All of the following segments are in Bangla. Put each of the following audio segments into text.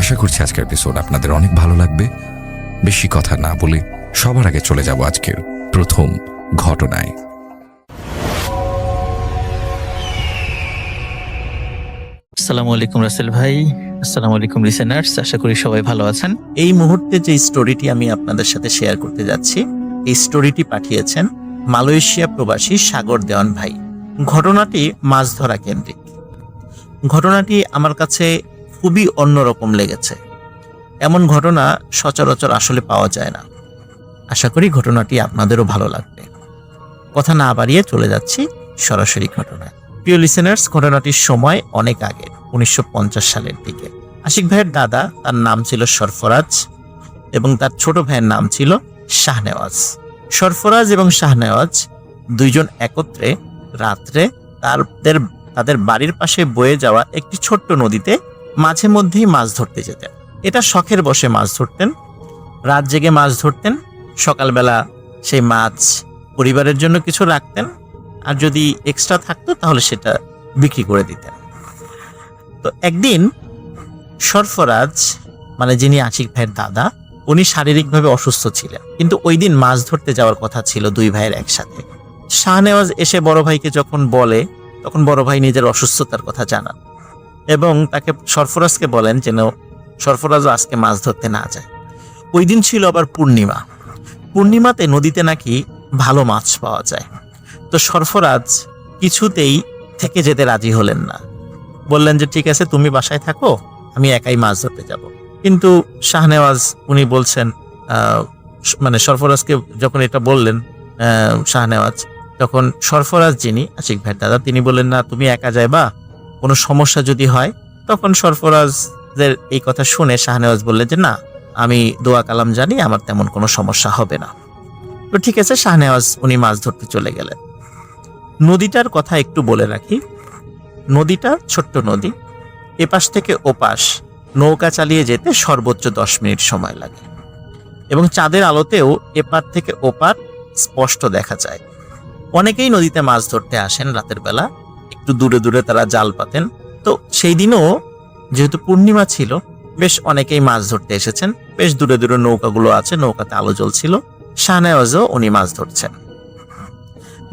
আশা করছি আজকের এপিসোড আপনাদের অনেক ভালো লাগবে। বেশি কথা না বলে সবার আগে চলে যাব আজকের প্রথম ঘটনায়। আসসালামু আলাইকুম রাসেল ভাই, আসসালামু আলাইকুম লিসেনার্স, আশা করি সবাই ভালো আছেন। এই মুহূর্তে যে স্টোরিটি আমি আপনাদের সাথে শেয়ার করতে যাচ্ছি, এই স্টোরিটি পাঠিয়েছেন মালয়েশিয়া প্রবাসী সাগর দেওয়ান ভাই। ঘটনাটি মাছ ধরা কেন্দ্রিক। ঘটনাটি আমার কাছে খুবই অন্যরকম লেগেছে। এমন ঘটনা সচরাচর আসলে পাওয়া যায় না। আশা করি ঘটনাটি আপনাদেরও ভালো লাগবে। কথা না বাড়িয়ে চলে যাচ্ছি সরাসরি ঘটনায়। প্রিয় লিসেনার্স, ঘটনাটির সময় অনেক আগে, 1950 সালের দিকে। আশিক ভাইয়ের দাদা, তার নাম ছিল সরফরাজ এবং তার ছোট ভাইয়ের নাম ছিল শাহনেওয়াজ। সরফরাজ এবং শাহনেওয়াজ দুইজন একত্রে রাত্রে তাদের বাড়ির পাশে বয়ে যাওয়া একটি ছোট্ট নদীতে মাঝে মধ্যেই মাছ ধরতে যেতেন। এটা শখের বশে মাছ ধরতেন, রাত জেগে মাছ ধরতেন। সকালবেলা সেই মাছ পরিবারের জন্য কিছু রাখতেন, আর যদি এক্সট্রা থাকতো তাহলে সেটা বিক্রি করে দিতেন। তো একদিন সরফরাজ, মানে যিনি আশিক ভাইয়ের দাদা, উনি শারীরিকভাবে অসুস্থ ছিলেন, কিন্তু ওই দিন মাছ ধরতে যাওয়ার কথা ছিল দুই ভাইয়ের একসাথে। শাহনেওয়াজ এসে বড় ভাইকে যখন বলে, তখন বড় ভাই নিজের অসুস্থতার কথা জানান এবং তাকে সরফরাজকে বলেন যেন সরফরাজও আজকে মাছ ধরতে না যায়। ওই দিন ছিল আবার পূর্ণিমা। পূর্ণিমাতে নদীতে নাকি ভালো মাছ পাওয়া যায়। তো সরফরাজ কিছুতেই থেকে যেতে রাজি হলেন না। বললেন যে ঠিক আছে, তুমি বাসায় থাকো, আমি একাই মাছ ধরতে যাব। কিন্তু শাহনেওয়াজ উনি বলছেন, মানে সরফরাজকে যখন এটা বললেন শাহনেওয়াজ, তখন সরফরাজ যিনি আশিক ভাইয়ের দাদা, তিনি বললেন না, তুমি একা যাইবা, কোনো সমস্যা যদি হয়। তখন সরফরাজের এই কথা শুনে শাহনেওয়াজ বললেন যে না, আমি দোয়া কালাম জানি, আমার তেমন কোনো সমস্যা হবে না। তো ঠিক আছে, শাহনেওয়াজ উনি মাছ ধরতে চলে গেলেন। নদীটার কথা একটু বলে রাখি। নদীটা ছোট্ট নদী, এপাশ থেকে ওপাশ নৌকা চালিয়ে যেতে সর্বোচ্চ 10 মিনিট সময় লাগে এবং চাঁদের আলোতেও এপার থেকে ওপার স্পষ্ট দেখা যায়। অনেকেই নদীতে মাছ ধরতে আসেন রাতের বেলা, একটু দূরে দূরে তারা জাল পাতেন। তো সেই দিনও যেহেতু পূর্ণিমা ছিল, বেশ অনেকেই মাছ ধরতে এসেছেন। বেশ দূরে দূরে নৌকাগুলো আছে, নৌকাতে আলো জ্বলছিল। শাহনেওয়াজও উনি মাছ ধরছেন।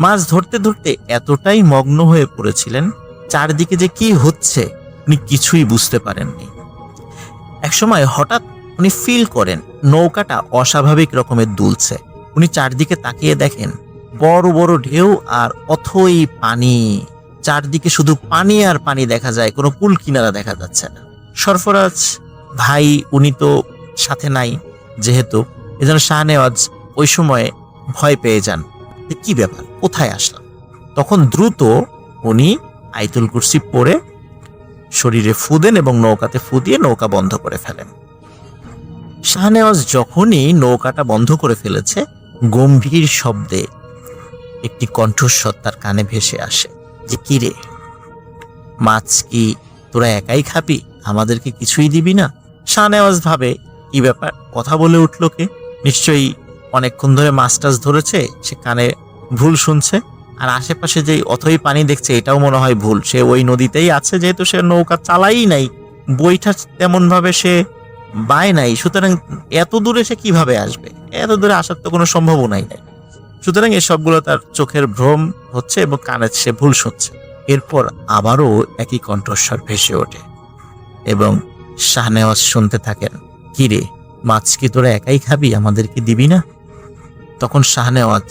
মাছ ধরতে ধরতে এতটাই মগ্ন হয়ে পড়েছিলেন, চারদিকে যে কি হচ্ছে উনি কিছুই বুঝতে পারেননি। একসময় হঠাৎ উনি ফিল করেন নৌকাটা অস্বাভাবিক রকমের দুলছে। উনি চারদিকে তাকিয়ে দেখেন বড় বড় ঢেউ আর অথই পানি। চারদিকে শুধু পানি আর পানি দেখা যায়, কোনো কুল কিনারা দেখা যাচ্ছে না। সরফরাজ ভাই উনি তো সাথে নাই যেহেতু, এজন্য শাহনেওয়াজ ওই সময়ে ভয় পেয়ে যান, কি ব্যাপার, কোথায় আসলাম। তখন দ্রুত উনি আয়াতুল কুরসি পড়ে শরীরে ফু দেন এবং নৌকাতে ফু দিয়ে নৌকা বন্ধ করে ফেলেন। শাহনেওয়াজ যখনই নৌকাটা বন্ধ করে ফেলেছে, গম্ভীর শব্দে একটি কণ্ঠস্বর তার কানে ভেসে আসে যে কি রে, মাছ কি তোরা একাই খাবি, আমাদেরকে কিছুই দিবি না? শাহনেওয়াজ ভাবে কি ব্যাপার, কথা বলে উঠলো কে? নিশ্চয়ই অনেকক্ষণ ধরে মাছ টাছ ধরেছে, সে কানে ভুল শুনছে। আর আশেপাশে যে অথই পানি দেখছে এটাও মনে হয় ভুল। সে ওই নদীতেই আছে, যেহেতু সে নৌকা চালাই নাই, বইটা তেমন ভাবে সে বায় নাই, সুতরাং এত দূরে সে কিভাবে আসবে? এত দূরে আসার তো কোনো সম্ভাবনাই নাই। সুতরাং এসবগুলো তার চোখের ভ্রম হচ্ছে এবং কানে সে ভুল শুনছে। এরপর আবারও একই কণ্ঠস্বর ভেসে ওঠে এবং শাহনেওয়াজ শুনতে থাকেন, কি রে, মাছ কি তোরা একাই খাবি, আমাদেরকে দিবি না? তখন শাহনেওয়াজ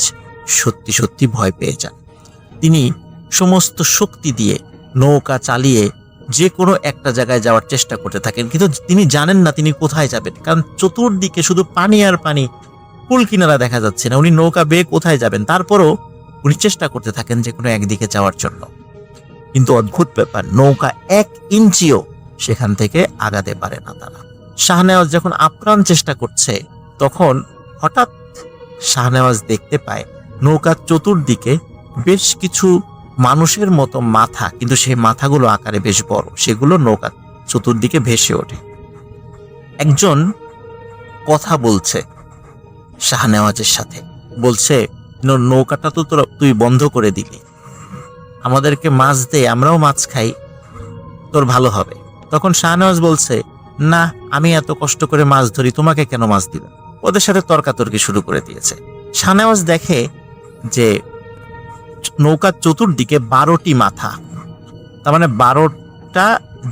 সত্যি সত্যি ভয় পেয়ে যান। তিনি সমস্ত শক্তি দিয়ে নৌকা চালিয়ে যে কোনো একটা জায়গায় যাওয়ার চেষ্টা করতে থাকেন, কিন্তু তিনি জানেন না তিনি কোথায় যাবেন, কারণ চতুর্দিকে শুধু পানি আর পানি, কুল কিনারা দেখা যাচ্ছে না। উনি নৌকা বেয়ে কোথায় যাবেন? তারপরও উনি চেষ্টা করতে থাকেন যে কোনো একদিকে যাওয়ার জন্য, কিন্তু অদ্ভুত ব্যাপার, নৌকা 1 ইঞ্চিও সেখান থেকে আগাতে পারে না তারা। শাহনেওয়াজ যখন আপ্রাণ চেষ্টা করছে, তখন হঠাৎ শাহনেওয়াজ দেখতে পায় নৌকার চতুর্দিকে বেশ কিছু মানুষের মতো মাথা, কিন্তু সেই মাথাগুলো আকারে বেশ বড়, সেগুলো নৌকার চতুর্দিকে ভেসে ওঠে। একজন কথা বলছে শাহনেওয়াজের সাথে, বলছে নৌকাটা তো তুই বন্ধ করে দিলি, আমাদেরকে মাছ দে, আমরাও মাছ খাই, তোর ভালো হবে। তখন শাহনেওয়াজ বলছে, না, আমি এত কষ্ট করে মাছ ধরি, তোমাকে কেন মাছ দিব? ওদের সাথে তর্কাতর্কি শুরু করে দিয়েছে। শাহনেওয়াজ দেখে যে নৌকার চতুর্দিকে 12টি মাথা, তার মানে 12টা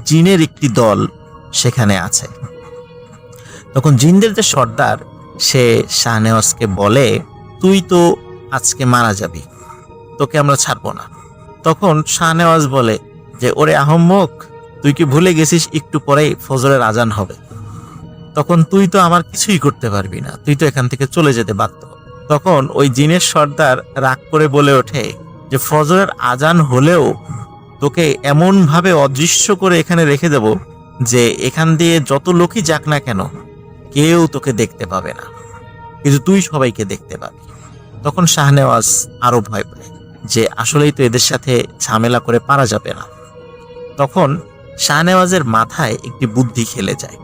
জিনের একটি দল সেখানে আছে। তখন জিনদের যে সর্দার, সে শাহনেওয়াজকে বলে, তুই তো আজকে মারা যাবি, তোকে আমরা ছাড়বো না। তখন শাহনেওয়াজ বলে যে, ওরে আহম্মক, তুই কি ভুলে গেছিস একটু পরেই ফজরের আজান হবে? তখন তুই তো আমার কিছুই করতে পারবি না, তুই তো এখান থেকে চলে যেতে বাধ্য। তখন ওই জিনের সর্দার রাগ করে বলে ওঠে যে, ফজরের আজান হলেও তোকে এমন ভাবে অদৃশ্য করে এখানে রেখে দেব যে এখান দিয়ে যত লোকই যাক না কেন কেউ তোকে দেখতে পাবে না, কিন্তু তুই সবাইকে দেখতে পাবি। তখন শাহনেওয়াজ আরো ভয় পায় যে আসলেই তো এদের সাথে ঝামেলা করে পারা যাবে না। তখন শাহনেওয়াজের মাথায় একটি বুদ্ধি খেলে যায়।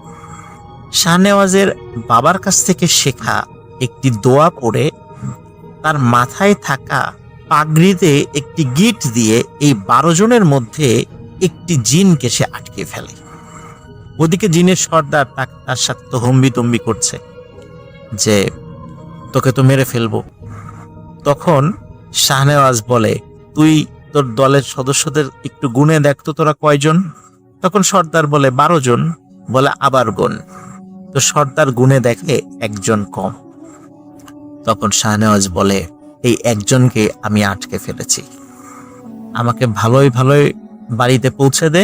শাহনেওয়াজের বাবার কাছ থেকে শেখা একটি দোয়া পড়ে তার মাথায় থাকা পাগড়িতে একটি গিট দিয়ে এই 12 জনের মধ্যে একটি জিনকে সে আটকে ফেলে। ওদিকে জিনের সর্দার তার সাথে তো হম্বিতম্বি করছে যে তোকে তো মেরে ফেলবো। তখন শাহনেওয়াজ বলে, তুই তোর দলের সদস্যদের একটু গুনে দেখ তো তোরা কয়জন? তখন সর্দার বলে 12 জন। বলে আবার গুন। তো সর্দার গুনে দেখে একজন কম। তখন শাহনেওয়াজ বলে, এই একজনকে আমি আটকে ফেলেছি, আমাকে ভালোই ভালোই বাড়িতে পৌঁছে দে,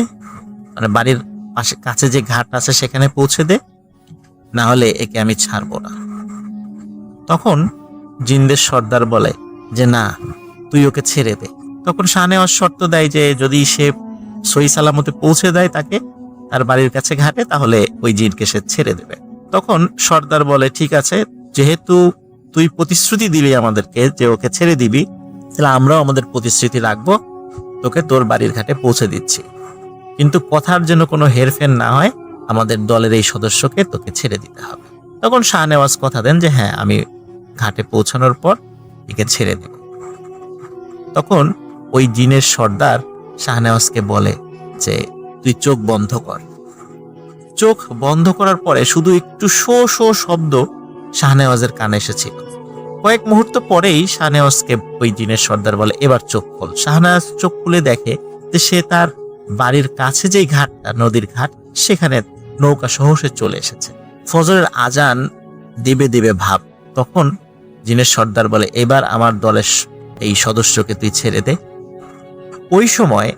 মানে বাড়ির পাশে কাছে যে ঘাট আছে সেখানে পৌঁছে দে, না হলে একে আমি ছাড়বো না। তখন জিনদের সর্দার বলে যে না, তুই ওকে ছেড়ে দে। তখন শাহনেওয়াজ শর্ত দেয় যে যদি সে সহি সালামতে পৌঁছে দেয় তাকে তার বাড়ির কাছে ঘাটে, তাহলে ওই জিনকে সে ছেড়ে দেবে। তখন সর্দার বলে, ঠিক আছে, যেহেতু তুই প্রতিশ্রুতি দিলি আমাদেরকে যে ওকে ছেড়ে দিবি, তাহলে আমরাও আমাদের প্রতিশ্রুতি রাখবো, তোকে তোর বাড়ির ঘাটে পৌঁছে দিচ্ছি, কিন্তু কথার যেন কোনো হেরফের না হয়, আমাদের দলের এই সদস্যকে তোকে ছেড়ে দিতে হবে। তখন শাহনেওয়াজ কথা দেন যে হ্যাঁ, আমি ঘাটে পৌঁছানোর পর একে ছেড়ে দেব। তখন ওই জিনের সর্দার শাহনেওয়াজকে বলে যে তুই চোখ বন্ধ কর। চোখ বন্ধ করার পরে শুধু একটু শো শো শব্দ শাহনেওয়াজের কানে এসেছিল। কয়েক মুহূর্ত পরেই শাহনেওয়াজকে ওই জিনের সর্দার বলে, এবার চোখ খোল। শাহনেওয়াজ চোখ খুলে দেখে যে সে তার বাড়ির কাছে যেই ঘাটটা, নদীর ঘাট, সেখানে নৌকা সহ সে চলে এসেছে। ফজরের আজান দেবে দেবে ভাব। তখন জিনের সর্দার বলে, এবার আমার দলের এই সদস্যকে তুই ছেড়ে দে। ওই সময়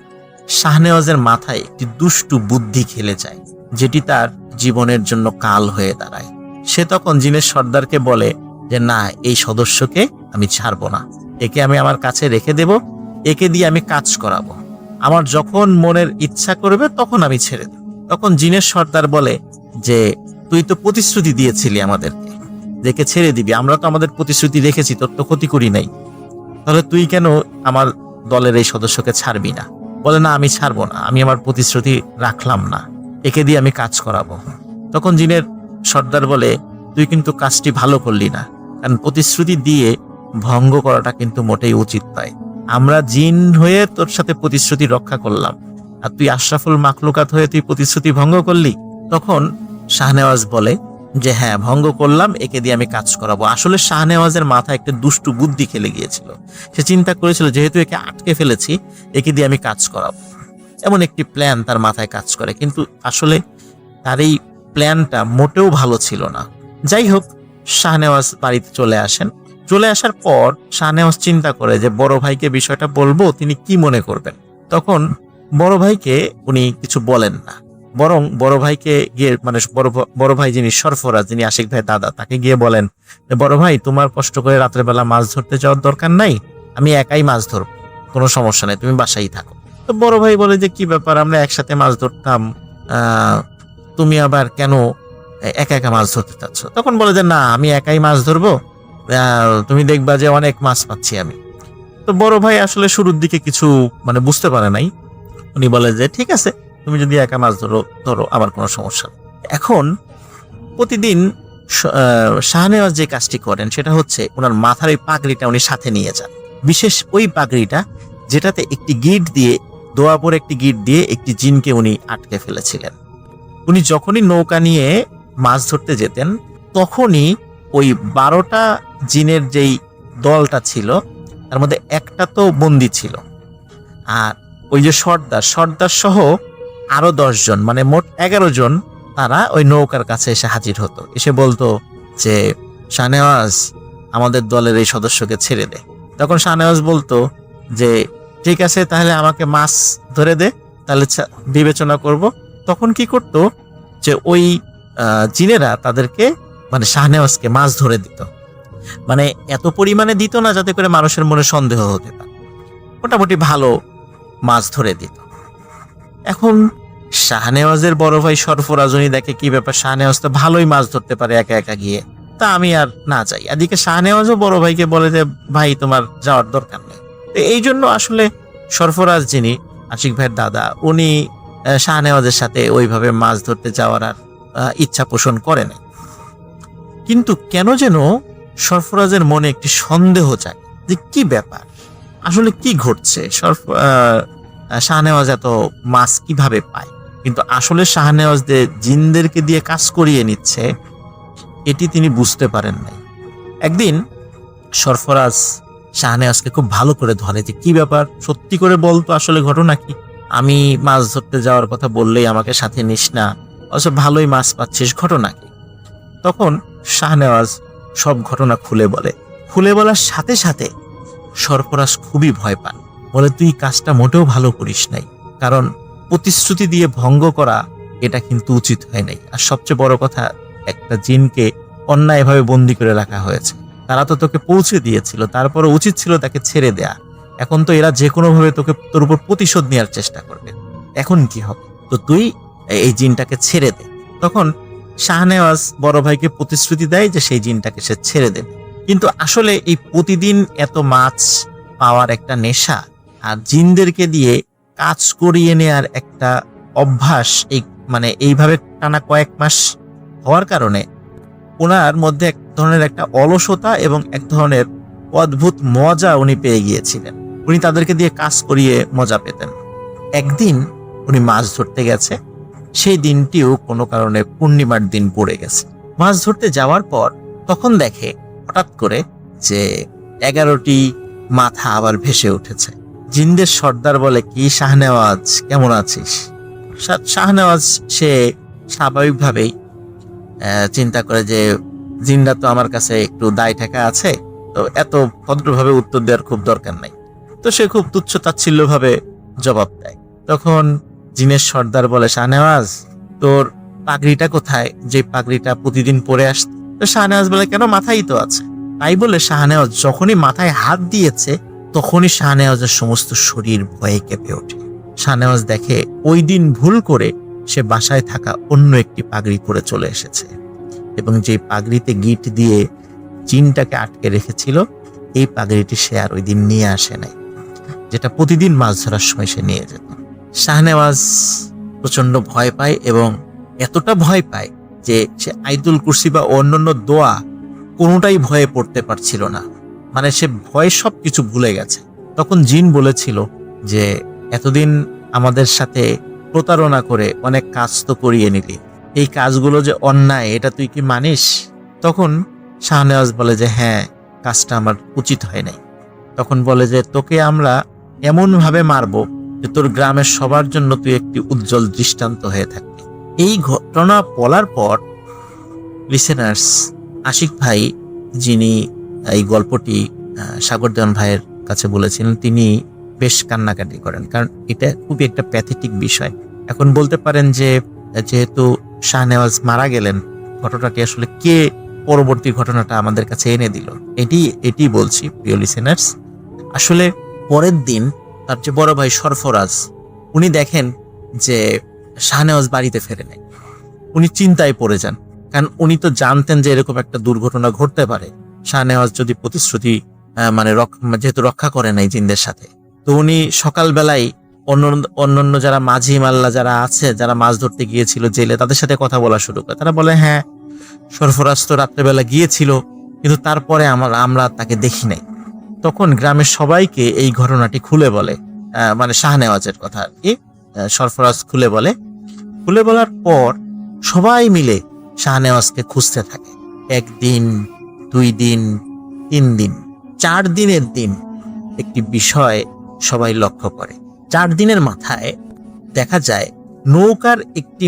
শাহনেওয়াজের মাথায় একটি দুষ্টু বুদ্ধি খেলে যায়, যেটি তার জীবনের জন্য কাল হয়ে দাঁড়ায়। সে তখন জিনের সর্দারকে বলে যে না, এই সদস্যকে আমি ছাড়বো না, একে আমি আমার কাছে রেখে দেব, একে দিয়ে আমি কাজ করাবো, আমার যখন মনের ইচ্ছা করবে তখন আমি ছেড়ে দেব। তখন জিনের সর্দার বলে যে তুই তো প্রতিশ্রুতি দিয়েছিলি আমাদেরকে, দেখে ছেড়ে দিবি, আমরা তো আমাদের প্রতিশ্রুতি রেখেছি, তোর তো ক্ষতি করি নাই, তাহলে তুই কেন আমার দলের এই সদস্যকে ছাড়বি না? বলে না, আমি ছাড়বো না, আমি আমার প্রতিশ্রুতি রাখলাম না, একে দিয়ে আমি কাজ করাবো। তখন জিনের সর্দার বলে, তুই কিন্তু কাজটি ভালো করলি না, কারণ প্রতিশ্রুতি দিয়ে ভঙ্গ করাটা কিন্তু মোটেই উচিত নয়। আমরা জিন হয়ে তোর সাথে প্রতিশ্রুতি রক্ষা করলাম, আর তুই আশরাফুল মাখলুকাত হয়ে তুই প্রতিশ্রুতি ভঙ্গ করলি। তখন শাহনেওয়াজ বলে যে হ্যাঁ, ভঙ্গ করলাম, একে দিয়ে আমি কাজ করাবো। আসলে শাহনেওয়াজের মাথায় একটা দুষ্টু বুদ্ধি খেলে গিয়েছিল। সে চিন্তা করেছিল যেহেতু একে আটকে ফেলেছি, একে দিয়ে আমি কাজ করাবো, এমন একটি প্ল্যান তার মাথায় কাজ করে। কিন্তু আসলে তার এই প্ল্যানটা মোটেও ভালো ছিল না। যাই হোক, শাহনেওয়াজ বাড়িতে চলে আসেন। চলে আসার পর শাহনেওয়াজ চিন্তা করে যে বড় ভাইকে বিষয়টা বলবো, তিনি কি মনে করবেন। তখন বড় ভাইকে উনি কিছু বলেন না, বরং বড় ভাইকে গিয়ে, মানে বড় ভাই যিনি সরফরাজ, যিনি আশিক ভাই দাদা, তাকে গিয়ে বলেন যে বড় ভাই, তোমার কষ্ট করে রাতের বেলা মাছ ধরতে যাওয়ার দরকার নাই, আমি একাই মাছ ধরবো, কোনো সমস্যা নেই, তুমি বাসায় থাকো। তো বড় ভাই বলে যে কি ব্যাপার, আমরা একসাথে মাছ ধরতাম, তুমি আবার কেন একা একা মাছ ধরতে চাচ্ছ? তখন বলে যে না, আমি একাই মাছ ধরবো, তুমি দেখবা যে অনেক মাছ পাচ্ছি আমি। তো বড় ভাই আসলে শুরুর দিকে কিছু বুঝতে পারে নাই। উনি বলে যে ঠিক আছে, তুমি যদি একা মাছ ধরো আমার কোনো সমস্যা নেই। এখন প্রতিদিন শাহনেওয়াজ যে কাজটি করেন সেটা হচ্ছে ওনার মাথার ওই পাগড়িটা উনি সাথে নিয়ে যান। বিশেষ ওই পাগড়িটা যেটাতে একটি গিট দিয়ে, দোয়া পরে একটি গিট দিয়ে একটি জিনকে উনি আটকে ফেলেছিলেন। উনি যখনই নৌকা নিয়ে মাছ ধরতে যেতেন তখনই ওই 12টা জিনের যেই দলটা ছিল তার মধ্যে একটা তো বন্দী ছিল, আর ওই যে সর্দার সহ আরো 10 জন, মানে মোট 11 জন তারা ওই নৌকার কাছে এসে হাজির হতো। এসে বলতো যে শাহনেওয়াজ, আমাদের দলের এই সদস্যকে ছেড়ে দে। তখন শাহনেওয়াজ বলতো যে ঠিক আছে, তাহলে আমাকে মাছ ধরে দে, তাহলে বিবেচনা করব। তখন কি করতো যে ওই জিনেরা তাদেরকে, মানে শাহনেওয়াজকে মাছ ধরে দিত। মানে এত পরিমাণে দিত না যাতে করে মানুষের মনে সন্দেহ হতে পারে, মোটামুটি ভালো মাছ ধরে দিত। এখন শাহনেওয়াজের বড় ভাই সরফরাজ উনি দেখে কি ব্যাপার, শাহনেওয়াজ তো ভালোই মাছ ধরতে পারে একা একা গিয়ে, তা আমি আর না যাই। এদিকে শাহনেওয়াজও বড় ভাইকে বলে যে ভাই তোমার যাওয়ার দরকার নেই। এই জন্য আসলে সরফরাজ, যিনি আশিক ভাইয়ের দাদা, উনি শাহনেওয়াজের সাথে ওইভাবে মাছ ধরতে যাওয়ার আর ইচ্ছা পোষণ করে নাই। কিন্তু কেন যেন সরফরাজের মনে একটি সন্দেহ চায় যে কি ব্যাপার, আসলে কি ঘটছে, শাহনেওয়াজ এত মাছ কিভাবে পায়। কিন্তু আসলে শাহনেওয়াজ যে জিনদেরকে দিয়ে কাজ করিয়ে নিচ্ছে এটি তিনি বুঝতে পারেন নাই। একদিন সরফরাজ শাহনেওয়াজকে খুব ভালো করে ধরে যে কি ব্যাপার, সত্যি করে বলতো আসলে ঘটনা কি, আমি মাছ ধরতে যাওয়ার কথা বললেই আমাকে সাথে নিস না, অবশ্য ভালোই মাছ পাচ্ছিস, ঘটনা কি। তখন শাহনেওয়াজ সব ঘটনা খুলে বলে। খুলে বলার সাথে সাথে সরফরাজ খুবই ভয় পান, বলে তুই কাজটা মোটেও ভালো করিস নাই, কারণ প্রতিশ্রুতি দিয়ে ভঙ্গ করা এটা কিন্তু উচিত হয় নাই। আর সবচেয়ে বড় কথা, একটা জিনকে অন্যায়ভাবে বন্দি করে রাখা হয়েছে, তারা তো তোকে পৌঁছে দিয়েছিল, তারপরে উচিত ছিল তাকে ছেড়ে দেয়া। এখন তো এরা যে কোনো ভাবে তোর উপর প্রতিশোধ নেওয়ার চেষ্টা করবে, এখন কি হবে, তো তুই এই জিনটাকে ছেড়ে দে। তখন শাহনেওয়াজ বড় ভাইকে প্রতিশ্রুতি দেয় যে সেই জিনটাকে সে ছেড়ে দেবে। কিন্তু আসলে এই প্রতিদিন এত মাছ পাওয়ার একটা নেশা আর জিনদেরকে দিয়ে কাজ করিয়ে নেয়ার একটা অভ্যাস, মানে এইভাবে টানা কয়েক মাস হওয়ার কারণে ওনার মধ্যে এক ধরনের একটা অলসতা এবং এক ধরনের অদ্ভুত মজা উনি পেয়ে গিয়েছিলেন। উনি তাদেরকে দিয়ে কাজ করিয়ে মজা পেতেন। একদিন উনি মাছ ধরতে গেছে, সেই দিনটিও কোনো কারণে পূর্ণিমার দিন পড়ে গেছে। মাছ ধরতে যাওয়ার পর তখন দেখে হঠাৎ করে যে 11টি মাথা আবার ভেসে উঠেছে। জিনদের সর্দার বলে, কি শাহনেওয়াজ, কেমন আছিস? শাহনেওয়াজ সে স্বাভাবিকভাবেই চিন্তা করে যে জিনরা তো আমার কাছে একটু দায় ঠেকা আছে, তো এত ভদ্রভাবে উত্তর দেওয়ার খুব দরকার নাই। তো সে খুব তুচ্ছ তাচ্ছিল্য ভাবে জবাব দেয়। তখন জিনের সর্দার বলে, শাহনেওয়াজ তোর পাগড়িটা কোথায়, যে পাগড়িটা প্রতিদিন পরে আসত? তো শাহনেওয়াজ বলে, কেন, মাথায় তো আছে। তাই বলে শাহনেওয়াজ যখনই মাথায় হাত দিয়েছে তখনই শাহনেওয়াজের সমস্ত শরীর ভয়ে কেঁপে ওঠে। শাহনেওয়াজ দেখে ওই দিন ভুল করে সে বাসায় থাকা অন্য একটি পাগড়ি পরে চলে এসেছে, এবং যে পাগড়িতে গিট দিয়ে জিনটাকে আটকে রেখেছিল এই পাগড়িটি সে আর ওই দিন নিয়ে আসে নাই, যেটা প্রতিদিন মাছ ধরার সময় সে নিয়ে যেত। শাহনেওয়াজ প্রচন্ড ভয় পায়, এবং এতটা ভয় পায় যে সে আয়াতুল কুরসি বা অন্যান্য দোয়া কোনোটাই ভয়ে পড়তে পারছিল না, মানে সে ভয় সবকিছু ভুলে গেছে। তখন জিন বলেছিল যে এতদিন আমাদের সাথে প্রতারণা করে অনেক কাজ তো করিয়ে নিলি, এই কাজগুলো যে অন্যায় এটা তুই কি মানিস? তখন শাহনেওয়াজ বলে যে হ্যাঁ, কাজটা আমার উচিত হয় নাই। তখন বলে যে তোকে আমরা এমন ভাবে মারবো যে তোর গ্রামের সবার জন্য তুই একটি উজ্জ্বল দৃষ্টান্ত হয়ে থাকবি। এই ঘটনা বলার পর লিসেনার্স, আশিক ভাই যিনি এই গল্পটি সাগর দেওয়ান ভাইয়ের কাছে বলেছিলেন, তিনি বেশ কান্নাকাটি করেন, কারণ এটা খুবই একটা প্যাথেটিক বিষয়। এখন বলতে পারেন যে যেহেতু শাহনেওয়াজ মারা গেলেন, ঘটনাটি আসলে কে পরবর্তী ঘটনাটা আমাদের কাছে এনে দিল, এটি বলছি প্রিয় লিসেনার্স। আসলে পরের দিন তার যে বড় ভাই সরফরাজ, উনি দেখেন যে শাহনেওয়াজ বাড়িতে ফেরে নাই। উনি চিন্তায় পড়ে যান, কারণ উনি তো জানতেন যে এরকম একটা দুর্ঘটনা ঘটতে পারে। শাহনেওয়াজ যদি প্রতিশ্রুতি যেহেতু রক্ষা করে নাই জিনদের সাথে, তো উনি সকালবেলায় অন্যান্য যারা মাঝি মাল্লা যারা আছে, যারা মাছ ধরতে গিয়েছিল জেলে, তাদের সাথে কথা বলা শুরু করে। তারা বলে, হ্যাঁ, সরফরাজ তো রাত্রেবেলা গিয়েছিল, কিন্তু তারপরে আমরা তাকে দেখি নাই। তখন গ্রামের সবাইকে এই ঘটনাটি খুলে বলে, মানে শাহনেওয়াজের কথা আর কি সরফরাজ খুলে বলার পর সবাই মিলে শাহনেওয়াজকে খুঁজতে থাকে। 1 দিন, 2 দিন, 3 দিন, 4 দিনের দিন একটি বিষয় সবাই লক্ষ্য করে। 4 দিনের মাথায় দেখা যায় নৌকার একটি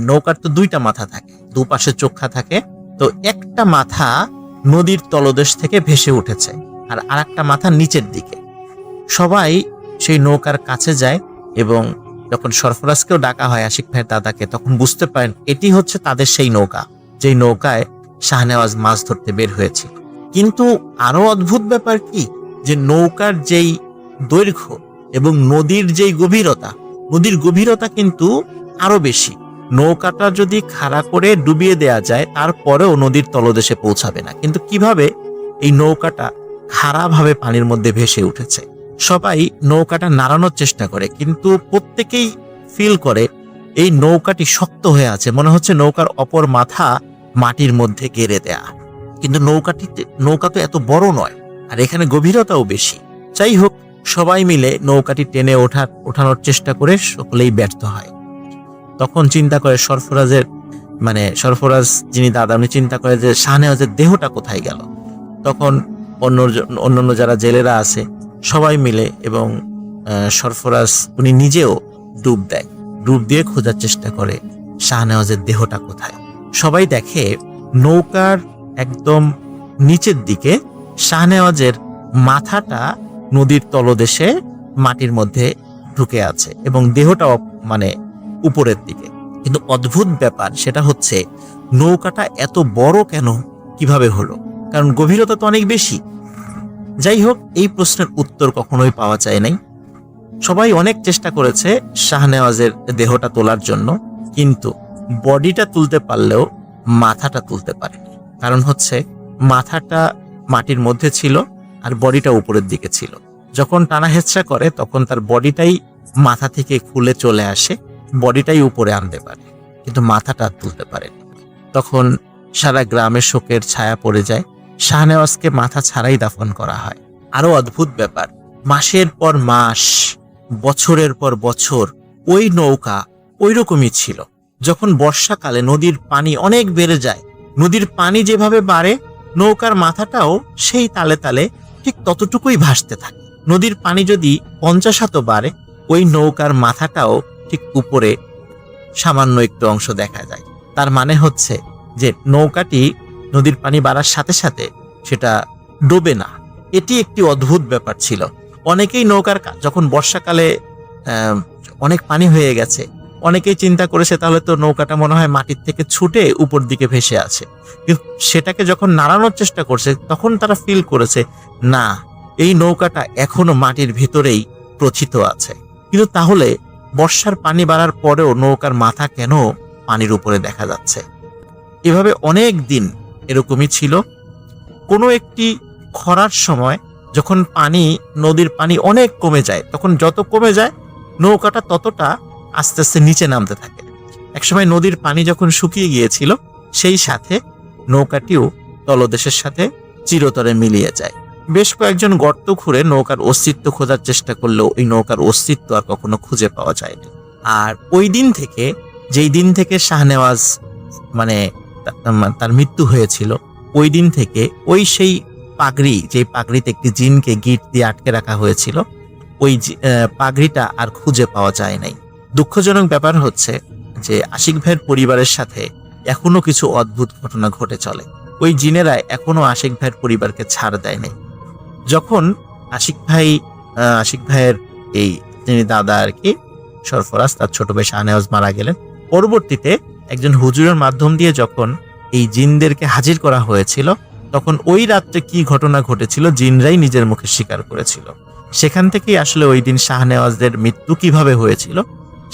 নৌকার তো 2টা মাথা থাকে, দুপাশে চোখা থাকে, তো একটা মাথা নদীর তলদেশ থেকে ভেসে উঠেছে আর আরেকটা মাথা নিচের দিকে। সবাই সেই নৌকার কাছে যায় এবং যখন সরফরাজকেও ডাকা হয়, আশিক ভাইয়ের দাদাকে, তখন বুঝতে পারেন এটি হচ্ছে তাদের সেই নৌকা, যেই নৌকায় শাহনেওয়াজ মাছ ধরতে বের হয়েছিল। কিন্তু আরো অদ্ভুত ব্যাপার কি, যে নৌকার যেই দৈর্ঘ্য এবং নদীর যেই গভীরতা, নদীর গভীরতা কিন্তু আরো বেশি। নৌকাটা যদি খাড়া করে ডুবিয়ে দেয়া যায় তারপরেও নদীর তলদেশে পৌঁছাবে না। কিন্তু কিভাবে এই নৌকাটা খাড়াভাবে পানির মধ্যে ভেসে উঠেছে। সবাই নৌকাটা নাড়ানোর চেষ্টা করে, কিন্তু প্রত্যেকেই ফিল করে এই নৌকাটি শক্ত হয়ে আছে, মনে হচ্ছে নৌকার অপর মাথা মাটির মধ্যে গেড়ে দেয়া। কিন্তু নৌকা তো এত বড় নয়, আর এখানে গভীরতাও বেশি। যাই হোক, সবাই মিলে নৌকাটি টেনে ওঠানোর চেষ্টা করে সকলেই ব্যর্থ হয়। তখন চিন্তা করে সরফরাজ যিনি দাদা, উনি চিন্তা করে যে শাহনেওয়াজের দেহটা কোথায় গেল। তখন অন্যান্য যারা জেলেরা আছে সবাই মিলে এবং সরফরাজ উনি নিজেও ডুব দিয়ে খোঁজার চেষ্টা করে শাহনেওয়াজের দেহটা কোথায়। সবাই দেখে নৌকার একদম নিচের দিকে শাহনেওয়াজের মাথাটা নদীর তলদেশে মাটির মধ্যে ঢুকে আছে এবং দেহটাও উপরের দিকে। কিন্তু অদ্ভুত ব্যাপার সেটা হচ্ছে নৌকাটা এত বড় কেন, কিভাবে হলো? কারণ গভীরতা তো অনেক বেশি। যাই হোক, এই প্রশ্নের উত্তর কখনোই পাওয়া যায় নাই। সবাই অনেক চেষ্টা করেছে শাহনেওয়াজের দেহটা তোলার জন্য, কিন্তু বডিটা তুলতে পারলেও মাথাটা তুলতে পারেনি। কারণ হচ্ছে মাথাটা মাটির মধ্যে ছিল আর বডিটা উপরের দিকে ছিল। যখন টানা হেঁচড়া করে তখন তার বডিটাই মাথা থেকে খুলে চলে আসে, বডিটাই উপরে আনতে পারে, কিন্তু মাথাটা তুলতে পারেনি। তখন সারা গ্রামে শোকের ছায়া পড়ে যায়। শাহনেওয়াজকে মাথা ছাড়াই দাফন করা হয়। আরো অদ্ভুত ব্যাপার, মাসের পর মাস, বছরের পর বছর ওই নৌকা ওই রকমই ছিল। যখন বর্ষাকালে নদীর পানি অনেক বেড়ে যায়, নদীর পানি যেভাবে বাড়ে নৌকার মাথাটাও সেই তালে তালে ঠিক ততটুকুই ভাসতে থাকে। নদীর পানি যদি 50 হাতও বাড়ে, ওই নৌকার মাথাটাও ঠিক উপরে সামান্য একটু অংশ দেখা যায়। তার মানে হচ্ছে যে নৌকাটি নদীর পানি বাড়ার সাথে সাথে সেটা ডোবে না। এটি একটি অদ্ভুত ব্যাপার ছিল। অনেকেই নৌকার যখন বর্ষাকালে অনেক পানি হয়ে গেছে, অনেকেই চিন্তা করেছে তাহলে তো নৌকাটা মনে হয় মাটির থেকে ছুটে উপর দিকে ভেসে আছে। কিন্তু সেটাকে যখন নাড়ানোর চেষ্টা করছে তখন তারা ফিল করেছে না, এই নৌকাটা এখনো মাটির ভেতরেই প্রথিত আছে। কিন্তু তাহলে বর্ষার পানি বাড়ার পরেও নৌকার মাথা কেন পানির উপরে দেখা যাচ্ছে? এভাবে অনেক দিন এরকমই ছিল। কোনো একটি খরার সময় যখন নদীর পানি অনেক কমে যায়, তখন যত কমে যায় নৌকাটা ততটা আস্তে আস্তে নিচে নামতে থাকে। একসময় নদীর পানি যখন শুকিয়ে গিয়েছিল, সেই সাথে নৌকাটিও তলদেশের সাথে চিরতরে মিলিয়ে যায়। বেশ কয়েকজন গর্ত খুঁড়ে নৌকার অস্তিত্ব খোঁজার চেষ্টা করলেও ওই নৌকার অস্তিত্ব আর কখনো খুঁজে পাওয়া যায়নি। আর ওই দিন থেকে, যেই দিন থেকে শাহনেওয়াজ তার মৃত্যু হয়েছিল, ওই দিন থেকে সেই পাগড়ি, যে পাগড়িতে একটি জিনকে গিট দিয়ে আটকে রাখা হয়েছিল, ওই পাগড়িটা আর খুঁজে পাওয়া যায় নাই। দুঃখজনক ব্যাপার হচ্ছে যে আশিক ভাইয়ের পরিবারের সাথে এখনো কিছু অদ্ভুত ঘটনা ঘটে চলে। ওই জিনেরা এখনো আশিক ভাইয়ের পরিবারকে ছাড় দেয় নাই। যখন আশিক ভাইয়ের যিনি দাদা আর কি, সরফরাজ, তার ছোট ভাই শাহনেওয়াজ মারা গেলেন, পরবর্তীতে একজন হুজুরের মাধ্যম দিয়ে যখন এই জিনদেরকে হাজির করা হয়েছিল, তখন ওই রাত্রে কি ঘটনা ঘটেছিল জিনরাই নিজের মুখে স্বীকার করেছিল। সেখান থেকেই আসলে ওই দিন শাহনেওয়াজদের মৃত্যু কিভাবে হয়েছিল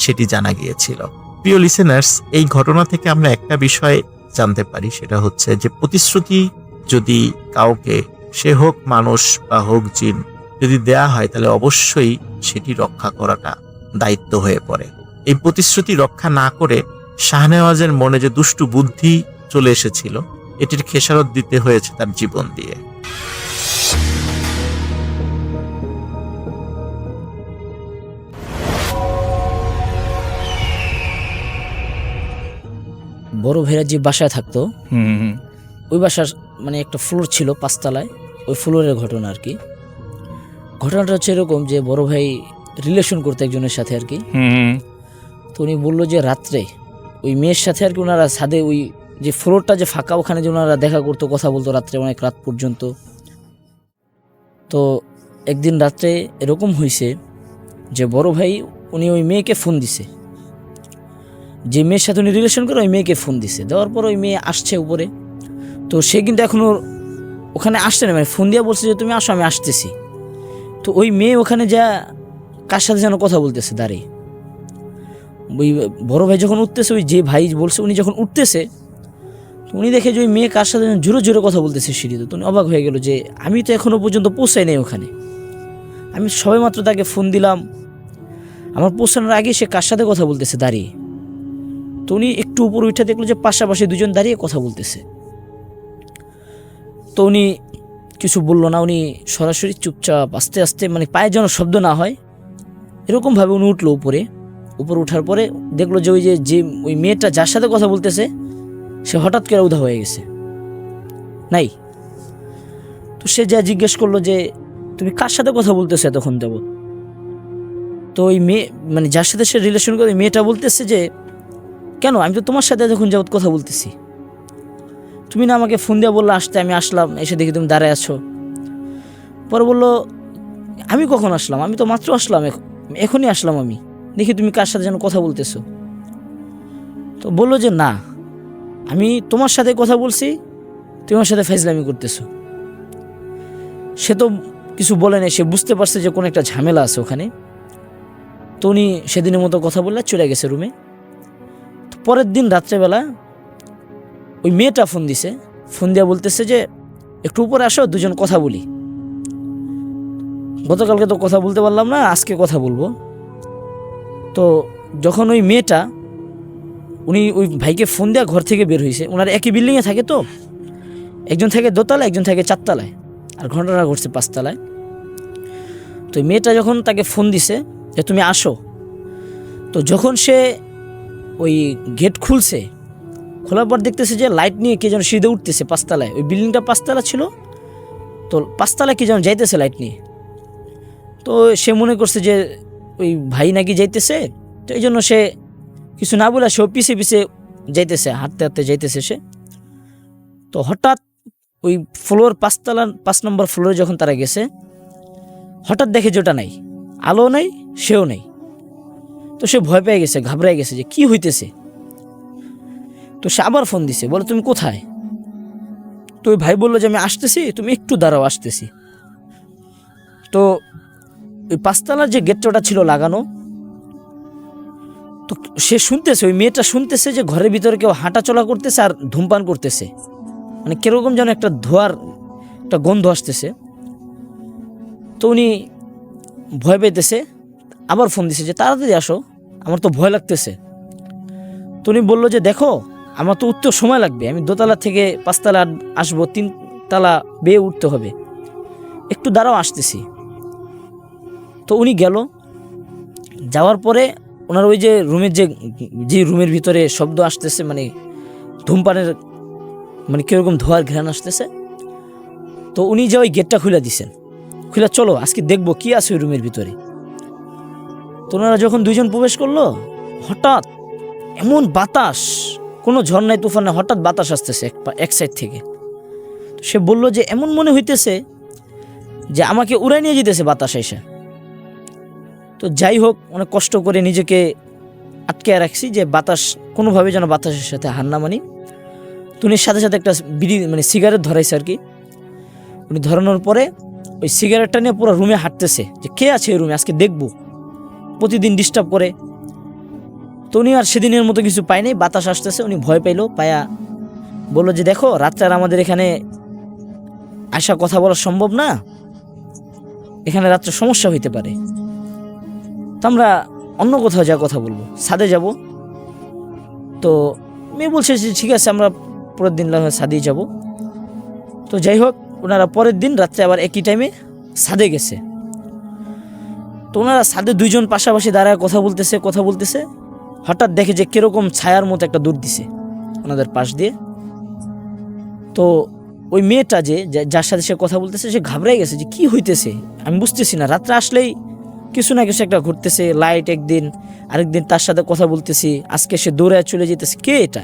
সেটি জানা গিয়েছিল। প্রিয় লিসেনার্স, এই ঘটনা থেকে আমরা একটা বিষয় জানতে পারি, সেটা হচ্ছে যে প্রতিশ্রুতি যদি কাউকে, সে হোক মানুষ বা হোক জিন, যদি দেয়া হয় তাহলে অবশ্যই সেটি রক্ষা করাটা দায়িত্ব হয়ে পড়ে। এই প্রতিশ্রুতি রক্ষা না করে শাহনেওয়াজের মনে যে দুষ্টু বুদ্ধি চলে এসেছিল, এটির খেসারত দিতে হয়েছে তার জীবন দিয়ে। বড় ভাইরা যে বাসায় থাকতো হুম হুম ওই বাসার মানে একটা ফ্লোর ছিল 5 তলায়, ওই ফ্লোরের ঘটনা আর কি। ঘটনাটা হচ্ছে এরকম যে বড় ভাই রিলেশন করতো একজনের সাথে আর কি। হুম তো উনি বললো যে রাত্রে ওই মেয়ের সাথে আর কি ওনারা ছাদে ওই যে ফ্লোরটা যে ফাঁকা ওখানে যে ওনারা দেখা করতো, কথা বলতো রাত্রে অনেক রাত পর্যন্ত। তো একদিন রাত্রে এরকম হয়েছে যে বড় ভাই উনি ওই মেয়েকে ফোন দিছে, যে মেয়ের সাথে উনি রিলেশন করে ওই মেয়েকে ফোন দিছে। দেওয়ার পর ওই মেয়ে আসছে উপরে। তো সে কিন্তু এখনও ওখানে আসছে না, মানে ফোন দিয়ে বলছে যে তুমি আসো আমি আসতেছি। তো ওই মেয়ে ওখানে যা কার সাথে যেন কথা বলতেছে দাঁড়িয়ে। ওই বড় ভাই যখন উঠতেছে, ওই যে ভাই বলছে উনি যখন উঠতেছে, তো উনি দেখে যে ওই মেয়ে কার সাথে যেন জোরে জোরে কথা বলতেছে সিঁড়িতে। তো উনি অবাক হয়ে গেল যে আমি তো এখনও পর্যন্ত পৌঁছাই নাই ওখানে, আমি সবেমাত্র তাকে ফোন দিলাম, আমার পৌঁছানোর আগে সে কার সাথে কথা বলতেছে দাঁড়িয়ে। তো উনি একটু উপর উঠে দেখলো যে পাশাপাশি দুজন দাঁড়িয়ে কথা বলতেছে। তো উনি কিছু বললো না, উনি সরাসরি চুপচাপ আস্তে আস্তে মানে পায়ে যেন শব্দ না হয় এরকমভাবে উনি উঠলো উপরে ওঠার পরে দেখলো যে ওই মেয়েটা যার সাথে কথা বলতেছে সে হঠাৎ করে উধাও হয়ে গেছে, নাই। তো সে যা জিজ্ঞেস করলো যে তুমি কার সাথে কথা বলতেছো এতক্ষণ দেব? তো ওই মেয়ে মানে যার সাথে সে রিলেশন করে ওই মেয়েটা বলতেছে যে কেন, আমি তো তোমার সাথে এতক্ষণ যাবত কথা বলতেছি, তুমি না আমাকে ফোন দিয়ে বললো আসতে, আমি আসলাম, এসে দেখি তুমি দাঁড়ায় আছো। পরে বললো আমি কখন আসলাম, আমি তো মাত্র আসলাম, এখনই আসলাম, আমি দেখি তুমি কার সাথে যেন কথা বলতেছো। তো বললো যে না, আমি তোমার সাথে কথা বলছি, তুমি আমার সাথে ফাইজলামি করতেছো। সে তো কিছু বলে নাই, সে বুঝতে পারছে যে কোনো একটা ঝামেলা আছে ওখানে। তো উনি সেদিনের মতো কথা বললে চলে গেছে রুমে। তো পরের দিন রাত্রেবেলা ওই মেয়েটা ফোন দিছে, ফোন দিয়ে বলতেছে যে একটু উপরে আসো, দুজন কথা বলি। গতকালকে তো কথা বলতে পারলাম না, আজকে কথা বলবো। তো যখন ওই মেয়েটা উনি ওই ভাইকে ফোন দেওয়া ঘর থেকে বের হয়েছে, ওনার একই বিল্ডিংয়ে থাকে, তো একজন থাকে দোতলায় একজন থাকে 4 তলায়, আর ঘটনা ঘটছে 5 তলায়। তো মেয়েটা যখন তাকে ফোন দিছে যে তুমি আসো, তো যখন সে ওই গেট খুলছে, খোলার পর দেখতেছে যে লাইট নিয়ে কে যেন সিঁড়িতে উঠতেছে 5 তলায়, ওই বিল্ডিংটা 5 তলা ছিল, তো 5 তলায় কে যেন যাইতেছে লাইট নিয়ে। তো সে মনে করছে যে ওই ভাই নাকি যাইতেছে, তো এই জন্য সে কিছু না বলে সেও পিছে পিছে যাইতেছে, হাঁটতে হাঁটতে যাইতেছে সে। তো হঠাৎ ওই ফ্লোর 5 তলার 5 নম্বর ফ্লোরে যখন তারা গেছে, হঠাৎ দেখে যে ওটা নাই, আলো নাই, সেও নেই। তো সে ভয় পেয়ে গেছে, ঘাবড়ায় গেছে যে কি হইতেছে। তো সে আবার ফোন দিছে, বলে তুমি কোথায়? তো ওই ভাই বললো যে আমি আসতেছি, তুমি একটু দাঁড়াও, আসতেছি। তো ওই 5 তলার যে গেটটা ওটা ছিল লাগানো। তো সে শুনতেছে, ওই মেয়েটা শুনতেছে যে ঘরের ভিতরে কেউ হাঁটা চলা করতেছে আর ধূমপান করতেছে, মানে কিরকম যেন একটা ধোয়ার একটা গন্ধ আসতেছে। তো উনি ভয় পেতেছে, আবার ফোন দিছে যে তাড়াতাড়ি আসো, আমার তো ভয় লাগতেছে। তো উনি বললো যে দেখো আমার তো উঠতে সময় লাগবে, আমি দোতলা থেকে 5 তলা আসবো, 3 তলা বেয়ে উঠতে হবে, একটু দাঁড়াও, আসতেছি। তো উনি গেল, যাওয়ার পরে ওনার ওই যে রুমের যে রুমের ভিতরে শব্দ আসতেছে, মানে ধূমপানের মানে কীরকম ধোয়ার ঘ্রাণ আসতেছে। তো উনি যে ওই গেটটা খুলে দিছেন, খুলে চলো আজকে দেখবো কি আছে ওই রুমের ভিতরে। তো ওনারা যখন দুইজন প্রবেশ করলো, হঠাৎ এমন বাতাস, কোনো ঝড় নাই তুফান নাই, হঠাৎ বাতাস আসতেছে এক সাইড থেকে। তো সে বলল যে এমন মনে হইতেছে যে আমাকে উড়াই নিয়ে যেতেছে বাতাস এসে। তো যাই হোক, অনেক কষ্ট করে নিজেকে আটকে রাখছি যে বাতাস কোনোভাবে যেন বাতাসের সাথে হার না মানি। তো উনি সাথে সাথে একটা বিড়ি মানে সিগারেট ধরাইছে আর কি। উনি ধরানোর পরে ওই সিগারেটটা নিয়ে পুরো রুমে হাঁটতেছে যে কে আছে এই রুমে, আজকে দেখবো, প্রতিদিন ডিস্টার্ব করে। তো উনি আর সেদিনের মতো কিছু পায় নাই, বাতাস আসতেছে, উনি ভয় পাইলো, পায়া বললো যে দেখো রাত্রে আর আমাদের এখানে আসা কথা বলা সম্ভব না, এখানে রাত্রে সমস্যা হইতে পারে, তো আমরা অন্য কোথাও যা কথা বলবো, ছাদে যাব। তো মেয়ে বলছে যে ঠিক আছে আমরা পরের দিন ছাদেই যাব। তো যাই হোক, ওনারা পরের দিন রাত্রে আবার একই টাইমে ছাদে গেছে। তো ওনারা ছাদে দুইজন পাশাপাশি দাঁড়ায় কথা বলতেছে। হঠাৎ দেখে যে কিরকম ছায়ার মতো একটা দূর দিছে, ওনাদের পাশ দিয়ে। তো ওই মেয়েটা যার সাথে সে কথা বলতেছে সে ঘাবড়ে গেছে যে কি হইতেছে আমি বুঝতেছি না। রাত্রে আসলেই কিছু না কিছু একটা ঘটতেছে, লাইট একদিন, আরেকদিন তার সাথে কথা বলতেছি, আজকে সে দৌড়ায় চলে যেতেছে, কে এটা?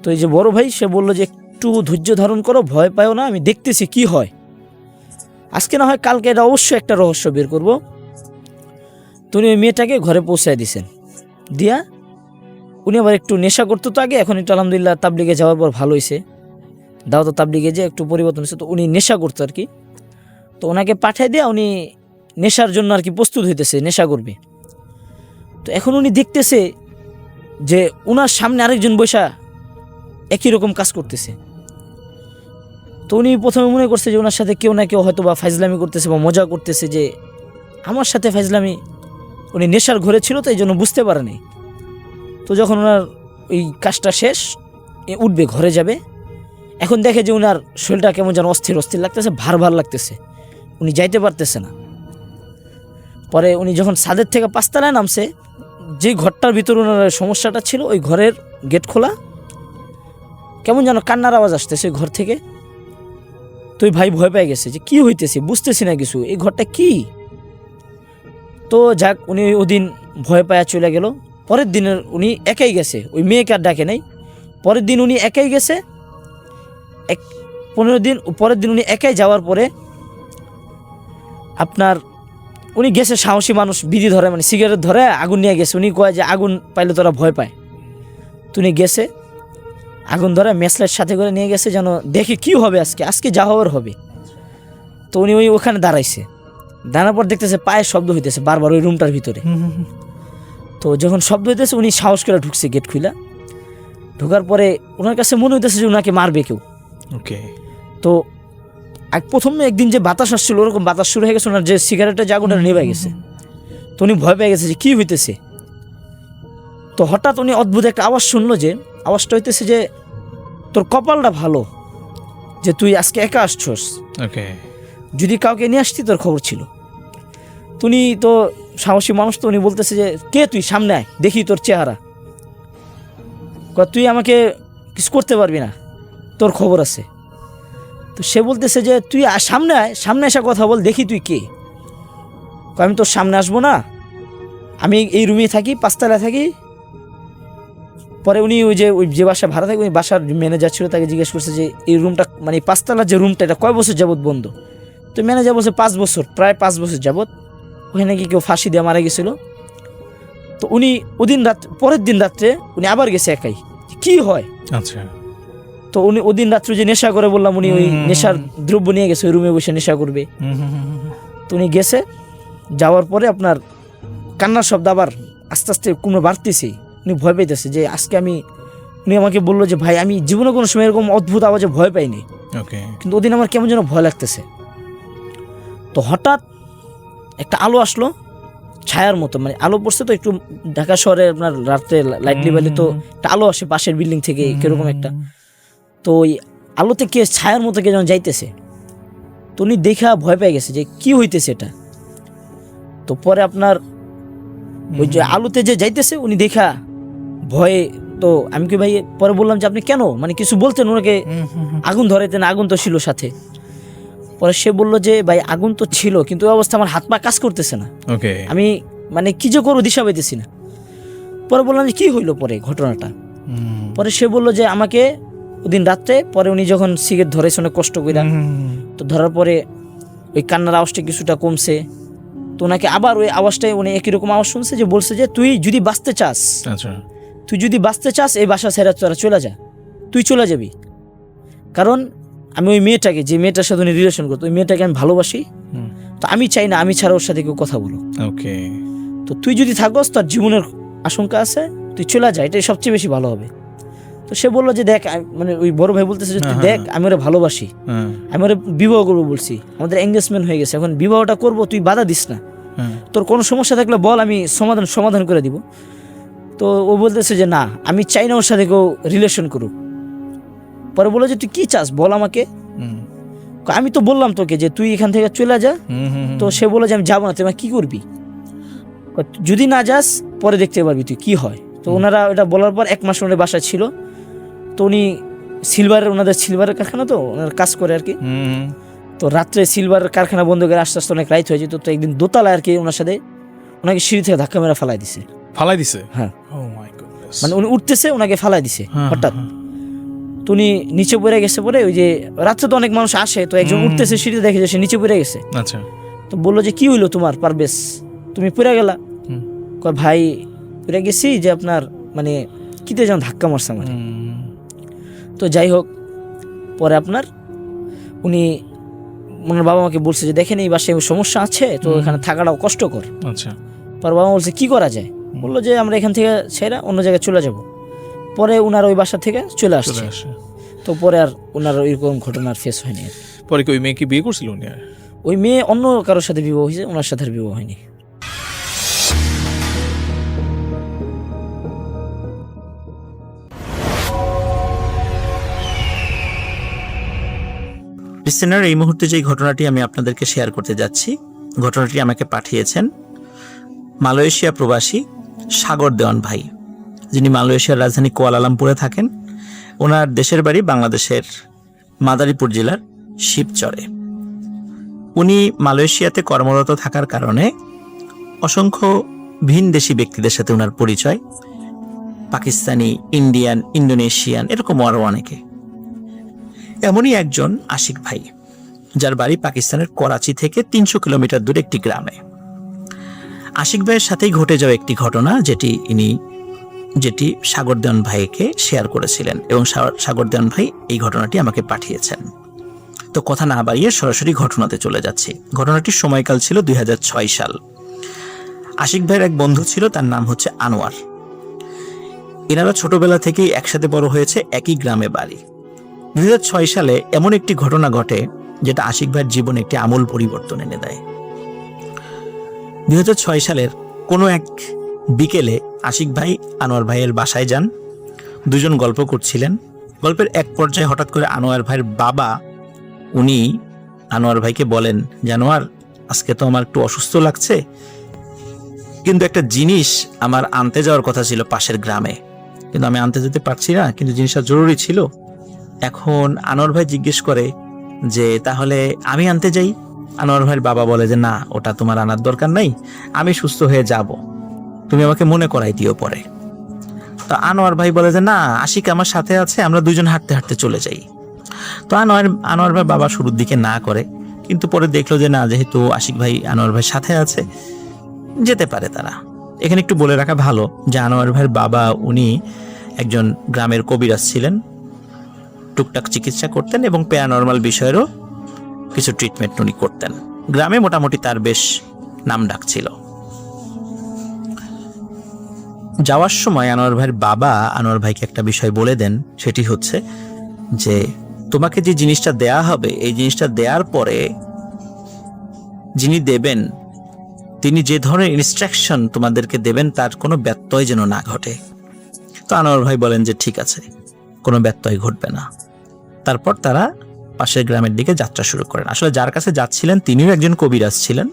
তো এই যে বড় ভাই সে বললো যে একটু ধৈর্য ধারণ করো, ভয় পাও না, আমি দেখতেছি কি হয়, আজকে না হয় কালকে এটা অবশ্যই একটা রহস্য বের করব। তো উনি ওই মেয়েটাকে ঘরে পৌঁছায় দিয়েছেন, দিয়া উনি আবার একটু নেশা করতো তো আগে, এখন একটু আলহামদুলিল্লাহ তাবলিগে যাওয়ার পর ভালো হয়েছে, দাওয়াত তাবলিগে যে একটু পরিবর্তন হয়েছে। তো উনি নেশা করতো আর কি। তো ওনাকে পাঠিয়ে দিয়ে উনি নেশার জন্য আর কি প্রস্তুত হইতেছে, নেশা করবে। তো এখন উনি দেখতেছে যে ওনার সামনে আরেকজন বৈশা একই রকম কাজ করতেছে। তো উনি প্রথমে মনে করছে যে ওনার সাথে কেউ না কেউ হয়তো বা ফাইজলামি করতেছে বা মজা করতেছে, যে আমার সাথে ফাইজলামি। উনি নেশার ঘরে ছিল তো এই জন্য বুঝতে পারেনি। তো যখন ওনার ওই কাজটা শেষ, উঠবে ঘরে যাবে, এখন দেখে যে ওনার শরীরটা কেমন যেন অস্থির অস্থির লাগতেছে, ভার ভার লাগতেছে, উনি যাইতে পারতেছে না। পরে উনি যখন ছাদের থেকে 5 তলায় নামছে, যে ঘরটার ভিতর ওনার সমস্যাটা ছিল ওই ঘরের গেট খোলা, কেমন যেন কান্নার আওয়াজ আসতেছে ঘর থেকে। তো ওই ভাই ভয় পেয়ে গেছে যে কি হইতেছে, বুঝতেছি না কিছু, এই ঘরটা কি। তো যাক উনি ওদিন ভয় পায়া চলে গেল। পরের দিন উনি একাই গেছে, ওই মেয়েকে আর ডাকে নাই। পরের দিন উনি একাই গেছে, 15 দিন পরের দিন উনি একাই যাওয়ার পরে আপনার উনি গেছে, সাহসী মানুষ, বিড়ি ধরে মানে সিগারেট ধরে আগুন নিয়ে গেছে। উনি কয় যে আগুন পাইলে তোরা ভয় পায়। তো উনি গেছে আগুন ধরে মেসলাইট সাথে করে নিয়ে গেছে, যেন দেখে কি হবে, আজকে যা হওয়ার হবে। তো উনি ওখানে দাঁড়াইছে, দাঁড়ানোর পর দেখতেছে পায়ের শব্দ হইতেছে বারবার ওই রুমটার ভিতরে। তো যখন শব্দ হইতেছে উনি সাহস করে ঢুকছে, গেট খুলা। ঢোকার পরে ওনার কাছে মনে হইতেছে যে ওনাকে মারবে কেউ। ওকে। তো প্রথমে একদিন যে বাতাস আসছিল ওরকম বাতাস শুরু হয়ে গেছে, ওনার যে সিগারেটের জাগুনটা নেভে গেছে। তো উনি ভয় পেয়ে গেছে যে কি হইতেছে। তো হঠাৎ উনি অদ্ভুত একটা আওয়াজ শুনলো, যে আওয়াজটা হইতেছে যে তোর কপালটা ভালো যে তুই আজকে একা আসছস, ওকে, যদি কাউকে নিয়ে আসতি তোর খবর ছিল। তুমি তো সাহসী মানুষ, তো উনি বলতেছে যে কে তুই, সামনে আয় দেখি তোর চেহারা, তুই আমাকে কিছু করতে পারবি না, তোর খবর আছে। তো সে বলতেছে যে তুই সামনে আয়, সামনে এসে কথা বল, দেখি তুই কে। আমি তোর সামনে আসবো না, আমি এই রুমে থাকি, 5 তলায় থাকি। পরে উনি ওই যে বাসা ভাড়া থাকে, ওই বাসার ম্যানেজার ছিল, তাকে জিজ্ঞেস করছে যে এই রুমটা মানে 5 তলার যে রুমটা এটা কয় বছর যাবত বন্ধ। তো ম্যানেজার বলছে 5 বছর, প্রায় 5 বছর যাবত। ওখানে নাকি কেউ ফাঁসি দিয়ে মারা গেছিল। তো উনি পরের দিন রাত্রে উনি আবার গেছে একাই, কি হয়। আচ্ছা। তো উনি ওদিন রাত্রে যে নেশা করে বললাম, উনি ওই নেশার দ্রব্য নিয়ে গেছে, ওই রুমে বসে নেশা করবে। তো উনি গেছে, যাওয়ার পরে আপনার কান্নার শব্দ আবার আস্তে আস্তে কোনো বাড়তেছে। উনি ভয় পাইতেছে যে আজকে উনি আমাকে বললো যে ভাই আমি জীবনে কোনো সময় এরকম অদ্ভুত আওয়াজে ভয় পাইনি, ওকে, কিন্তু ওদিন আমার কেমন যেন ভয় লাগতেছে। তো হঠাৎ একটা আলো আসলো, ছায়ার মতো, মানে আলো পড়ছে তো একটু, ঢাকা শহরে আপনার রাত্রে লাইট লিবাইলে তো একটা আলো আসে পাশের বিল্ডিং থেকে কিরকম একটা। তো ওই আলোতে কে ছায়ার মতো কে যেন যাইতেছে। তো উনি দেখা ভয় পেয়ে গেছে যে কি হইতেছে এটা। তো পরে আপনার ওই যে আলোতে যে যাইতেছে উনি দেখা ভয়ে, তো আমি কি ভাই পরে বললাম যে আপনি কেন, মানে কিছু বলতেন ওনাকে, আগুন ধরাইতেন, আগুন তো ছিল সাথে। পরে সে বললো যে ভাই আগুন তো ছিল, কিন্তু ওই অবস্থা আমার হাত পা কাজ করতেছে না, ওকে, আমি মানে কি যে করবো দিশা পাইতেছি না। পরে বললাম যে কি হইলো পরে ঘটনাটা। পরে সে বললো যে আমাকে ওদিন রাত্রে, পরে উনি যখন সিগারেট ধরেছে অনেক কষ্ট করে, তো ধরার পরে ওই কান্নার আওয়াজটা কিছুটা কমছে। তো ওনাকে আবার ওই আওয়াজটাই উনি একই রকম আওয়াজ শুনছে, যে বলছে যে তুই যদি বাঁচতে চাস, আচ্ছা, তুই যদি বাঁচতে চাস এই বাসা ছেড়ে তোরা চলে যা, তুই চলে যাবি। কারণ আমি ওই মেয়েটাকে, যে মেয়েটার সাথে উনি রিলেশন করতো, ওই মেয়েটাকে আমি ভালোবাসি, তো আমি চাই না আমি ছাড়া ওর সাথে কেউ কথা বলো। ওকে, তো তুই যদি থাকস তোর জীবনের আশঙ্কা আছে, তুই চলে যা, এটাই সবচেয়ে বেশি ভালো হবে। তো সে বললো যে দেখ, মানে ওই বড় ভাই বলতেছে যে তুই দেখ আমি ওরা ভালোবাসি, আমি ওরা বিবাহ করবো বলছি, আমাদের এঙ্গেজমেন্ট হয়ে গেছে, এখন বিবাহটা করবো, তুই বাধা দিস না, তোর কোনো সমস্যা থাকলে বল, আমি সমাধান করে দিব। তো ও বলতেছে যে না, আমি চাই না ওর সাথে কেউ রিলেশন করুক। পরে বললো যে তুই কি চাস বল আমাকে। আমি তো বললাম তোকে যে তুই এখান থেকে চলে যা। তো সে বললো যে আমি যাবো না, তুই কি করবি, যদি না যাস পরে দেখতে পারবি তুই কি হয়। তো ওনারা এটা বলার পর 1 মাস ওনার বাসায় ছিল। তো উনি ওনাদের সিলভারের কারখানা, তো ওনার কাজ করে আর কি। তো রাত্রে সিলভারের কারখানা বন্ধ করে আস্তে আস্তে অনেক রাইত হয়ে যেত, তো একদিন দোতলায় আর কি ওনার সাথে ওনাকে সিঁড়ি থেকে ধাক্কা মেরে ফালাই দিছে। ফালাই দিছে? হ্যাঁ, Oh my goodness. মানে উনি উঠতেছে ওনাকে ফালাই দিছে হ্যাঁ, হঠাৎ। তো উনি নিচে পড়ে গেছে, পরে ওই যে রাত্রে তো অনেক মানুষ আসে, তো একজন উঠতেছে সিঁড়িতে দেখে যে সে নিচে পড়ে গেছে। আচ্ছা। তো বললো যে কি হইলো তোমার পারবেশ, তুমি পড়ে গেলা? কয় ভাই পড়ে গেছি যে আপনার মানে কিতে যেন ধাক্কা মারছে আমার। তো যাই হোক, পরে আপনার উনি ওনার বাবা মাকে বলছে যে দেখেন এই বাসায় সমস্যা আছে, তো এখানে থাকাটাও কষ্টকর। আচ্ছা। পর বাবা বলছে কি করা যায়, বললো যে আমরা এখান থেকে ছেড়ে অন্য জায়গায় চলে যাব। পরে ওনার ওই বাসা থেকে চলে আসছে। তো পরে আর ওনার ওইরকম ঘটনার ফেস হয়নি। পরে কি ওই মেয়ে কি বিয়ে করছিল উনি? ওই মেয়ে অন্য কারোর সাথে বিবাহ হয়েছে, ওনার সাথে আর বিবাহ হয়নি। লিসেনার, এই মুহূর্তে যে ঘটনাটি আমি আপনাদেরকে শেয়ার করতে যাচ্ছি, ঘটনাটি আমাকে পাঠিয়েছেন মালয়েশিয়া প্রবাসী সাগর দেওয়ান ভাই, যিনি মালয়েশিয়ার রাজধানী কুয়ালালামপুরে থাকেন। ওনার দেশের বাড়ি বাংলাদেশের মাদারীপুর জেলার শিবচরে। উনি মালয়েশিয়াতে কর্মরত থাকার কারণে অসংখ্য ভিনদেশি ব্যক্তিদের সাথে ওনার পরিচয়, পাকিস্তানি, ইন্ডিয়ান, ইন্দোনেশিয়ান, এরকম আরও অনেকে। এমনই একজন আশিক ভাই, যার বাড়ি পাকিস্তানের করাচি থেকে 300 কিলোমিটার দূরে একটি গ্রামে। আশিক ভাইয়ের সাথেই ঘটে যাওয়া একটি ঘটনা, যেটি সাগর দেওয়ান ভাইকে শেয়ার করেছিলেন, এবং সাগর দেওয়ান ভাই এই ঘটনাটি আমাকে পাঠিয়েছেন। তো কথা না বাড়িয়ে সরাসরি ঘটনাতে চলে যাচ্ছি। ঘটনাটির সময়কাল ছিল 2006 সাল। আশিক ভাইয়ের এক বন্ধু ছিল, তার নাম হচ্ছে আনোয়ার। এনারা ছোটবেলা থেকেই একসাথে বড় হয়েছে, একই গ্রামে বাড়ি। 2006 সালে এমন একটি ঘটনা ঘটে যেটা আশিক ভাইয়ের জীবনে একটি আমূল পরিবর্তন এনে দেয়। 2006 সালের কোনো এক বিকেলে আশিক ভাই আনোয়ার ভাইয়ের বাসায় যান। দুজন গল্প করছিলেন। গল্পের এক পর্যায়ে হঠাৎ করে আনোয়ার ভাইয়ের বাবা উনি আনোয়ার ভাইকে বলেন যে, আনোয়ার, আজকে তো আমার একটু অসুস্থ লাগছে, কিন্তু একটা জিনিস আমার আনতে যাওয়ার কথা ছিল পাশের গ্রামে, কিন্তু আমি আনতে যেতে পারছি না, কিন্তু জিনিসটা জরুরি ছিল। এখন আনোয়ার ভাই জিজ্ঞেস করে যে তাহলে আমি আনতে যাই? আনোয়ার ভাইয়ের বাবা বলে যে না, ওটা তোমার আনার দরকার নাই, আমি সুস্থ হয়ে যাব, তুমি আমাকে মনে করাই দিও পরে। তো আনোয়ার ভাই বলে যে না, আশিক আমার সাথে আছে, আমরা দুজন হাঁটতে হাঁটতে চলে যাই। তো আনোয়ার ভাই বাবা শুরুর দিকে না করে, কিন্তু পরে দেখলো যে না, যেহেতু আশিক ভাই আনোয়ার ভাইয়ের সাথে আছে, যেতে পারে তারা। এখানে একটু বলে রাখা ভালো যে আনোয়ার ভাইয়ের বাবা উনি একজন গ্রামের কবিরাজ ছিলেন, টুকটাক চিকিৎসা করতেন এবং প্যারানর্মাল বিষয়েরও কিছু ট্রিটমেন্ট উনি করতেন। গ্রামে মোটামুটি তার বেশ নাম ডাক ছিল। যাওয়ার সময় আনোয়ার ভাইয়ের বাবা আনোয়ার ভাইকে একটা বিষয় বলে দেন, সেটি হচ্ছে যে তোমাকে যে জিনিসটা দেয়া হবে, এই জিনিসটা দেওয়ার পরে যিনি দেবেন তিনি যে ধরনের ইনস্ট্রাকশন তোমাদেরকে দেবেন তার কোনো ব্যত্যয় যেন না ঘটে। তো আনোয়ার ভাই বলেন যে ঠিক আছে, কোনো ব্যত্যয় ঘটবে না। তারপর তারা পাশের গ্রামের দিকে যাত্রা শুরু করেন। আসলে যার কাছে যাচ্ছিলেন তিনিও একজন কবিরাজ ছিলেন।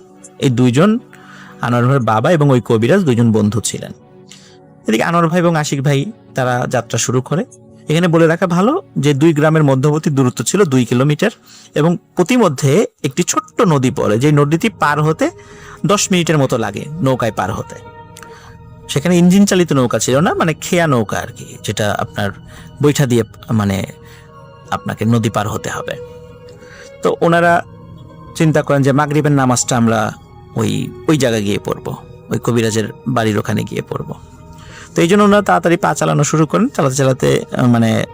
এই দুইজন, আনোয়ার ভাইয়ের বাবা এবং ওই কবিরাজ, দুইজন বন্ধু ছিলেন। এদিকে আনোয়ার ভাই এবং আশিক ভাই তারা যাত্রা শুরু করে। এখানে বলে রাখা ভালো যে দুই গ্রামের মধ্যবর্তী দূরত্ব ছিল 2 কিলোমিটার এবং প্রতিমধ্যে একটি ছোট্ট নদী পড়ে, যে নদীটি পার হতে 10 মিনিটের মতো লাগে নৌকায় পার হতে। সেখানে ইঞ্জিন চালিত নৌকা ছিল না, মানে খেয়া নৌকা আর কি, যেটা আপনার বৈঠা দিয়ে মানে আপনাকে নদী পার হতে হবে। তো ওনারা চিন্তা করেন যে মাগরিবের নামাজটা আমরা ওই জায়গায় গিয়ে পড়বো, ওই কবিরাজের বাড়ির ওখানে গিয়ে পড়বো। তো এই জন্য ওনারা তাড়াতাড়ি পা চালানো শুরু করেন।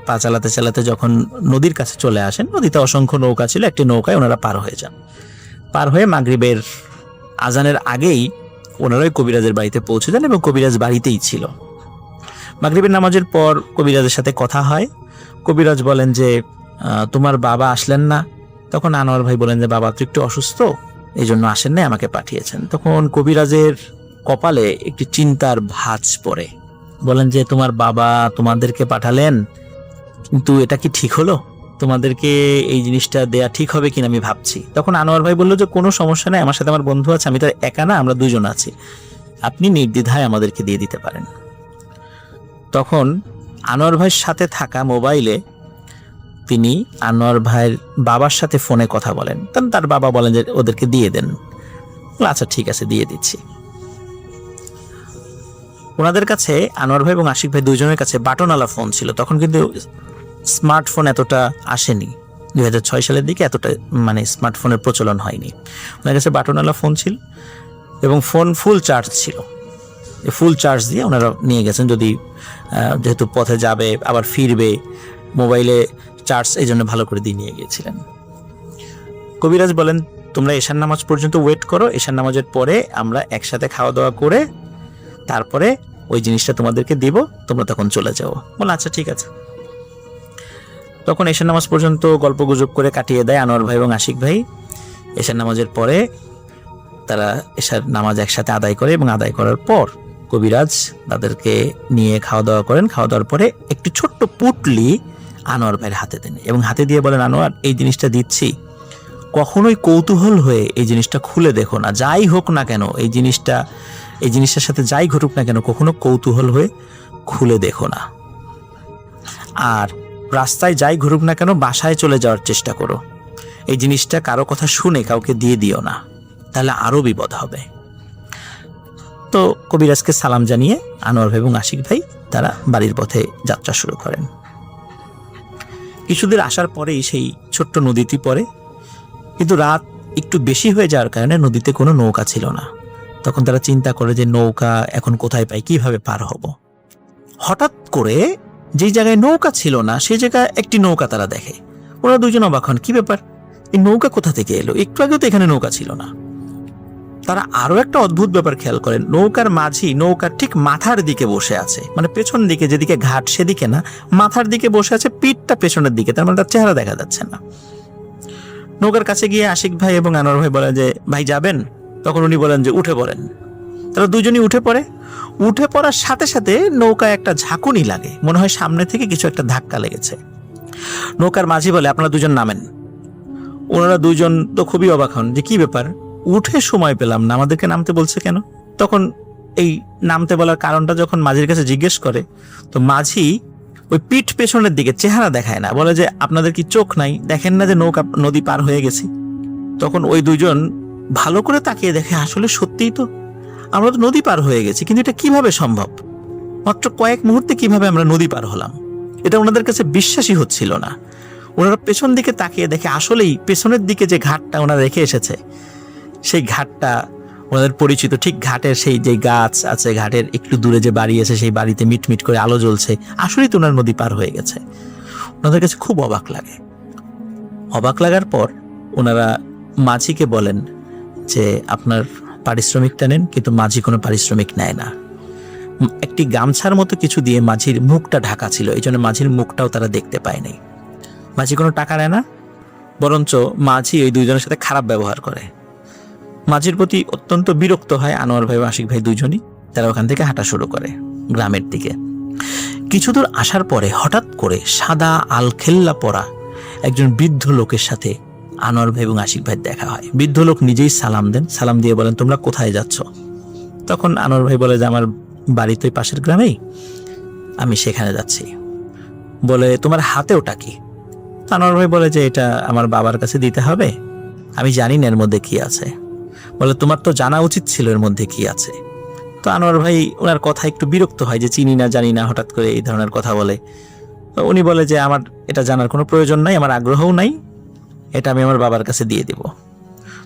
পা চালাতে যখন নদীর কাছে চলে আসেন, নদীতে অসংখ্য নৌকা ছিল, একটি নৌকায় ওনারা পার হয়ে যান। পার হয়ে মাগরিবের আজানের আগেই ওনারা ওই কবিরাজের বাড়িতে পৌঁছে যান এবং কবিরাজ বাড়িতেই ছিল। মাগরিবের নামাজের পর কবিরাজের সাথে কথা হয়। কবিরাজ বলেন যে তোমার বাবা আসলেন না? তখন আনোয়ার ভাই বলেন যে বাবা তো একটু অসুস্থ, এই জন্য আসেন নাই, আমাকে পাঠিয়েছেন। তখন কবিরাজের কপালে একটি চিন্তার ভাঁজ পড়ে। বলেন যে তোমার বাবা তোমাদেরকে পাঠালেন, কিন্তু এটা কি ঠিক হলো? তোমাদেরকে এই জিনিসটা দেয়া ঠিক হবে কিনা আমি ভাবছি। তখন আনোয়ার ভাই বললো যে কোনো সমস্যা নেই, আমার সাথে আমার বন্ধু আছে, আমি তো একা না, আমরা দুজন আছি, আপনি নির্দ্বিধায় আমাদেরকে দিয়ে দিতে পারেন। তখন আনোয়ার ভাইয়ের সাথে থাকা মোবাইলে তিনি আনোয়ার ভাইয়ের বাবার সাথে ফোনে কথা বলেন। তখন তার বাবা বলেন যে ওদেরকে দিয়ে দেন। আচ্ছা ঠিক আছে, দিয়ে দিচ্ছি। ওনাদের কাছে আনোয়ার ভাই এবং আশিক ভাই দুইজনের কাছে বাটনওয়ালা ফোন ছিল। তখন কিন্তু স্মার্টফোন এতটা আসেনি, 2006 সালের দিকে এতটা মানে স্মার্টফোনের প্রচলন হয়নি। ওনার কাছে বাটনওয়ালা ফোন ছিল এবং ফোন ফুল চার্জ ছিল। ফুল চার্জ দিয়ে ওনারা নিয়ে গেছেন, যদি যেহেতু পথে যাবে আবার ফিরবে, মোবাইলে চার্জ এই জন্য ভালো করে দিয়ে নিয়ে গিয়েছিলেন। কবিরাজ বলেন তোমরা এশার নামাজ পর্যন্ত ওয়েট করো, এশার নামাজের পরে আমরা একসাথে খাওয়া দাওয়া করে তারপরে ওই জিনিসটা তোমাদেরকে দিব, তোমরা তখন চলে যাও। বলে আচ্ছা ঠিক আছে। তখন এশার নামাজ পর্যন্ত গল্প গুজব করে কাটিয়ে দেয় আনোয়ার ভাই এবং আশিক ভাই। এশার নামাজের পরে তারা এশার নামাজ একসাথে আদায় করে এবং আদায় করার পর কবিরাজ তাদেরকে নিয়ে খাওয়া দাওয়া করেন। খাওয়া দাওয়ার পরে একটি ছোট্ট পুটলি আনোয়ার ভাইয়ের হাতে দেন এবং হাতে দিয়ে বলেন, আনোয়ার এই জিনিসটা দিচ্ছি, কখনোই কৌতূহল হয়ে এই জিনিসটা খুলে দেখো না, যাই হোক না কেন এই জিনিসটার সাথে যাই ঘটুক না কেন কখনো কৌতূহল হয়ে খুলে দেখো না। আর রাস্তায় যাই ঘুরুক না কেন বাসায় চলে যাওয়ার চেষ্টা করো। এই জিনিসটা কারো কথা শুনে কাউকে দিয়ে দিও না, তাহলে আরো বিপদ হবে। তো কবিরাজকে সালাম জানিয়ে আনোয়ার ভাই এবং আশিক ভাই তারা বাড়ির পথে যাত্রা শুরু করেন। কিছুদিন আসার পরেই সেই ছোট্ট নদীটি পড়ে, কিন্তু রাত একটু বেশি হয়ে যাওয়ার কারণে নদীতে কোনো নৌকা ছিল না। তখন তারা চিন্তা করে যে নৌকা এখন কোথায় পাই, কিভাবে পার হব। হঠাৎ করে যেই জায়গায় নৌকা ছিল না সেই জায়গায় একটি নৌকা তারা দেখে। ওরা দুজন অবাক হন, কি ব্যাপার, এই নৌকা কোথা থেকে এলো, একটু আগেও তো এখানে নৌকা ছিল না। তারা আরো একটা অদ্ভুত ব্যাপার খেয়াল করেন, নৌকার মাঝি নৌকার ঠিক মাথার দিকে বসে আছে, মানে পেছন দিকে, যেদিকে ঘাট সেদিকে না, মাথার দিকে বসে আছে, পিঠটা পেছনের দিকে, তার মানে তার চেহারা দেখা যাচ্ছে না। নৌকার কাছে গিয়ে আশিক ভাই এবং আনোয়ার ভাই বলে যে ভাই যাবেন? তখন উনি বলেন যে উঠে পড়েন। তারা দুজনই উঠে পড়ে। উঠে পড়ার সাথে সাথে নৌকায় একটা ঝাঁকুনি লাগে, মনে হয় সামনে থেকে কিছু একটা ধাক্কা লেগেছে। নৌকার মাঝি বলে আপনারা দুজন নামেন। ওনারা দুজন তো খুবই অবাক হন যে কি ব্যাপার, উঠে সময় পেলাম না, আমাদেরকে নামতে বলছে কেন। তখন এই নামতে বলার কারণটা যখন মাঝির কাছে জিজ্ঞেস করে, তো মাঝি ওই পিঠ পেছনের দিকে, চেহারা দেখায় না, বলে যে আপনাদের কি চোখ নাই, দেখেন না যে নৌকা নদী পার হয়ে গেছি। তখন ওই দুইজন ভালো করে তাকিয়ে দেখে, আসলে সত্যিই তো আমরা তো নদী পার হয়ে গেছি, কিন্তু এটা কিভাবে সম্ভব, মাত্র কয়েক মুহূর্তে কিভাবে আমরা নদী পার হলাম, এটা ওনাদের কাছে বিশ্বাসই হচ্ছিল না। ওনারা পেছন দিকে তাকিয়ে দেখে আসলেই পেছনের দিকে যে ঘাটটা ওনারা রেখে এসেছে সেই ঘাটটা ওনাদের পরিচিত, ঠিক ঘাটের সেই যে গাছ আছে, ঘাটের একটু দূরে যে বাড়ি আছে সেই বাড়িতে মিটমিট করে আলো জ্বলছে, আসলেই তো ওনার নদী পার হয়ে গেছে। ওনাদের কাছে খুব অবাক লাগে। অবাক লাগার পর ওনারা মাঝিকে বলেন যে আপনার পারিশ্রমিকটা নেন, কিন্তু মাঝি কোনো পারিশ্রমিক নেয় না। একটি গামছার মতো কিছু দিয়ে মাঝির মুখটা ঢাকা ছিল, এই জন্য মাঝির মুখটাও তারা দেখতে পায় নাই। মাঝি কোনো টাকা নেয় না, বরঞ্চ মাঝি ওই দুইজনের সাথে খারাপ ব্যবহার করে। মাঝির প্রতি অত্যন্ত বিরক্ত হয় আনোয়ার ভাই ও আশিক ভাই দুইজনই। তারা ওখান থেকে হাঁটা শুরু করে গ্রামের দিকে। কিছু দূর আসার পরে হঠাৎ করে সাদা আলখেল্লা পরা একজন বৃদ্ধ লোকের সাথে আনোয়ার ভাই এবং আশিক ভাই দেখা হয়। বৃদ্ধ লোক নিজেই সালাম দেন, সালাম দিয়ে বলেন তোমরা কোথায় যাচ্ছ? তখন আনোয়ার ভাই বলে যে আমার বাড়ি তো পাশের গ্রামেই, আমি সেখানে যাচ্ছি। বলে তোমার হাতে ওটা কি? আনোয়ার ভাই বলে যে এটা আমার বাবার কাছে দিতে হবে, আমি জানি না এর মধ্যে কি আছে। বলে তোমার তো জানা উচিত ছিল এর মধ্যে কি আছে। তো আনোয়ার ভাই ওনার কথা একটু বিরক্ত হয় যে চিনি না জানি না হঠাৎ করে এই ধরনের কথা বলে। তো উনি বলে যে আমার এটা জানার কোনো প্রয়োজন নাই, আমার আগ্রহও নাই, এটা আমি আমার বাবার কাছে দিয়ে দিব।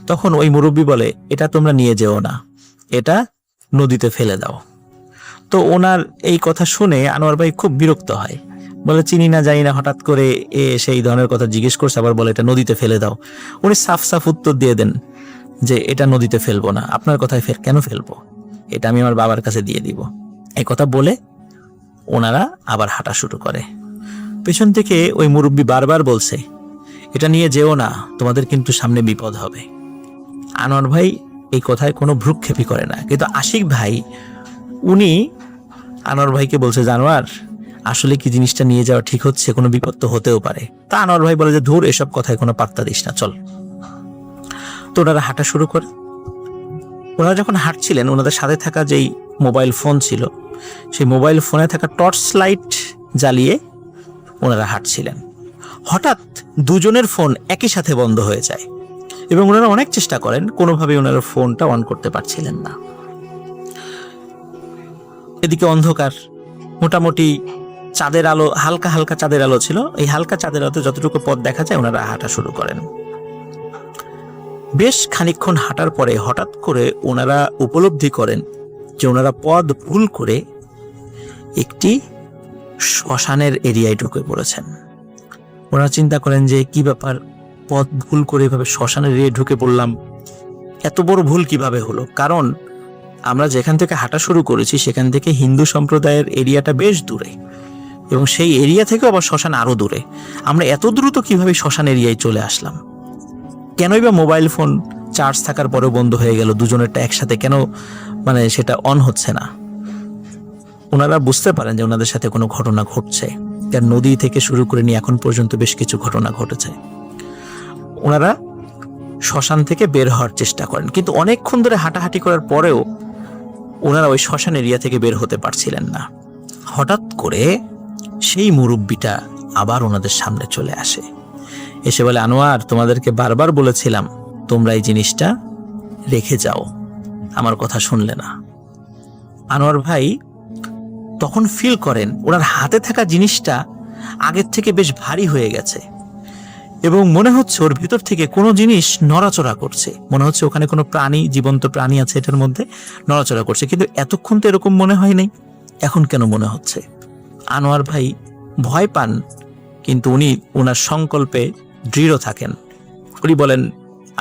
তখন ওই মুরব্বী বলে এটা তোমরা নিয়ে যেও না, এটা নদীতে ফেলে দাও। তো ওনার এই কথা শুনে আনোয়ার ভাই খুব বিরক্ত হয়, বলে চিনি না জানি না হঠাৎ করে সেই ধরনের কথা জিজ্ঞেস করছে, আবার বলে এটা নদীতে ফেলে দাও। উনি সাফ সাফ উত্তর দিয়ে দেন যে এটা নদীতে ফেলবো না, আপনার কথায় কেন ফেলবো, এটা আমি আমার বাবার কাছে দিয়ে দিব। এই কথা বলে ওনারা আবার হাঁটা শুরু করে। পেছন থেকে ওই মুরব্বী বারবার বলছে এটা নিয়ে যেও না, তোমাদের কিন্তু সামনে বিপদ হবে। আনোয়ার ভাই এই কথায় কোনো ভ্রুক্ষেপই করে না, কিন্তু আশিক ভাই উনি আনোয়ার ভাইকে বলছে জানোয়ার আসলে কি জিনিসটা নিয়ে যাওয়া ঠিক হচ্ছে, কোনো বিপদ তো হতেও পারে। তা আনোয়ার ভাই বলে যে ধুর এসব কথায় কোনো পাত্তা দিস না, চল। তো ওনারা হাঁটা শুরু করে। ওনারা যখন হাঁটছিলেন ওনাদের সাথে থাকা যেই মোবাইল ফোন ছিল সেই মোবাইল ফোনে থাকা টর্চ লাইট জ্বালিয়ে ওনারা হাঁটছিলেন। হঠাৎ দুজনের ফোন একই সাথে বন্ধ হয়ে যায় এবং ওনারা অনেক চেষ্টা করেন, কোনোভাবেই ওনারা ফোনটা অন করতে পারছিলেন না। এদিকে অন্ধকার, মোটামুটি চাঁদের আলো, হালকা হালকা চাঁদের আলো ছিল। এই হালকা চাঁদের আলোতে যতটুকু পথ দেখা যায় ওনারা হাঁটা শুরু করেন। বেশ খানিকক্ষণ হাঁটার পরে হঠাৎ করে ওনারা উপলব্ধি করেন যে ওনারা পথ ভুল করে একটি শ্মশানের এরিয়ায় ঢুকে পড়েছেন। ওনারা চিন্তা করেন যে কি ব্যাপার, পথ ভুল করে এভাবে শ্মশানের এরিয়ায় ঢুকে পড়লাম, এত বড় ভুল কিভাবে হলো? কারণ আমরা যেখান থেকে হাঁটা শুরু করেছি সেখান থেকে হিন্দু সম্প্রদায়ের এরিয়াটা বেশ দূরে এবং সেই এরিয়া থেকে আবার শ্মশান আরো দূরে। আমরা এত দ্রুত কিভাবে শ্মশান এরিয়ায় চলে আসলাম? কেনই বা মোবাইল ফোন চার্জ থাকার পরেও বন্ধ হয়ে গেল? দুজনেরটা একসাথে কেন সেটা অন হচ্ছে না? ওনারা বুঝতে পারেন যে ওনাদের সাথে কোনো ঘটনা ঘটছে, কারণ নদী থেকে শুরু করে নিয়ে এখন পর্যন্ত বেশ কিছু ঘটনা ঘটেছে। ওনারা শ্মশান থেকে বের হওয়ার চেষ্টা করেন, কিন্তু অনেকক্ষণ ধরে হাঁটাহাঁটি করার পরেও ওনারা ওই শ্মশান এরিয়া থেকে বের হতে পারছিলেন না। হঠাৎ করে সেই মুরব্বিটা আবার ওনাদের সামনে চলে আসে, এসে বলে, আনোয়ার, তোমাদেরকে বারবার বলেছিলাম তোমরা এই জিনিসটা রেখে যাও, আমার কথা শুনলে না। আনোয়ার ভাই তখন ফিল করেন ওনার হাতে থাকা জিনিসটা আগের থেকে বেশ ভারী হয়ে গেছে এবং মনে হচ্ছে ওর ভিতর থেকে কোনো জিনিস নড়াচড়া করছে। মনে হচ্ছে ওখানে কোনো প্রাণী, জীবন্ত প্রাণী আছে এটার মধ্যে, নড়াচড়া করছে। কিন্তু এতক্ষণ তো এরকম মনে হয় নাই, এখন কেন মনে হচ্ছে? আনোয়ার ভাই ভয় পান, কিন্তু উনি ওনার সংকল্পে দৃঢ় থাকেন। উনি বলেন,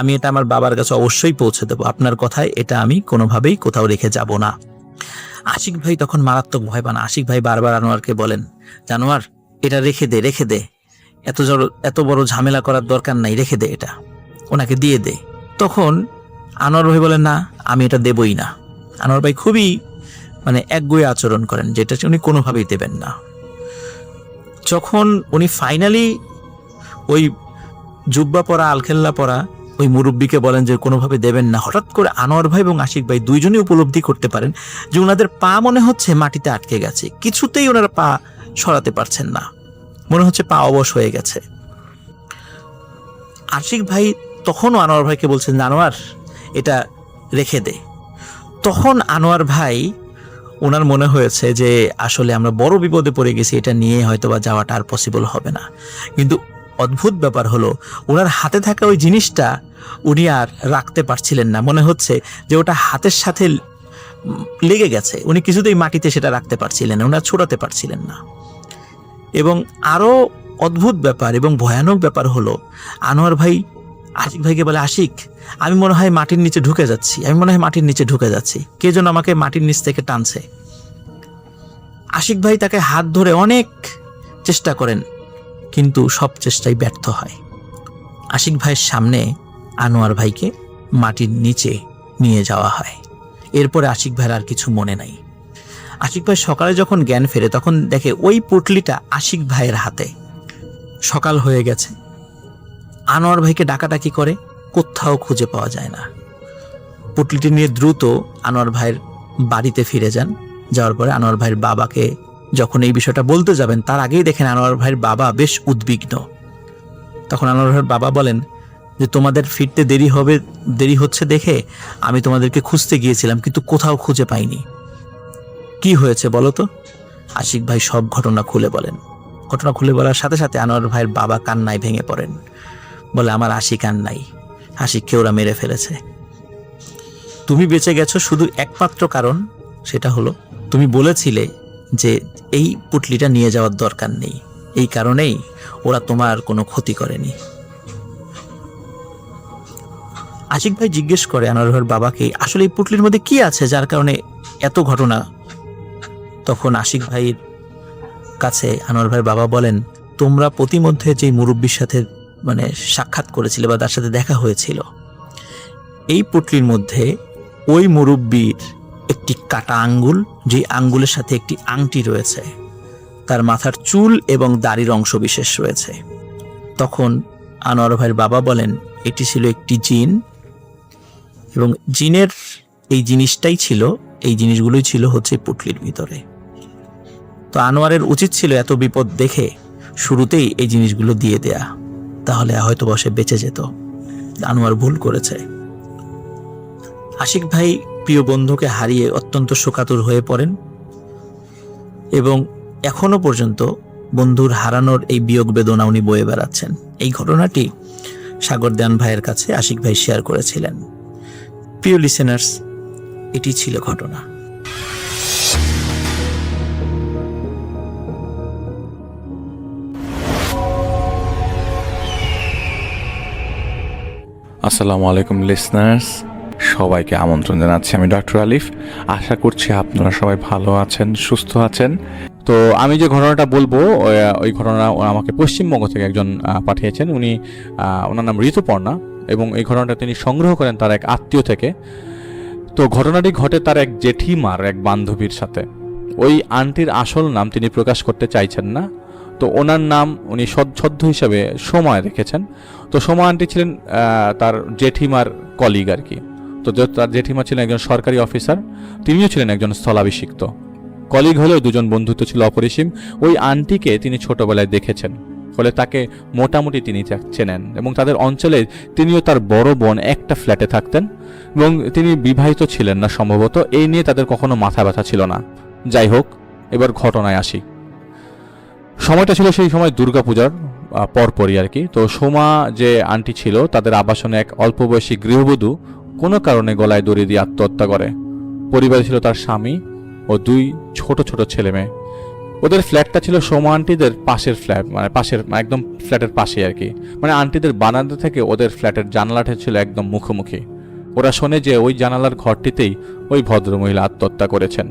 আমি এটা আমার বাবার কাছে অবশ্যই পৌঁছে দেবো, আপনার কথায় এটা আমি কোনোভাবেই কোথাও রেখে যাব না। আশিক ভাই তখন মারাত্মক ভয় পান। আশিক ভাই বারবার আনোয়ারকে বলেন, আনোয়ার, এটা রেখে দে, রেখে দে, এত বড় ঝামেলা করার দরকার নাই, রেখে দে, এটা ওনাকে দিয়ে দে। তখন আনোয়ার ভাই বলেন, না, আমি এটা দেবই না। আনোয়ার ভাই খুবই একগুঁয়ে আচরণ করেন, যেটা উনি কোনোভাবেই দেবেন না। যখন উনি ফাইনালি ওই জুব্বা পরা, আলখেল্লা পরা ওই মুরব্বীকে বলেন যে কোনোভাবে দেবেন না, হঠাৎ করে আনোয়ার ভাই এবং আশিক ভাই দুইজনই উপলব্ধি করতে পারেন যে ওনাদের পা মনে হচ্ছে মাটিতে আটকে গেছে, কিছুতেই ওনারা পা সরাতে পারছেন না, মনে হচ্ছে পা অবশ হয়ে গেছে। আশিক ভাই তখনও আনোয়ার ভাইকে বলছেন, আনোয়ার, এটা রেখে দে। তখন আনোয়ার ভাই, ওনার মনে হয়েছে যে আসলে আমরা বড় বিপদে পড়ে গেছি, এটা নিয়ে হয়তো বা যাওয়াটা আর পসিবল হবে না। কিন্তু অদ্ভুত ব্যাপার হলো, ওনার হাতে থাকা ওই জিনিসটা উনি আর রাখতে পারছিলেন না। মনে হচ্ছে যে ওটা হাতের সাথে লেগে গেছে, উনি কিছুতেই মাটিতে সেটা রাখতে পারছিলেন না, ওনার ছোড়াতে পারছিলেন না। এবং আরো অদ্ভুত ব্যাপার এবং ভয়ানক ব্যাপার হলো, আনোয়ার ভাই আশিক ভাইকে বলে, আশিক, আমি মনে হয় মাটির নিচে ঢুকে যাচ্ছি, কে যেন আমাকে মাটির নিচ থেকে টানছে। আশিক ভাই তাকে হাত ধরে অনেক চেষ্টা করেন, কিন্তু সব চেষ্টাই ব্যর্থ হয়। আশিক ভাইয়ের সামনে আনোয়ার ভাইকে মাটির নিচে নিয়ে যাওয়া হয়। এরপরে আশিক ভাইয়ের আর কিছু মনে নাই। আশিক ভাই সকালে যখন জ্ঞান ফেরে তখন দেখে ওই পুটলিটা আশিক ভাইয়ের হাতে। সকাল হয়ে গেছে, আনোয়ার ভাইকে ডাকাডাকি করে, কোথাও খুঁজে পাওয়া যায় না। পুটলিটি নিয়ে দ্রুত আনোয়ার ভাইয়ের বাড়িতে ফিরে যান। যাওয়ার পরে আনোয়ার ভাইয়ের বাবাকে যখন এই বিষয়টা বলতে যাবেন, তার আগেই দেখেন আনোয়ার ভাইয়ের বাবা বেশ উদ্বিগ্ন। তখন আনোয়ার ভাইয়ের বাবা বলেন যে, তোমাদের ফিরতে দেরি হচ্ছে দেখে আমি তোমাদেরকে খুঁজতে গিয়েছিলাম, কিন্তু কোথাও খুঁজে পাইনি। কি হয়েছে বলো তো? আশিক ভাই সব ঘটনা খুলে বলেন। ঘটনা খুলে বলার সাথে সাথে আনোয়ার ভাইয়ের বাবা কান্নায় ভেঙে পড়েন, বলে, আমার আশিক আর নাই, আশিককে ওরা মেরে ফেলেছে। তুমি বেঁচে গেছো শুধু একমাত্র কারণ, সেটা হলো তুমি বলেছিলে যে এই পুটলিটা নিয়ে যাওয়ার দরকার নেই, এই কারণেই ওরা তোমার কোনো ক্ষতি করেনি। আশিক ভাই জিজ্ঞেস করে আনোয়ার ভাইয়ের বাবাকে, আসলে এই পুটলির মধ্যে কি আছে যার কারণে এত ঘটনা? তখন আশিক ভাইয়ের কাছে আনোয়ার ভাইয়ের বাবা বলেন, তোমরা প্রতিমধ্যে যে মুরব্বীর সাথে সাক্ষাৎ করেছিলে বা তার সাথে দেখা হয়েছিল, এই পুটলির মধ্যে ওই মুরব্বীর একটি কাটা আঙ্গুল, যে আঙ্গুলের সাথে একটি আংটি রয়েছে, তার মাথার চুল এবং দাড়ির অংশ বিশেষ রয়েছে। তখন আনোয়ার ভাইয়ের বাবা বলেন, এটি ছিল একটি জিন এবং জিনের এই জিনিসগুলোই ছিল হচ্ছে পুটলির ভিতরে। তো আনোয়ারের উচিত ছিল এত বিপদ দেখে শুরুতেই এই জিনিসগুলো দিয়ে দেয়া, তাহলে হয়তো বসে বেঁচে যেত। আনোয়ার ভুল করেছে। আশিক ভাই প্রিয় বন্ধুকে হারিয়ে অত্যন্ত শোকাতুর হয়ে পড়েন এবং এখনো পর্যন্ত বন্ধুর হারানোর এই বিয়োগ বেদনা উনি বয়ে বেড়াচ্ছেন। এই ঘটনাটি সাগর দেওয়ান ভাইয়ের কাছে আশিক ভাই শেয়ার করেছিলেন। প্রিয় লিসেনার্স, এটি ছিল ঘটনা। আসসালামু আলাইকুম লিসনার্স, সবাইকে আমন্ত্রণ জানাচ্ছি। আমি ডক্টর আলিফ। আশা করছি আপনারা সবাই ভালো আছেন, সুস্থ আছেন। তো আমি যে ঘটনাটা বলবো ওই ঘটনা আমাকে পশ্চিমবঙ্গ থেকে একজন পাঠিয়েছেন। ওনার নাম ঋতুপর্ণা এবং এই ঘটনাটা তিনি সংগ্রহ করেন তার এক আত্মীয় থেকে। তো ঘটনাটি ঘটে তার এক জেঠিমার এক বান্ধবীর সাথে। ওই আন্টির আসল নাম তিনি প্রকাশ করতে চাইছেন না, তো ওনার নাম উনি ছদ্ম হিসাবে সময় রেখেছেন। তো সময় আন্টি ছিলেন তার জেঠিমার কলিগ আর কি। তো তার জেঠিমা ছিলেন একজন সরকারি অফিসার, তিনিও ছিলেন একজন স্থলাভিষিক্ত। কলিগ হলেও দুজন বন্ধুত্ব ছিল অপরিসীম। ওই আন্টিকে তিনি ছোটবেলায় দেখেছেন, ফলে তাকে মোটামুটি তিনি চেনেন এবং তাদের অঞ্চলে তিনিও তার বড় বোন একটা ফ্ল্যাটে থাকতেন এবং তিনি বিবাহিত ছিলেন না সম্ভবত। এই নিয়ে তাদের কখনো মাথা ব্যথা ছিল না। যাই হোক, এবার ঘটনায় আসি। সময়টা ছিল সেই সময় দুর্গাপূজার পরপরই আর কি। তো সোমা যে আন্টি ছিল তাদের আবাসনে এক অল্প বয়সী গৃহবধূ কোনো কারণে গলায় দড়ি দিয়ে আত্মহত্যা করে। পরিবারে ছিল তার স্বামী ও দুই ছোট ছোট ছেলে মেয়ে। ওদের ফ্ল্যাটটা ছিল সোমা আন্টিদের পাশের ফ্ল্যাট, মানে পাশের একদম ফ্ল্যাটের পাশে আর কি। মানে আন্টিদের বারান্দা থেকে ওদের ফ্ল্যাটের জানালাটা ছিল একদম মুখোমুখি। ওরা শোনে যে ওই জানালার ঘরটিতেই ওই ভদ্রমহিলা আত্মহত্যা করেছেন।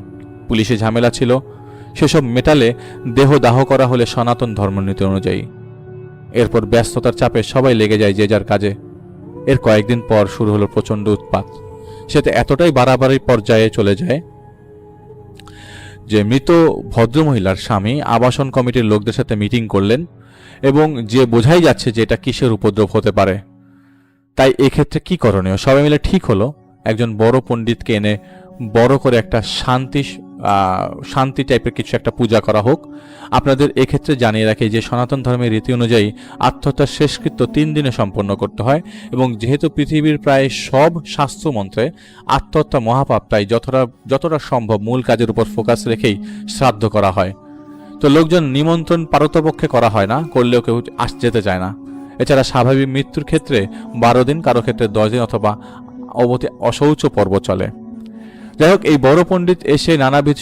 পুলিশে ঝামেলা ছিল, সেসব মেটালে দেহ দাহ করা হলে সনাতন ধর্মনীতি অনুযায়ী। এরপর ব্যস্ততার চাপে সবাই লেগে যায় যে যার কাজে। এর কয়েকদিন পর শুরু হলো প্রচণ্ড উৎপাত। সেটা এতটাই বাড়াবাড়ি পর্যায়ে চলে যায় যে মৃত ভদ্রমহিলার স্বামী আবাসন কমিটির লোকদের সাথে মিটিং করলেন এবং যে বোঝাই যাচ্ছে যে এটা কিসের উপদ্রব হতে পারে। তাই এক্ষেত্রে কি করণীয়, সবাই মিলে ঠিক হলো একজন বড় পণ্ডিতকে এনে বড় করে একটা শান্তি টাইপের কিছু একটা পূজা করা হোক। আপনাদের এক্ষেত্রে জানিয়ে রাখি যে সনাতন ধর্মের রীতি অনুযায়ী আত্মহত্যার শেষকৃত্য 3 দিনে সম্পন্ন করতে হয় এবং যেহেতু পৃথিবীর প্রায় সব শাস্ত্রমন্ত্রে আত্মহত্যা মহাপাপ, তাই যতটা সম্ভব মূল কাজের উপর ফোকাস রেখেই শ্রাদ্ধ করা হয়। তো লোকজন নিমন্ত্রণ পারতপক্ষে করা হয় না, করলেও কেউ যেতে চায় না। এছাড়া স্বাভাবিক মৃত্যুর ক্ষেত্রে 12 দিন, কারো ক্ষেত্রে 10 দিন অথবা অবধি অশৌচ পর্ব চলে। যাই হোক, এই বড় পণ্ডিত এসে নানাবিধ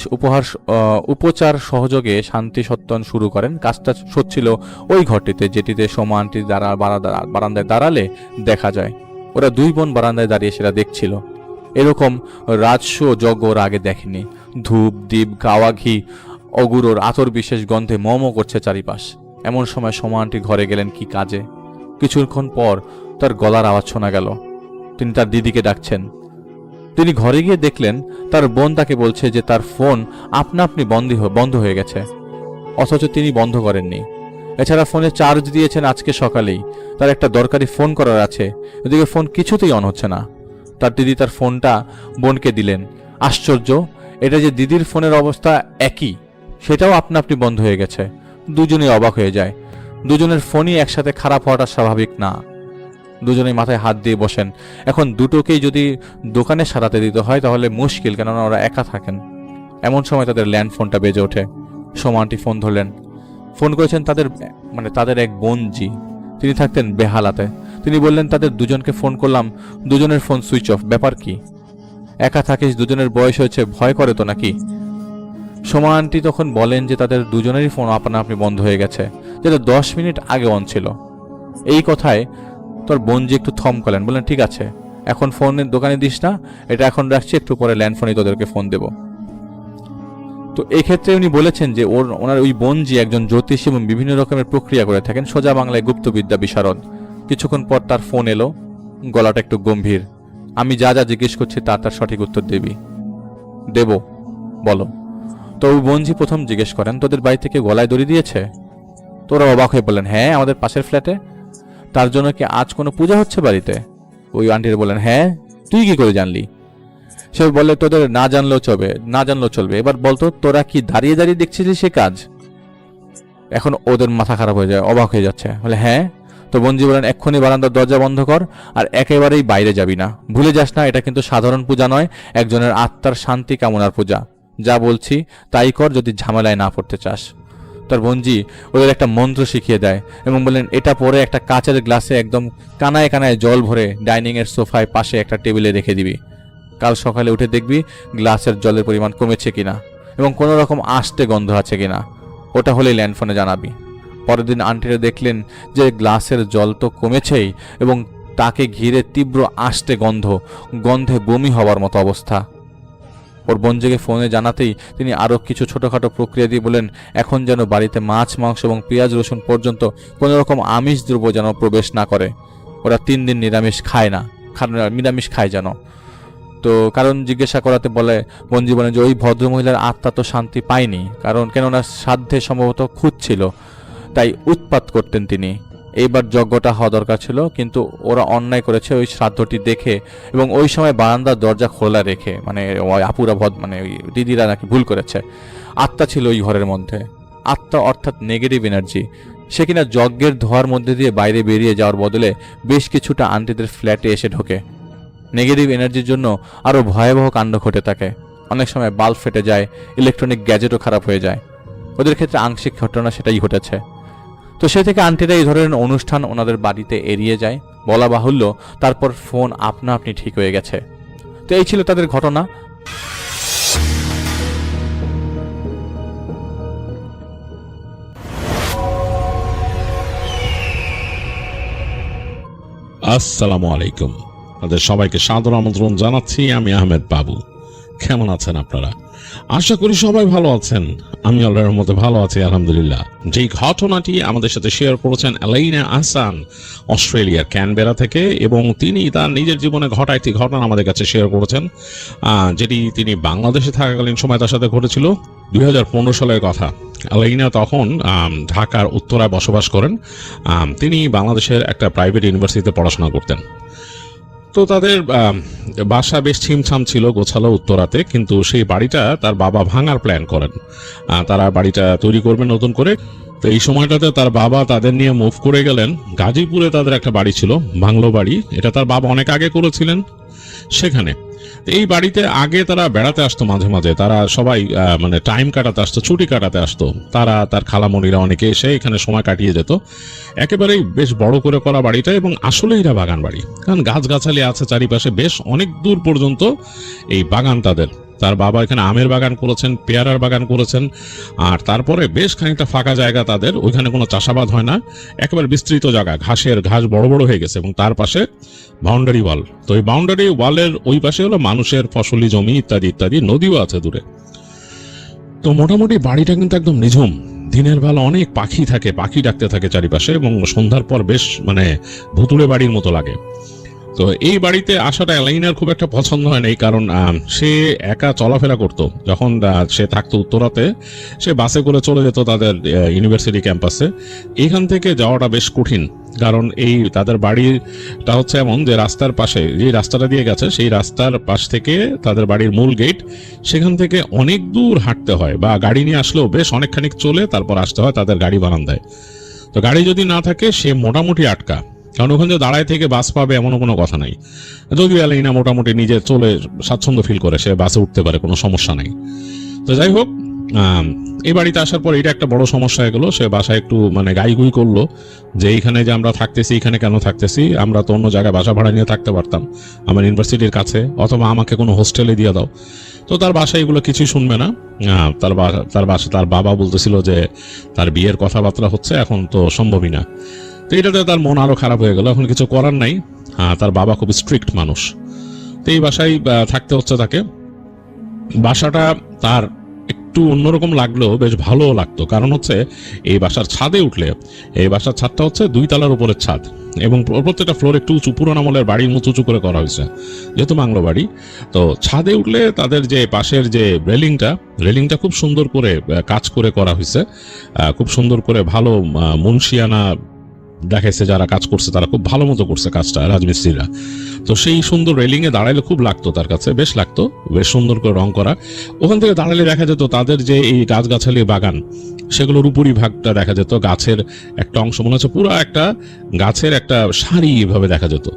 উপচার সহযোগে শান্তি সত্তন শুরু করেন। কাজটা হচ্ছিল ওই ঘরটিতে, যেটিতে সোমা আন্টি বারান্দায় দাঁড়ালে দেখা যায়। ওরা 2 বোন বারান্দায় দাঁড়িয়ে সেটা দেখছিল। এরকম রাজস্ব যজ্ঞ ওরা আগে দেখেনি। ধূপ দীপ গাওয়া ঘি অগুরোর আতর বিশেষ গন্ধে মমো করছে চারিপাশ। এমন সময় সোমা আন্টি ঘরে গেলেন কি কাজে। কিছুক্ষণ পর তার গলার আওয়াজ শোনা গেল। তিনি তার দিদিকে ডাকছেন। তিনি ঘরে গিয়ে দেখলেন তার বোন তাকে বলছে যে তার ফোন আপনা আপনি বন্ধ হয়ে গেছে, অথচ তিনি বন্ধ করেননি। এছাড়া ফোনে চার্জ দিয়েছেন আজকে সকালেই, তার একটা দরকারি ফোন করার আছে। এদিকে ফোন কিছুতেই অন হচ্ছে না। তার দিদি তার ফোনটা বোনকে দিলেন। আশ্চর্য, এটা যে দিদির ফোনের অবস্থা একই, সেটাও আপনা আপনি বন্ধ হয়ে গেছে। দুজনেই অবাক হয়ে যায়। দুজনের ফোনই একসাথে খারাপ হওয়াটা স্বাভাবিক না। দুজনেই মাথায় হাত দিয়ে বসেন। এখন দুটোকেই যদি দোকানে সারাতে দিতে হয় তাহলে মুশকিল, কেননা ওরা একা থাকেন। এমন সময় তাদের ল্যান্ড ফোনটা বেজে ওঠে। সোমা আন্টি ফোন ধরলেন। ফোন করেছেন তাদের এক বোনজি, তিনি থাকতেন বেহালাতে। তিনি বললেন, তাদের দুজনকে ফোন করলাম, দুজনের ফোন সুইচ অফ, ব্যাপার কি? একা থাকিস, দুজনের বয়স হয়েছে, ভয় করে তো নাকি? সোমা আন্টি তখন বলেন যে তাদের দুজনেরই ফোন আপনা আপনি বন্ধ হয়ে গেছে, যেটা 10 মিনিট আগে অন ছিল। এই কথায় তোর বোনজি একটু থম করলেন, বললেন ঠিক আছে, এখন ফোনের দোকানে দিস না, এটা এখন রাখছি, একটু পরে ল্যান্ডফোনে তোদেরকে ফোন দেব। তো এক্ষেত্রে উনি বলেছেন যে ওনার ওই বোনজি একজন জ্যোতিষী এবং বিভিন্ন রকমের প্রক্রিয়া করে থাকেন, সোজা বাংলায় গুপ্তবিদ্যা বিশারদ। কিছুক্ষণ পর তার ফোন এলো, গলাটা একটু গম্ভীর। আমি যা যা জিজ্ঞেস করছি তার সঠিক উত্তর দেব, বলো। তো ওই বোনজি প্রথম জিজ্ঞেস করেন, তোদের বাড়ি থেকে গলায় দড়ি দিয়েছে? তোরা অবাক হয়ে বললেন, হ্যাঁ, আমাদের পাশের ফ্ল্যাটে। তার জন্য কি আজ কোনো পূজা হচ্ছে বাড়িতে? ওই আন্টির বললেন, হ্যাঁ, তুই কি করে জানলি? সে বলে তোদের না জানলেও চলবে। এবার বলতো তোরা কি দাঁড়িয়ে দাঁড়িয়ে দেখছিস সে কাজ? এখন ওদের মাথা খারাপ হয়ে যায়, অবাক হয়ে যাচ্ছে। বলে হ্যাঁ। তো বঞ্জি বলেন এক্ষুনি বারান্দার দরজা বন্ধ কর আর একেবারেই বাইরে যাবি না। ভুলে যাস না এটা কিন্তু সাধারণ পূজা নয়, একজনের আত্মার শান্তি কামনার পূজা। যা বলছি তাই কর যদি ঝামেলায় না পড়তে চাস। তার বঞ্জি ওদের একটা মন্ত্র শিখিয়ে দেয় এবং বললেন এটা পরে একটা কাচের গ্লাসে একদম কানায় কানায় জল ভরে ডাইনিংয়ের সোফায় পাশে একটা টেবিলে রেখে দিবি। কাল সকালে উঠে দেখবি গ্লাসের জলের পরিমাণ কমেছে কিনা এবং কোনো রকম আষ্টে গন্ধ আছে কিনা। ওটা হলেই ল্যান্ডফোনে জানাবি। পরের দিন আন্টিরা দেখলেন যে গ্লাসের জল তো কমেছেই এবং তাকে ঘিরে তীব্র আষ্টে গন্ধে বমি হওয়ার মতো অবস্থা। ওর বঞ্জিকে ফোনে জানাতেই তিনি আরও কিছু ছোটোখাটো প্রক্রিয়া দিয়ে বলেন এখন যেন বাড়িতে মাছ মাংস এবং পেঁয়াজ রসুন পর্যন্ত কোনো রকম আমিষ দ্রব্য যেন প্রবেশ না করে। ওরা 3 দিন নিরামিষ খায় যেন। তো কারণ জিজ্ঞাসা করাতে বলে বঞ্জি বলেন যে ওই ভদ্রমহিলার আত্মা তো শান্তি পায়নি, কারণ কেননা সাধ্যে সম্ভবত খুঁজছিল, তাই উৎপাত করতেন তিনি। এইবার যজ্ঞটা হওয়া দরকার ছিল, কিন্তু ওরা অন্যায় করেছে ওই শ্রাদ্ধটি দেখে এবং ওই সময় বারান্দার দরজা খোলা রেখে, মানে ওই আপুরা ওই দিদিরা নাকি ভুল করেছে। আত্মা ছিল ওই ঘরের মধ্যে, আত্মা অর্থাৎ নেগেটিভ এনার্জি। সে কিনা যজ্ঞের ধোয়ার মধ্যে দিয়ে বাইরে বেরিয়ে যাওয়ার বদলে বেশ কিছুটা আন্টিদের ফ্ল্যাটে এসে ঢোকে। নেগেটিভ এনার্জির জন্য আরও ভয়াবহ কাণ্ড ঘটে থাকে। অনেক সময় বাল্ব ফেটে যায়, ইলেকট্রনিক গ্যাজেটও খারাপ হয়ে যায়। ওদের ক্ষেত্রে আংশিক ঘটনা সেটাই ঘটেছে। তো সে থেকে আন্টিরা এই ধরনের অনুষ্ঠান ওনাদের বাড়িতে এড়িয়ে যায়। বলা বাহুল্য তারপর ফোন আপনা আপনি ঠিক হয়ে গেছে। তো এই ছিল তাদের ঘটনা। আসসালামু আলাইকুম, আপনাদের সবাইকে সাদর আমন্ত্রণ জানাচ্ছি। আমি আহমেদ বাবু। কেমন আছেন আপনারা? আশা করি সবাই ভালো আছেন। আমি আল্লাহর রহমতে ভালো আছি আলহামদুলিল্লাহ। যেই ঘটনাটি আমাদের সাথে শেয়ার করেছেন এলাইনা আহসান অস্ট্রেলিয়ার ক্যানবেরা থেকে, এবং তিনি তার নিজের জীবনে ঘটা একটি ঘটনা আমাদের কাছে শেয়ার করেছেন, যেটি তিনি বাংলাদেশে থাকাকালীন সময় তার সাথে ঘটেছিল। 2015 সালের কথা। এলাইনা তখন ঢাকার উত্তরায় বসবাস করেন। তিনি বাংলাদেশের একটা প্রাইভেট ইউনিভার্সিটিতে পড়াশোনা করতেন। তো তাদের বাসা বেশ ছিমছাম ছিল, গোছালো উত্তরাতে, কিন্তু সেই বাড়িটা তার বাবা ভাঙার প্ল্যান করেন। তারা বাড়িটা তৈরি করবেন নতুন করে। তো এই সময়টাতে তার বাবা তাদের নিয়ে মুভ করে গেলেন গাজীপুরে। তাদের একটা বাড়ি ছিল, বাংলো বাড়ি। এটা তার বাবা অনেক আগে করেছিলেন সেখানে। এই বাড়িতে আগে তারা বেড়াতে আসতো মাঝে মাঝে, তারা সবাই মানে টাইম কাটাতে আসতো, ছুটি কাটাতে আসতো। তারা তার খালামণিরা অনেকে এসে এখানে সময় কাটিয়ে যেত। একেবারেই বেশ বড় করে করা বাড়িটা, এবং আসলে এটা বাগান বাড়ি, কারণ গাছগাছালি আছে চারিপাশে, বেশ অনেক দূর পর্যন্ত এই বাগান তাদের। তার বাবা এখানে আমের বাগান করেছেন, পেয়ারার বাগান করেছেন, আর তারপরে বেশ খানিকটা ফাঁকা জায়গা তাদের। ওইখানে কোনো চাষাবাদ হয় না, একেবারে বিস্তৃত জায়গা, ঘাস বড় বড় হয়ে গেছে, এবং তার পাশে বাউন্ডারি ওয়াল। তো এই বাউন্ডারি ওয়ালের ওই পাশে হলো মানুষের ফসলি জমি ইত্যাদি ইত্যাদি, নদীও আছে দূরে। তো মোটামুটি বাড়িটা কিন্তু একদম নিঝুম। দিনের বেলা অনেক পাখি থাকে, পাখি ডাকতে থাকে চারিপাশে, এবং সন্ধ্যার পর বেশ মানে ভুতুড়ে বাড়ির মতো লাগে। তো এই বাড়িতে আসাটা এলাইনার খুব একটা পছন্দ হয় না, কারণ সে একা চলাফেরা করত। যখন সে থাকতো উত্তরাতে, সে বাসে করে চলে যেত তাদের ইউনিভার্সিটি ক্যাম্পাসে। এখান থেকে যাওয়াটা বেশ কঠিন, কারণ এই তাদের বাড়িটা হচ্ছে এমন যে রাস্তার পাশে যে রাস্তাটা দিয়ে গেছে, সেই রাস্তার পাশ থেকে তাদের বাড়ির মূল গেট, সেখান থেকে অনেক দূর হাঁটতে হয়, বা গাড়ি নিয়ে আসলেও বেশ অনেকখানি চলে তারপর আসতে হয় তাদের গাড়ি বারান্দায়। তো গাড়ি যদি না থাকে সে মোটামুটি আটকা, কারণ ওখানে যে দাঁড়ায় থেকে বাস পাবে এমনও কোনো কথা নাই। যদিও এলাইনা মোটামুটি নিজে চলে স্বাচ্ছন্দ্য ফিল করে, সে বাসে উঠতে পারে, কোনো সমস্যা নেই। তো যাই হোক, এই বাড়িতে আসার পর এটা একটা বড় সমস্যা হয়ে গেল। সে বাসায় একটু মানে গাইগুই করলো যে এইখানে যে আমরা থাকতেছি, এখানে কেন থাকতেছি, আমরা তো অন্য জায়গায় বাসা ভাড়া নিয়ে থাকতে পারতাম আমার ইউনিভার্সিটির কাছে, অথবা আমাকে কোনো হোস্টেলে দিয়ে দাও। তো তার বাসায় এগুলো কিছুই শুনবে না। তার বাবা বলতেছিল যে তার বিয়ের কথাবার্তা হচ্ছে, এখন তো সম্ভবই না। তো এটাতে তার মন আরো খারাপ হয়ে গেল। এখন কিছু করার নাই, তার বাবা খুব স্ট্রিক্ট মানুষ। তো এই বাসায় থাকতে হচ্ছে তাকে। বাসাটা তার একটু অন্যরকম লাগলেও বেশ ভালো লাগতো, কারণ হচ্ছে এই বাসার ছাদে উঠলে, এই বাসার ছাদটা হচ্ছে 2 তলার উপরের ছাদ, এবং প্রত্যেকটা ফ্লোর একটু উঁচু, পুরোনো আমলের বাড়ির মতো উঁচু করে করা হয়েছে, যেহেতু বাংলো বাড়ি। তো ছাদে উঠলে তাদের যে পাশের যে রেলিংটা খুব সুন্দর করে কাজ করে করা হয়েছে, খুব সুন্দর করে ভালো মুন্সিয়ানা দেখাইছে যারা কাজ করছে তারা খুব ভালো মতো করছে কাজটা, রাজমিস্ত্রিরা। তো সেই সুন্দর রেলিং এ দাঁড়াইলে খুব লাগতো, তার কাছে বেশ লাগতো, বেশ সুন্দর করে রং করা। ওখান থেকে দাঁড়ালে দেখা যেত তাদের যে এই গাছগাছালি বাগান সেগুলোর উপরই ভাগটা দেখা যেত, গাছের একটা অংশ মনে হচ্ছে পুরো একটা গাছের একটা সারি এভাবে দেখা যেত।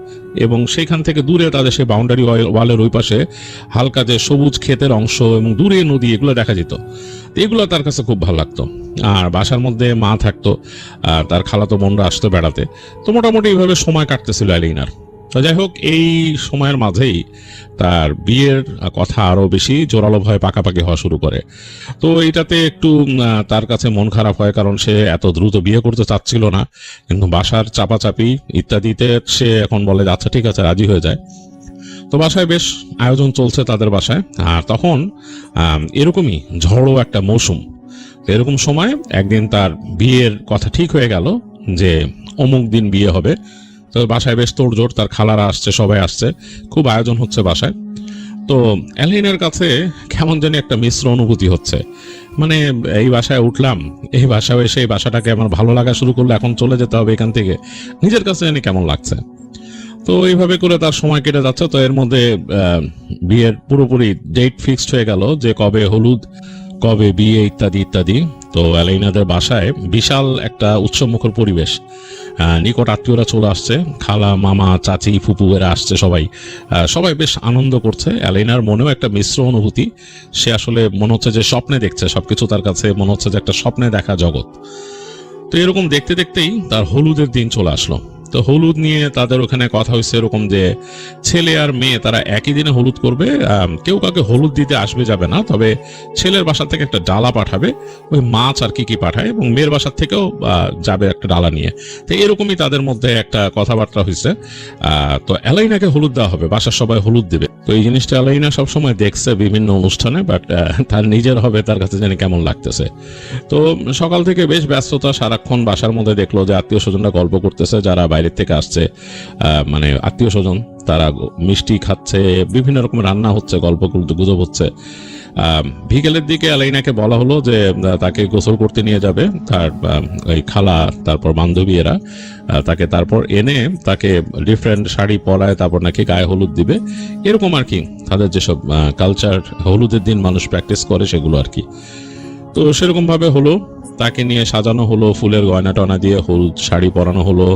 এবং সেখান থেকে দূরে তাদের সেই বাউন্ডারি ওয়ালের ওই পাশে হালকা যে সবুজ ক্ষেতের অংশ এবং দূরে নদী, এগুলো দেখা যেত। এগুলো তার কাছে খুব ভালো লাগতো। আর বাসার মধ্যে মা থাকতো, আর তার খালাতো বোনরা আসতো বেড়াতে। তো মোটামুটি এইভাবে সময় কাটতেছিল অ্যালিনার। তো যাই হোক, এই সময়ের মাঝেই তার বিয়ের কথা আরো বেশি জোরালোভাবে পাকাপাকি হওয়া শুরু করে। তো এইটাতে একটু তার কাছে মন খারাপ হয়, কারণ সে এত দ্রুত বিয়ে করতে চাচ্ছিল না, কিন্তু বাসার চাপাচাপি ইত্যাদিতে সে এখন বলে আচ্ছা ঠিক আছে, রাজি হয়ে যায়। তো বাসায় বেশ আয়োজন চলছে তাদের বাসায়। আর তখন এরকমই ঝড়ো একটা মৌসুম। এরকম সময় একদিন তার বিয়ের কথা ঠিক হয়ে গেল যে অমুক দিন বিয়ে হবে। তো বাসায় বেশ তোড়জোড়, তার খালারা আসছে, সবাই আসছে, খুব আয়োজন হচ্ছে বাসায়। তো অ্যালিনার কাছে কেমন জানি একটা মিশ্র অনুভূতি হচ্ছে। মানে এই বাসায় উঠলাম, এই বাসায় এসে এই বাসাটাকে আমার ভালো লাগা শুরু করলো, এখন চলে যেতে হবে এখান থেকে, নিজের কাছে জানি কেমন লাগছে। তো এইভাবে করে তার সময় কেটে যাচ্ছে। তো এর মধ্যে বিয়ের পুরোপুরি ডেট ফিক্সড হয়ে গেল যে কবে হলুদ, কবে বিয়ে ইত্যাদি ইত্যাদি। তো অ্যালিনাদের বাসায় বিশাল একটা উৎসবমুখর পরিবেশ, নিকট আত্মীয়রা চলে আসছে, খালা মামা চাচি ফুপু এরা আসছে, সবাই বেশ আনন্দ করছে। অ্যালিনার মনেও একটা মিশ্র অনুভূতি, সে আসলে মনে হচ্ছে যে স্বপ্নে দেখছে সবকিছু, তার কাছে মনে হচ্ছে যে একটা স্বপ্নে দেখা জগৎ। তো এরকম দেখতে দেখতেই তার হলুদের দিন চলে আসলো। তো হলুদ নিয়ে তাদের ওখানে কথা হয়েছে এরকম যে ছেলে আর মেয়ে তারা একই দিনে হলুদ করবে, কেউ কাউকে হলুদ দিতে আসবে যাবে না, তবে ছেলের বাসা থেকে একটা ডালা পাঠাবে, ওই মাছ আর কি পাঠায়, এবং মেয়ের বাসার থেকেও যাবে একটা ডালা নিয়ে। তো এরকমই তাদের মধ্যে একটা কথাবার্তা হয়েছে। তো অ্যালাইনাকে হলুদ দেওয়া হবে, বাসার সবাই হলুদ দেবে। তো এই জিনিসটা অ্যালাইনা সবসময় দেখছে বিভিন্ন অনুষ্ঠানে, বাট তার নিজের হবে তার কাছে জানি কেমন লাগতেছে। তো সকাল থেকে বেশ ব্যস্ততা, সারাক্ষণ বাসার মধ্যে দেখলো যে আত্মীয় স্বজনরা গল্প করতেছে, যারা বাইরের থেকে আসছে, মানে আত্মীয় স্বজন, তারা মিষ্টি খাচ্ছে, বিভিন্ন রকম রান্না হচ্ছে, গল্প গুজব হচ্ছে। বিকেলের দিকে অ্যালাইনাকে বলা হলো যে তাকে গোসল করতে নিয়ে যাবে তার ওই খালা, তারপর বান্ধবী এরা তাকে তারপর এনে তাকে ডিফারেন্ট শাড়ি পরায়, তারপর নাকি গায়ে হলুদ দিবে, এরকম আর কি তাদের যেসব কালচার হলুদের দিন মানুষ প্র্যাকটিস করে সেগুলো আর কি। তো সেরকম ভাবে হলো, তাকে নিয়ে সাজানো হলো, ফুলের গয়না টয়না দিয়ে হলুদ শাড়ি পরানো হলো,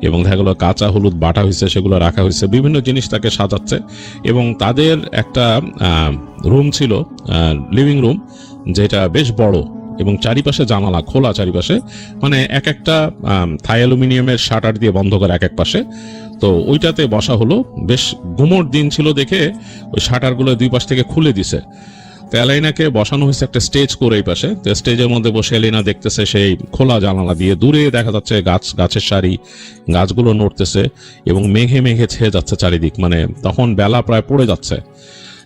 এবং দেখা গেলো কাঁচা হলুদ বাটা হয়েছে, সেগুলো রাখা হয়েছে, বিভিন্ন জিনিস তাকে সাজাচ্ছে। এবং তাদের একটা রুম ছিল, লিভিং রুম, যেটা বেশ বড় এবং চারিপাশে জানালা খোলা, চারিপাশে মানে এক একটা থাই অ্যালুমিনিয়ামের শাটার দিয়ে বন্ধ করে এক এক পাশে। তো ওইটাতে বসা হলো, বেশ গুমোট দিন ছিল দেখে ওই শাটারগুলো দুই পাশ থেকে খুলে দিছে। তো অ্যালাইনাকে বসানো হয়েছে একটা স্টেজ করে এই পাশে। তো স্টেজের মধ্যে বসে অ্যালিনা দেখতেছে সেই খোলা জানালা দিয়ে, দূরে দেখা যাচ্ছে গাছের সারি, গাছগুলো নড়তেছে এবং মেঘে মেঘে ছেয়ে যাচ্ছে চারিদিক, মানে তখন বেলা প্রায় পড়ে যাচ্ছে।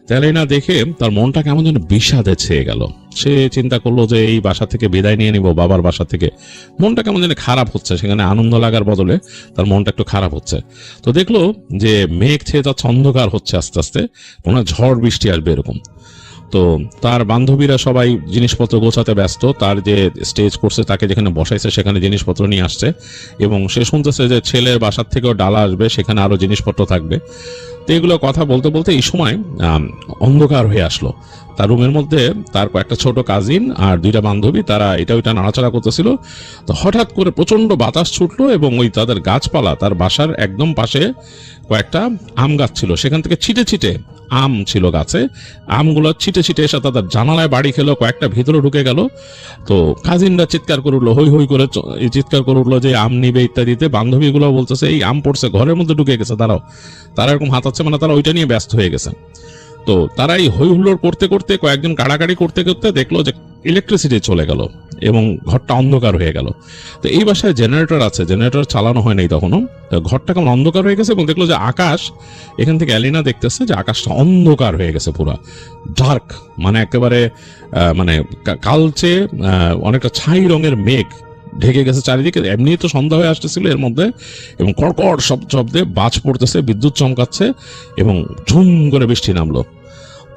অ্যালিনা দেখে তার মনটা কেমন যেন বিষাদে ছেয়ে গেল। সে চিন্তা করলো যে এই বাসা থেকে বিদায় নিয়ে নিব, বাবার বাসা থেকে। মনটা কেমন যেন খারাপ হচ্ছে, সেখানে আনন্দ লাগার বদলে তার মনটা একটু খারাপ হচ্ছে। তো দেখলো যে মেঘ ছেয়ে যাচ্ছে, অন্ধকার হচ্ছে আস্তে আস্তে, কোনো ঝড় বৃষ্টি আসবে এরকম। তো তার বান্ধবীরা সবাই জিনিসপত্র গোছাতে ব্যস্ত, তার যে স্টেজ করছে তাকে যেখানে বসাইছে সেখানে জিনিসপত্র নিয়ে আসছে, এবং সে শুনতেছে যে ছেলের বাসার থেকেও ডালা আসবে, সেখানে আরো জিনিসপত্র থাকবে। তো এগুলো কথা বলতে বলতে এই সময় অন্ধকার হয়ে আসলো। তার রুমের মধ্যে তার কয়েকটা ছোট কাজিন আর দুইটা বান্ধবী, তারা এটা ওইটা নাড়াচাড়া করতেছিল। তো হঠাৎ করে প্রচন্ড বাতাস ছুটলো, এবং ওই তাদের গাছপালা, তার বাসার একদম পাশে কয়েকটা আম গাছ ছিল, সেখান থেকে ছিটে ছিটে আম ছিল গাছে, আমগুলো ছিটে ছিটে এসে তাদের জানালায় বাড়ি খেলো, কয়েকটা ভিতরে ঢুকে গেল। তো কাজিনরা চিৎকার করে উঠলো, হই হই করে চিৎকার করে উঠলো যে আম নিবে ইত্যাদিতে। বান্ধবীগুলো বলতেছে এই আম পড়ছে, ঘরের মধ্যে ঢুকে গেছে, দাঁড়াও। তারা এরকম হাতাচ্ছে, মানে তারা ওইটা নিয়ে ব্যস্ত হয়ে গেছে। তো তারা এই হই হুল্লোড় করতে করতে, কয়েকজন কাড়াকাড়ি করতে করতে দেখলো যে ইলেকট্রিসিটি চলে গেল এবং ঘরটা অন্ধকার হয়ে গেল। তো এই বাসায় জেনারেটর আছে, জেনারেটর চালানো হয় নাই তখনও। ঘরটা কেমন অন্ধকার হয়ে গেছে, এবং দেখলো যে আকাশ, এখান থেকে অ্যালিনা দেখতেছে যে আকাশটা অন্ধকার হয়ে গেছে, পুরো ডার্ক, মানে একেবারে মানে কালচে, অনেকটা ছাই রঙের মেঘ ঢেকে গেছে চারিদিকে। এমনি তো সন্ধ্যা হয়ে আসতেছিল এর মধ্যে, এবং কড়কড় শব্দে বাজ পড়তেছে, বিদ্যুৎ চমকাচ্ছে, এবং ঝুম করে বৃষ্টি নামলো।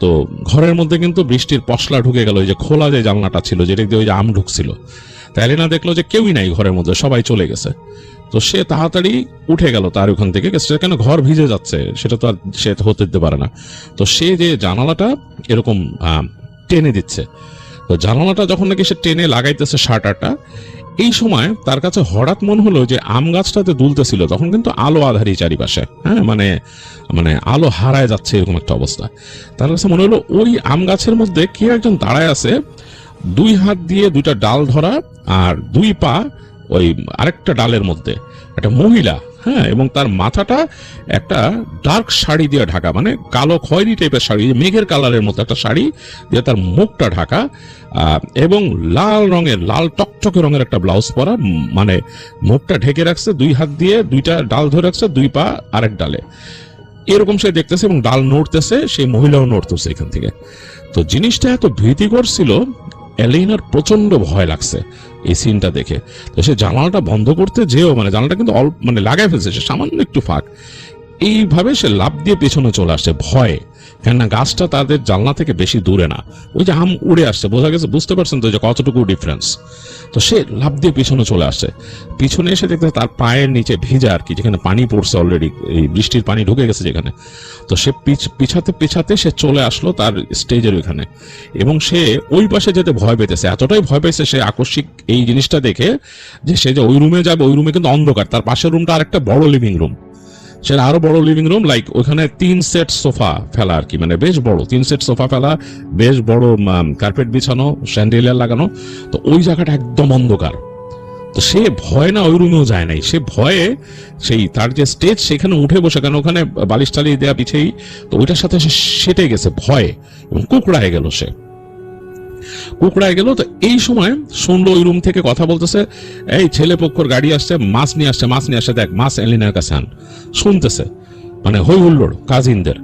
তো ঘরের মধ্যে কিন্তু বৃষ্টির পশলা ঢুকে গেল, ওই যে খোলা যে জানলাটা ছিল যেটা দিয়ে ওই যে আম ঢুকছিল। তো এলেনা দেখলো যে কেউই নাই ঘরের মধ্যে, সবাই চলে গেছে। তো সে তাড়াতাড়ি উঠে গেল তার ওখান থেকে, সেখানে ঘর ভিজে যাচ্ছে, সেটা তো আর সে হতে দিতে পারে না। তো সে যে জানালাটা এরকম টেনে দিচ্ছে, তো জানালাটা যখন নাকি সে টেনে লাগাইতেছে শাটারটা, এই সময় তার কাছে হঠাৎ মনে হলো যে আম গাছটাতে দুলতেছিল তখন কিন্তু আলো আধারি চারিপাশে, হ্যাঁ, মানে মানে আলো হারায় যাচ্ছে এরকম একটা অবস্থা। তার কাছে মনে হলো ওই আম গাছের মধ্যে কেউ একজন দাঁড়ায় আছে, 2 হাত দিয়ে 2টা ডাল ধরা আর 2 পা ওই আরেকটা ডালের মধ্যে, একটা মহিলা, হ্যাঁ, এবং তার মাথাটা একটা ডার্ক শাড়ি দিয়ে ঢাকা, মানে কালো খয়েরি টাইপের শাড়ি, মেঘের কালারের মতো একটা শাড়ি দিয়ে তার মুখটা ঢাকা, এবং লাল রঙের, লাল টকটকে রঙের একটা ব্লাউজ পরা, মানে মুখটা ঢেকে রাখছে, 2 হাত দিয়ে 2টা ডাল ধরে রাখছে, 2 পা আরেক ডালে, এরকম সে দেখতেছে এবং ডাল নড়তেছে, সেই মহিলাও নড়তেছে এখান থেকে। তো জিনিসটা এত ভীতিকর ছিল, এলেনার প্রচন্ড ভয় লাগছে এই সিনটা দেখে। তো সে জানালাটা বন্ধ করতে যেও, মানে জানালাটা কিন্তু মানে লাগাই ফেলছে, সে সামান্য একটু ফাঁক, এইভাবে সে লাফ দিয়ে পেছনে চলে আসছে ভয়ে, কেননা গাছটা তাদের জানলা থেকে বেশি দূরে না, ওই যে আম উড়ে আসছে, বোঝা গেছে, বুঝতে পারছেন তো যে কতটুকু ডিফারেন্স। তো সে লাফ দিয়ে পিছনে চলে আসছে, পিছনে এসে দেখতে তার পায়ের নিচে ভিজা আর কি, যেখানে পানি পড়ছে অলরেডি, এই বৃষ্টির পানি ঢুকে গেছে যেখানে। তো সে পিছাতে পিছাতে সে চলে আসলো তার স্টেজের ওইখানে, এবং সে ওই পাশে যেতে ভয় পেতেছে, এতটাই ভয় পেয়েছে সে আকস্মিক এই জিনিসটা দেখে যে সে যে ওই রুমে যাবে, ওই রুমে কিন্তু অন্ধকার, তার পাশের রুমটা আরেকটা বড় লিভিং রুম, সেটা আরো বড় লিভিং রুম, লাইক ওখানে 3 সেট সোফা ফেলা আর কি, মানে বেশ বড় 3 সেট সোফা ফেলা, বেশ বড় কার্পেট বিছানো, স্যান্ডেলিয়ার লাগানো। তো ওই জায়গাটা একদম অন্ধকার। তো সে ভয় না ওই রুমেও যায় নাই, সে ভয়ে সেই তার যে স্টেজ সেখানে উঠে বসে, কারণ ওখানে বালিশ টালি দেওয়া পিছেই, তো ওইটার সাথে সে সেটে গেছে ভয়ে, এবং কুকড়ায় গেল, সে কুকড়ায় গেল। তো এই সময় শুনলো ওই রুম থেকে কথা বলতেছে, এই ছেলে পক্ষর গাড়ি আসছে, মাছ নিয়ে আসছে, মাছ নিয়ে আসছে, দেখ মাছ এলিনার কাছে আন। শুনতেছে মানে হই হুল্লোড় কাজিনদের।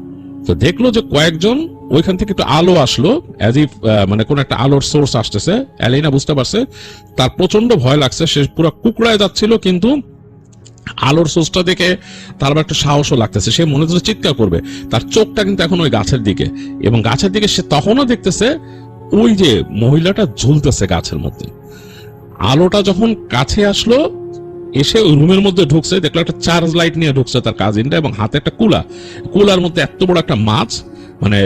তো দেখলো যে কয়েকজন ওইখান থেকে একটু আলো আসলো, অ্যাজ ইফ মানে কোন একটা আলোর সোর্স আসতেছে। এলিনা বুঝতে পারছে, তার প্রচন্ড ভয় লাগছে, সে পুরো কুকড়ায় যাচ্ছিল, কিন্তু আলোর সোর্সটা দেখে তার আবার একটা সাহসও লাগতেছে, সে মনে হচ্ছে চিৎকার করবে। তার চোখটা কিন্তু এখন ওই গাছের দিকে, এবং গাছের দিকে সে তখনও দেখতেছে ওই যে মহিলাটা ঝুলতেছে গাছের মধ্যে। আলোটা যখন কাছে আসলো, এসে ওই রুমের মধ্যে ঢুকছে, দেখলো একটা চার্জ লাইট নিয়ে ঢুকছে তার কাজিনটা, এবং হাতে একটা কুলার মধ্যে এত বড় একটা মাছ, মানে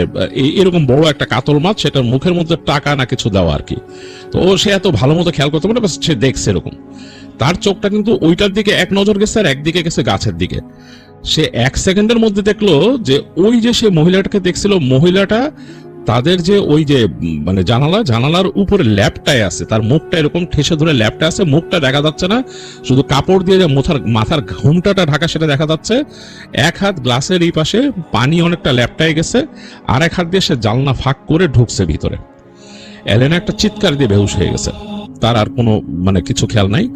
এরকম বড় একটা কাতল মাছ, সেটার মুখের মধ্যে টাকা না কিছু দেওয়া আর কি। তো সে এত ভালো মতো খেয়াল করতে পারে, সে দেখছে এরকম। তার চোখটা কিন্তু ওইটার দিকে এক নজর গেছে, আর একদিকে গেছে গাছের দিকে। সে 1 সেকেন্ডের মধ্যে দেখলো যে ওই যে সে মহিলাটাকে দেখছিল, মহিলাটা তাদের যে ওই যে মানে জানালার উপরে ল্যাপটায় আছে, তার মুখটা এরকম ঠেসে ধরে ল্যাপটা আছে, মুখটা দেখা যাচ্ছে না, শুধু কাপড় দিয়ে যে মাথার ঘুমটাটা ঢাকা সেটা দেখা যাচ্ছে। 1 হাত গ্লাসের এই পাশে পানি অনেকটা ল্যাপটায় গেছে, আর 1 হাত দিয়ে সে জানলা ফাঁক করে ঢুকছে ভিতরে। এলেনা একটা চিৎকার দিয়ে বেহুশ হয়ে গেছে, তার আর কোনো মানে কিছু খেয়াল নাই।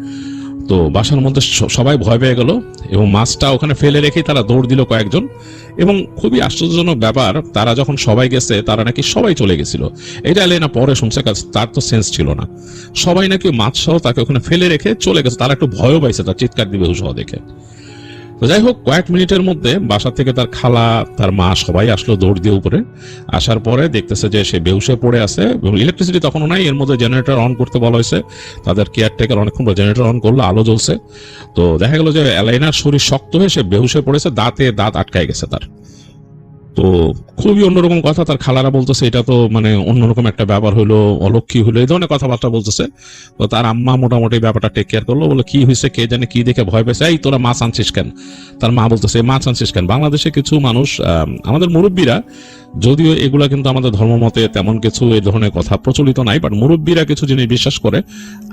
তো বাসার মধ্যে সবাই ভয় পেয়ে গেল, এবং মাছটা ওখানে ফেলে রেখে তারা দৌড় দিল কয়েকজন। এবং খুবই আশ্চর্যজনক ব্যাপার, তারা যখন সবাই গেছে, তারা নাকি সবাই চলে গেছিল। এটা এলেনা পরে শুনছে, তার তো সেন্স ছিল না, সবাই নাকি মাছ সহ তাকে ওখানে ফেলে রেখে চলে গেছে। তারা একটু ভয়ও পাইছে তার চিৎকার দিয়ে বেহুশ হওয়া দেখে। তো যাই হোক, কয়েক মিনিটের মধ্যে বাসা থেকে তার খালা, তার মা সবাই আসলো দৌড় দিয়ে উপরে। আসার পরে দেখতেছে যে সে বেহুশে পড়ে আছে, এবং ইলেকট্রিসিটি তখনও নাই, এর মধ্যে জেনারেটর অন করতে বলা হয়েছে। তাদের কেয়ারটেকার অনেকক্ষণ পর জেনারেটর অন করলো, আলো জ্বলছে। তো দেখা গেল যে এলাইনার শরীর শক্ত হয়ে সে বেহুশে পড়েছে, দাঁত আটকায় গেছে তার। তো খুবই অন্যরকম কথা, তার খালারা বলতেছে এটা তো মানে অন্যরকম একটা ব্যাপার হলো, অলক্ষী হলো, এই ধরনের কথাবার্তা বলতেছে। তো তার আম্মা মোটামুটি ব্যাপারটা টেক কেয়ার করলো, বলে কি হয়েছে কে জানে, কি দেখে ভয় পেয়েছে, এই তোরা মাছ আনছিস কেন? তার মা বলতেছে মাছ আনছিস কেন? বাংলাদেশে কিছু মানুষ, আমাদের মুরব্বীরা, যদিও এগুলা কিন্তু আমাদের ধর্মমতে তেমন কিছু এই ধরনের কথা প্রচলিত নাই, বাট মুরব্বীরা কিছু জিনিস বিশ্বাস করে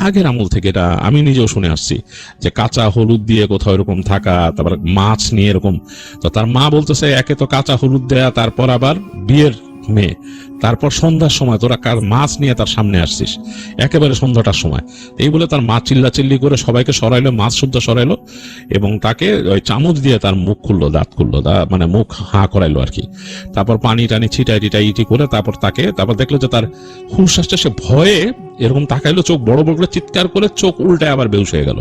আগের আমল থেকে, এটা আমি নিজেও শুনে আসছি, যে কাঁচা হলুদ দিয়ে কোথাও এরকম থাকা, তারপর মাছ নিয়ে এরকম। তো তার মা বলতেছে একে তো কাঁচা হলুদ দেয়া, তারপর আবার বিয়ের মেয়ে, তারপর সন্ধ্যার সময় তোরা কার মাছ নিয়ে তার সামনে আসছিস, একেবারে সন্ধ্যাটার সময়। এই বলে তার মা চিল্লাচিল্লি করে সবাইকে সরাইলো, মাছ শুদ্ধ সরাইলো, এবং তাকে ওই চামচ দিয়ে তার মুখ খুললো, দাঁত খুললো, মানে মুখ হাঁ করাইলো আর কি। তারপর পানি টানি ছিটাই করে তারপর দেখলো যে তার হুঁশ আসছে, সে ভয়ে এরকম তাকাইলো, চোখ বড় বড় করে চিৎকার করে চোখ উল্টায় আবার বেহুশ হয়ে গেল।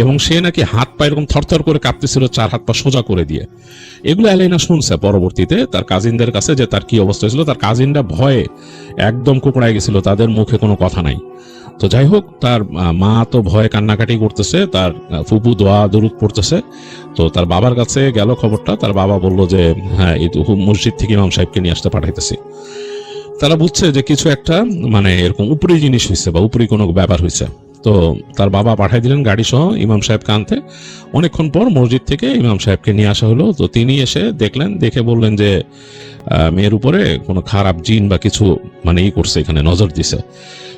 এবং সে নাকি হাত পা এরকম থরথর করে কাঁপতেছিল, 4 হাত পা সোজা করে দিয়ে। এগুলো এলাইনা শুনছে পরবর্তীতে তার কাজিনদের কাছে, যে তার কি অবস্থা হয়েছিল। তার কাজিনরা ভয়ে একদম কুকড়ায় গেছিল, তাদের মুখে কোনো কথা নাই। তো যাই হোক, তার মা তো ভয়ে কান্নাকাটি করতেছে, তার ফুপু দোয়া দরুদ পড়তেছে। তো তার বাবার কাছে গেল খবরটা, তার বাবা বলল যে হ্যাঁ, এই তো মসজিদ থেকে ইমাম সাহেবকে নিয়ে আসতে পাঠাইতেছি। তারা বুঝছে যে কিছু একটা মানে এরকম উপরি জিনিস হয়েছে বা উপরি কোনো ব্যাপার হয়েছে। তো তার বাবা পাঠাই দিলেন গাড়ি সহ ইমাম সাহেবকে আনতে। অনেকক্ষণ পর মসজিদ থেকে ইমাম সাহেবকে নিয়ে আসা হলো। তো তিনি এসে দেখলেন, দেখে বললেন যে মেয়ের উপরে কোনো খারাপ জিন বা কিছু মানে করছে, এখানে নজর দিছে।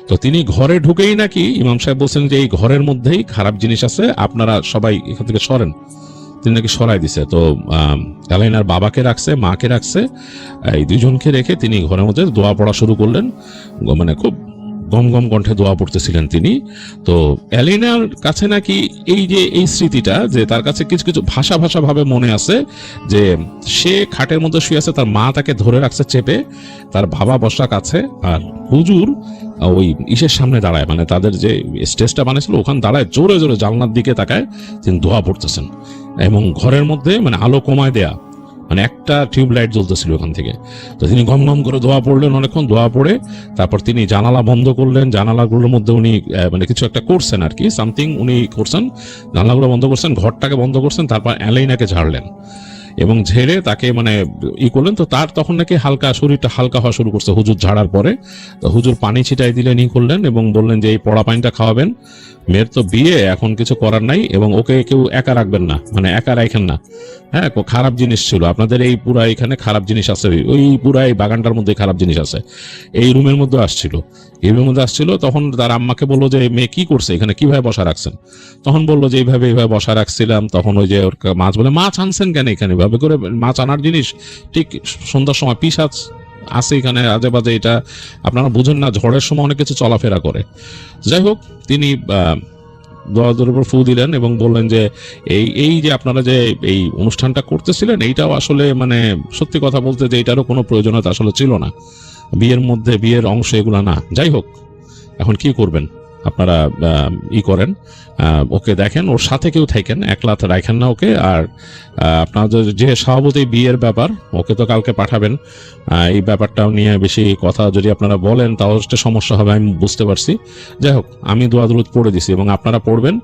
তো তিনি ঘরে ঢুকেই নাকি ইমাম সাহেব বলছেন যে এই ঘরের মধ্যেই খারাপ জিনিস আছে, আপনারা সবাই এখান থেকে সরেন। তিনি নাকি সরাই দিছে। তো এলাইনার বাবাকে রাখছে, মাকে রাখছে, এই দুইজনকে রেখে তিনি ঘরের মধ্যে দোয়া পড়া শুরু করলেন। মানে খুব গম গম কণ্ঠে দোয়া পড়তেছিলেন তিনি। তো এলাইনার কাছে নাকি এই যে এই স্মৃতিটা, যে তার কাছে কিছু কিছু ভাষা ভাষা ভাবে মনে আছে যে সে খাটের মধ্যে শুয়ে আছে, তার মা তাকে ধরে রাখছে চেপে, তার বাবা বসা কাছে, আর হুজুর ওই ইসের সামনে দাঁড়ায়, মানে তাদের যে স্টেজটা বানিয়েছিল ওখানে দাঁড়ায়, জোরে জোরে জানলার দিকে তাকায় তিনি দোয়া পড়তেছেন। এবং ঘরের মধ্যে মানে আলো কমায় দেয়া, মানে একটা টিউবলাইট জ্বলতেছিল ওখান থেকে। তো তিনি গম গম করে দোয়া পড়লেন, অনেকক্ষণ দোয়া পড়ে তারপর তিনি জানালা বন্ধ করলেন। জানালাগুলোর মধ্যে উনি মানে কিছু একটা করছেন আর কি, সামথিং উনি করছেন, জানালাগুলো বন্ধ করছেন, ঘরটাকে বন্ধ করছেন, তারপর এলাইনাকে ঝাড়লেন এবং ঝেড়ে তাকে মানে করলেন। তো তার তখন নাকি হালকা শরীরটা হালকা হওয়া শুরু করছে হুজুর ঝাড়ার পরে। তো হুজুর পানি ছিটাই দিলেন, করলেন এবং বললেন যে এই পড়া পানিটা খাওয়াবেন, মেয়ের তো বিয়ে, এখন কিছু করার নাই, এবং ওকে কেউ একা রাখবেন না, মানে একা রাখেন না। হ্যাঁ, খারাপ জিনিস ছিল আপনাদের এই পুরা এখানে, খারাপ জিনিস আছে, ওই পুরা এই বাগানটার মধ্যে খারাপ জিনিস আছে। এই রুমের মধ্যে আসছিল, এই রুমের মধ্যে আসছিল। তখন তার আম্মাকে বললো যে মেয়ে কি করছে এখানে, কিভাবে বসা রাখছেন? তখন বললো যে এইভাবে বসা রাখছিলাম। তখন ওই যে ওর মাছ বলে, মাছ আনছেন কেন এখানে? এভাবে করে মাছ আনার জিনিস, ঠিক সন্ধ্যার সময় পিশাচ আছে এখানে আজে বাজে, এটা আপনারা বুঝেন না, ঝড়ের সময় অনেক কিছু চলাফেরা করে। যাই হোক, তিনি দোয়াদের উপর ফু দিলেন এবং বললেন যে এই যে আপনারা যে এই অনুষ্ঠানটা করতেছিলেন, এইটাও আসলে মানে সত্যি কথা বলতে যে এটারও কোনো প্রয়োজনীয়তা আসলে ছিল না, বিয়ের মধ্যে বিয়ের অংশ এগুলো না। যাই হোক, এখন কি করবেন আপনারা, করেন, ওকে দেখেন, ওর সাথে কেউ থাকেন, একলা রাখেন না ওকে। আর আপনাদের যে স্বভাবতই বিয়ের ব্যাপার, ওকে তো কালকে পাঠাবেন, এই ব্যাপারটাও নিয়ে বেশি কথা যদি আপনারা বলেন তাও একটা সমস্যা হবে, আমি বুঝতে পারছি। যাই হোক, আমি দোয়া দরুদ পড়ে দিছি এবং আপনারা পড়বেন,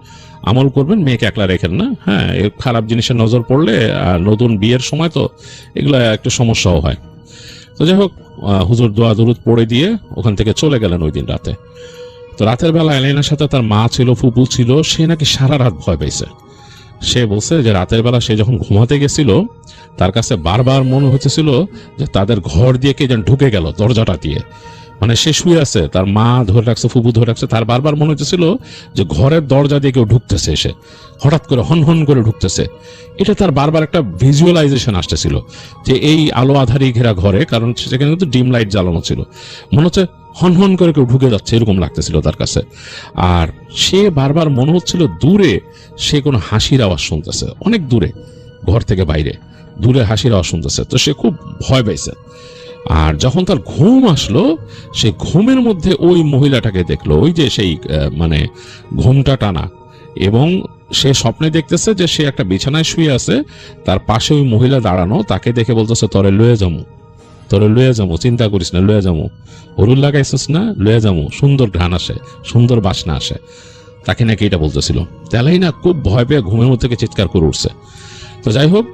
আমল করবেন, মেয়েকে একলা রেখেন না। হ্যাঁ, খারাপ জিনিসের নজর পড়লে নতুন বিয়ের সময় তো এগুলো একটু সমস্যাও হয়। তো যাই হোক, হুজুর দোয়া দরুদ পড়ে দিয়ে ওখান থেকে চলে গেলেন ওই দিন রাতে। তো রাতের বেলা এলাইনার সাথে তার মা ছিল, ফুপু ছিল, সে নাকি সারা রাত ভয় পেয়েছে। সে বলছে যে রাতের বেলা সে যখন ঘুমাতে গেছিল, তার কাছে বারবার মনে হচ্ছিল যে তাদের ঘর দিয়ে কে যেন ঢুকে গেল দরজাটা দিয়ে। মানে সে শুয়ে আছে, তার মা ধরে রাখছে, ফুপু ধরে রাখছে, তার বারবার মনে হচ্ছিল যে ঘরের দরজা দিয়ে কেউ ঢুকতেছে, এসে হঠাৎ করে হন হন করে ঢুকতেছে। এটা তার বারবার একটা ভিজুয়ালাইজেশন আসতেছিল যে এই আলো আধারি ঘেরা ঘরে, কারণ সেখানে কিন্তু ডিম লাইট জ্বালানো ছিল, মনে হচ্ছে হন হন করে কেউ ঢুকে যাচ্ছে, এরকম লাগতেছিল তার কাছে। আর সে বারবার মনে হচ্ছিল দূরে সে কোনো হাসির আওয়াজ শুনতেছে, অনেক দূরে, ঘর থেকে বাইরে দূরে হাসির আওয়াজ শুনতেছে। তো সে খুব ভয় পাইছে। আর যখন তার ঘুম আসলো, সে ঘুমের মধ্যে ওই মহিলাটাকে দেখলো, ওই যে সেই মানে ঘুমটা টানা, এবং সে স্বপ্নে দেখতেছে যে সে একটা বিছানায় শুয়ে আছে, তার পাশে ওই মহিলা দাঁড়ানো, তাকে দেখে বলতেছে তোরে লয়ে যামু, তোরে লয়ে যাবো, চিন্তা করিস না, লয়ে যাবো, হলুদ লাগাইছিস না, লয়ে যাবো, সুন্দর ঘ্রাণ আসে, সুন্দর বাসনা আসে, তাকে নাকি এটা বলতেছিল। তাহলেই না খুব ভয় পেয়ে ঘুমের মধ্যে থেকে চিৎকার করে উঠছে। তো যাই হোক,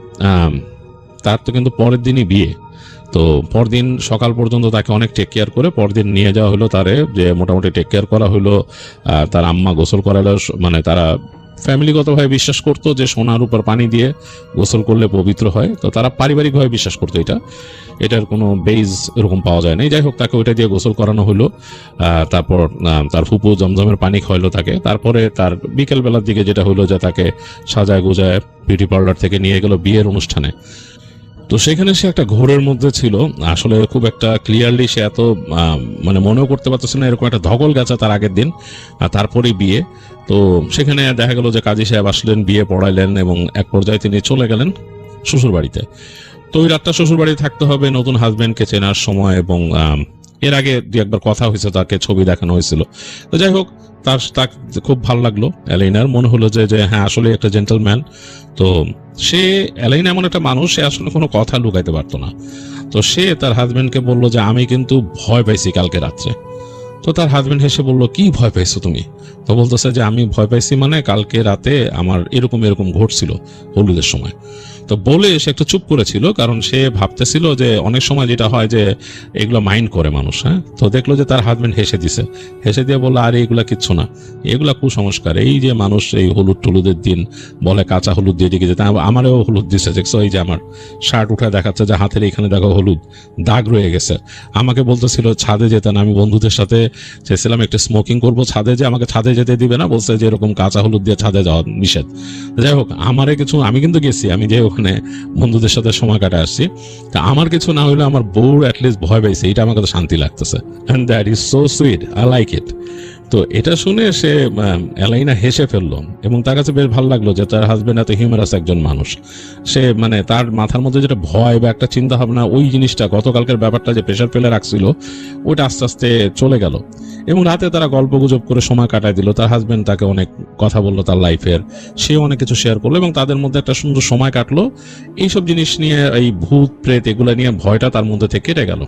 তার তো কিন্তু পরের দিনই বিয়ে। তো পরদিন সকাল পর্যন্ত তাকে অনেক টেক কেয়ার করে পরদিন নিয়ে যাওয়া হলো তারে, যে মোটামুটি টেক কেয়ার করা হলো। তার আম্মা গোসল করালো, মানে তারা ফ্যামিলিগতভাবে বিশ্বাস করতো যে সোনার উপর পানি দিয়ে গোসল করলে পবিত্র হয়। তো তারা পারিবারিকভাবে বিশ্বাস করতো এটার কোনো বেজ এরকম পাওয়া যায় না। যাই হোক, তাকে ওইটা দিয়ে গোসল করানো হলো। তারপর তার ফুপু জমজমের পানি খাওয়াইলো তাকে। তারপরে তার বিকেলবেলার দিকে যেটা হলো যে তাকে সাজায় গোজায় বিউটি পার্লার থেকে নিয়ে গেল বিয়ের অনুষ্ঠানে। তো সেখানে সে একটা ঘোরের মধ্যে ছিল, আসলে খুব একটা ক্লিয়ারলি সে এত মানে মনেও করতে পারতেছে না, এরকম একটা ধকল গেছে তার আগের দিন, তারপরেই বিয়ে। তো সেখানে দেখা গেল যে কাজী সাহেব আসলেন, বিয়ে পড়াইলেন এবং এক পর্যায়ে তিনি চলে গেলেন শ্বশুরবাড়িতে। তো ওই রাতটা শ্বশুরবাড়িতে থাকতে হবে নতুন হাজব্যান্ডকে চেনার সময়, এবং এর আগে দু একবার কথা হয়েছে, তাকে ছবি দেখানো হয়েছিল। তো যাই হোক, তার খুব ভালো লাগলো এলাইনার, মনে হলো যে হ্যাঁ আসলে একটা জেন্টলম্যান। তো সে এলাইনা এমন একটা মানুষ, সে আসলে কোনো কথা লুকাইতে পারতো না। তো সে তার হাজব্যান্ডকে বললো যে আমি কিন্তু ভয় পাইছি কালকে রাত্রে, তো তার হাজবেন্ড হেসে বললো, কি ভয় পাইছো তুমি? তো বলতেছে যে আমি ভয় পাইছি মানে কালকে রাতে আমার এরকম এরকম ঘটছিল হলুদের সময়। তো বলে সে একটু চুপ করেছিল, কারণ সে ভাবতেছিল যে অনেক সময় যেটা হয় যে এগুলো মাইন্ড করে মানুষ। হ্যাঁ, তো দেখলো যে তার হাজবেন্ড হেসে দিছে, হেসে দিয়ে বললো, আরে এগুলা কিচ্ছু না, এগুলা কুসংস্কার। এই যে মানুষ এই হলুদ টলুদের দিন বলে কাঁচা হলুদ দিয়ে দিকে যেতে, আমারও হলুদ দিছে, দেখছো এই যে আমার শার্ট উঠে দেখাচ্ছে যে হাতের এখানে দেখো হলুদ দাগ রয়ে গেছে। আমাকে বলতেছিল ছাদে যেতে না, আমি বন্ধুদের সাথে চেয়েছিলাম একটু স্মোকিং করবো ছাদে, যে আমাকে ছাদে যেতে দিবে না, বলছে যে এরকম কাঁচা হলুদ দিয়ে ছাদে যাওয়া নিষেধ। যাই হোক, আমারে কিছু, আমি কিন্তু গেছি, আমি যে ওখানে বন্ধুদের সাথে সময় কাটে আসছি, তা আমার কিছু না হইলে আমার বউ অ্যাটলিস্ট ভয় পাইছে, এটা আমার কাছে শান্তি লাগতেছে। And that is so sweet, I like it. তো এটা শুনে সে এলাইনা হেসে ফেললো এবং তার কাছে বেশ ভালো লাগলো যে তার হাজবেন্ড এত হিউমারাস একজন মানুষ। সে মানে তার মাথার মধ্যে যেটা ভয় বা একটা চিন্তা ভাবনা, ওই জিনিসটা গতকালকের ব্যাপারটা যে প্রেশার ফেলে রাখছিল, ওইটা আস্তে আস্তে চলে গেল। এবং রাতে তারা গল্প গুজব করে সময় কাটায় দিল। তার হাজবেন্ড তাকে অনেক কথা বললো তার লাইফের, সে অনেক কিছু শেয়ার করলো এবং তাদের মধ্যে একটা সুন্দর সময় কাটলো। এইসব জিনিস নিয়ে, এই ভূত প্রেত এগুলো নিয়ে ভয়টা তার মধ্যে থেকে কেটে গেল।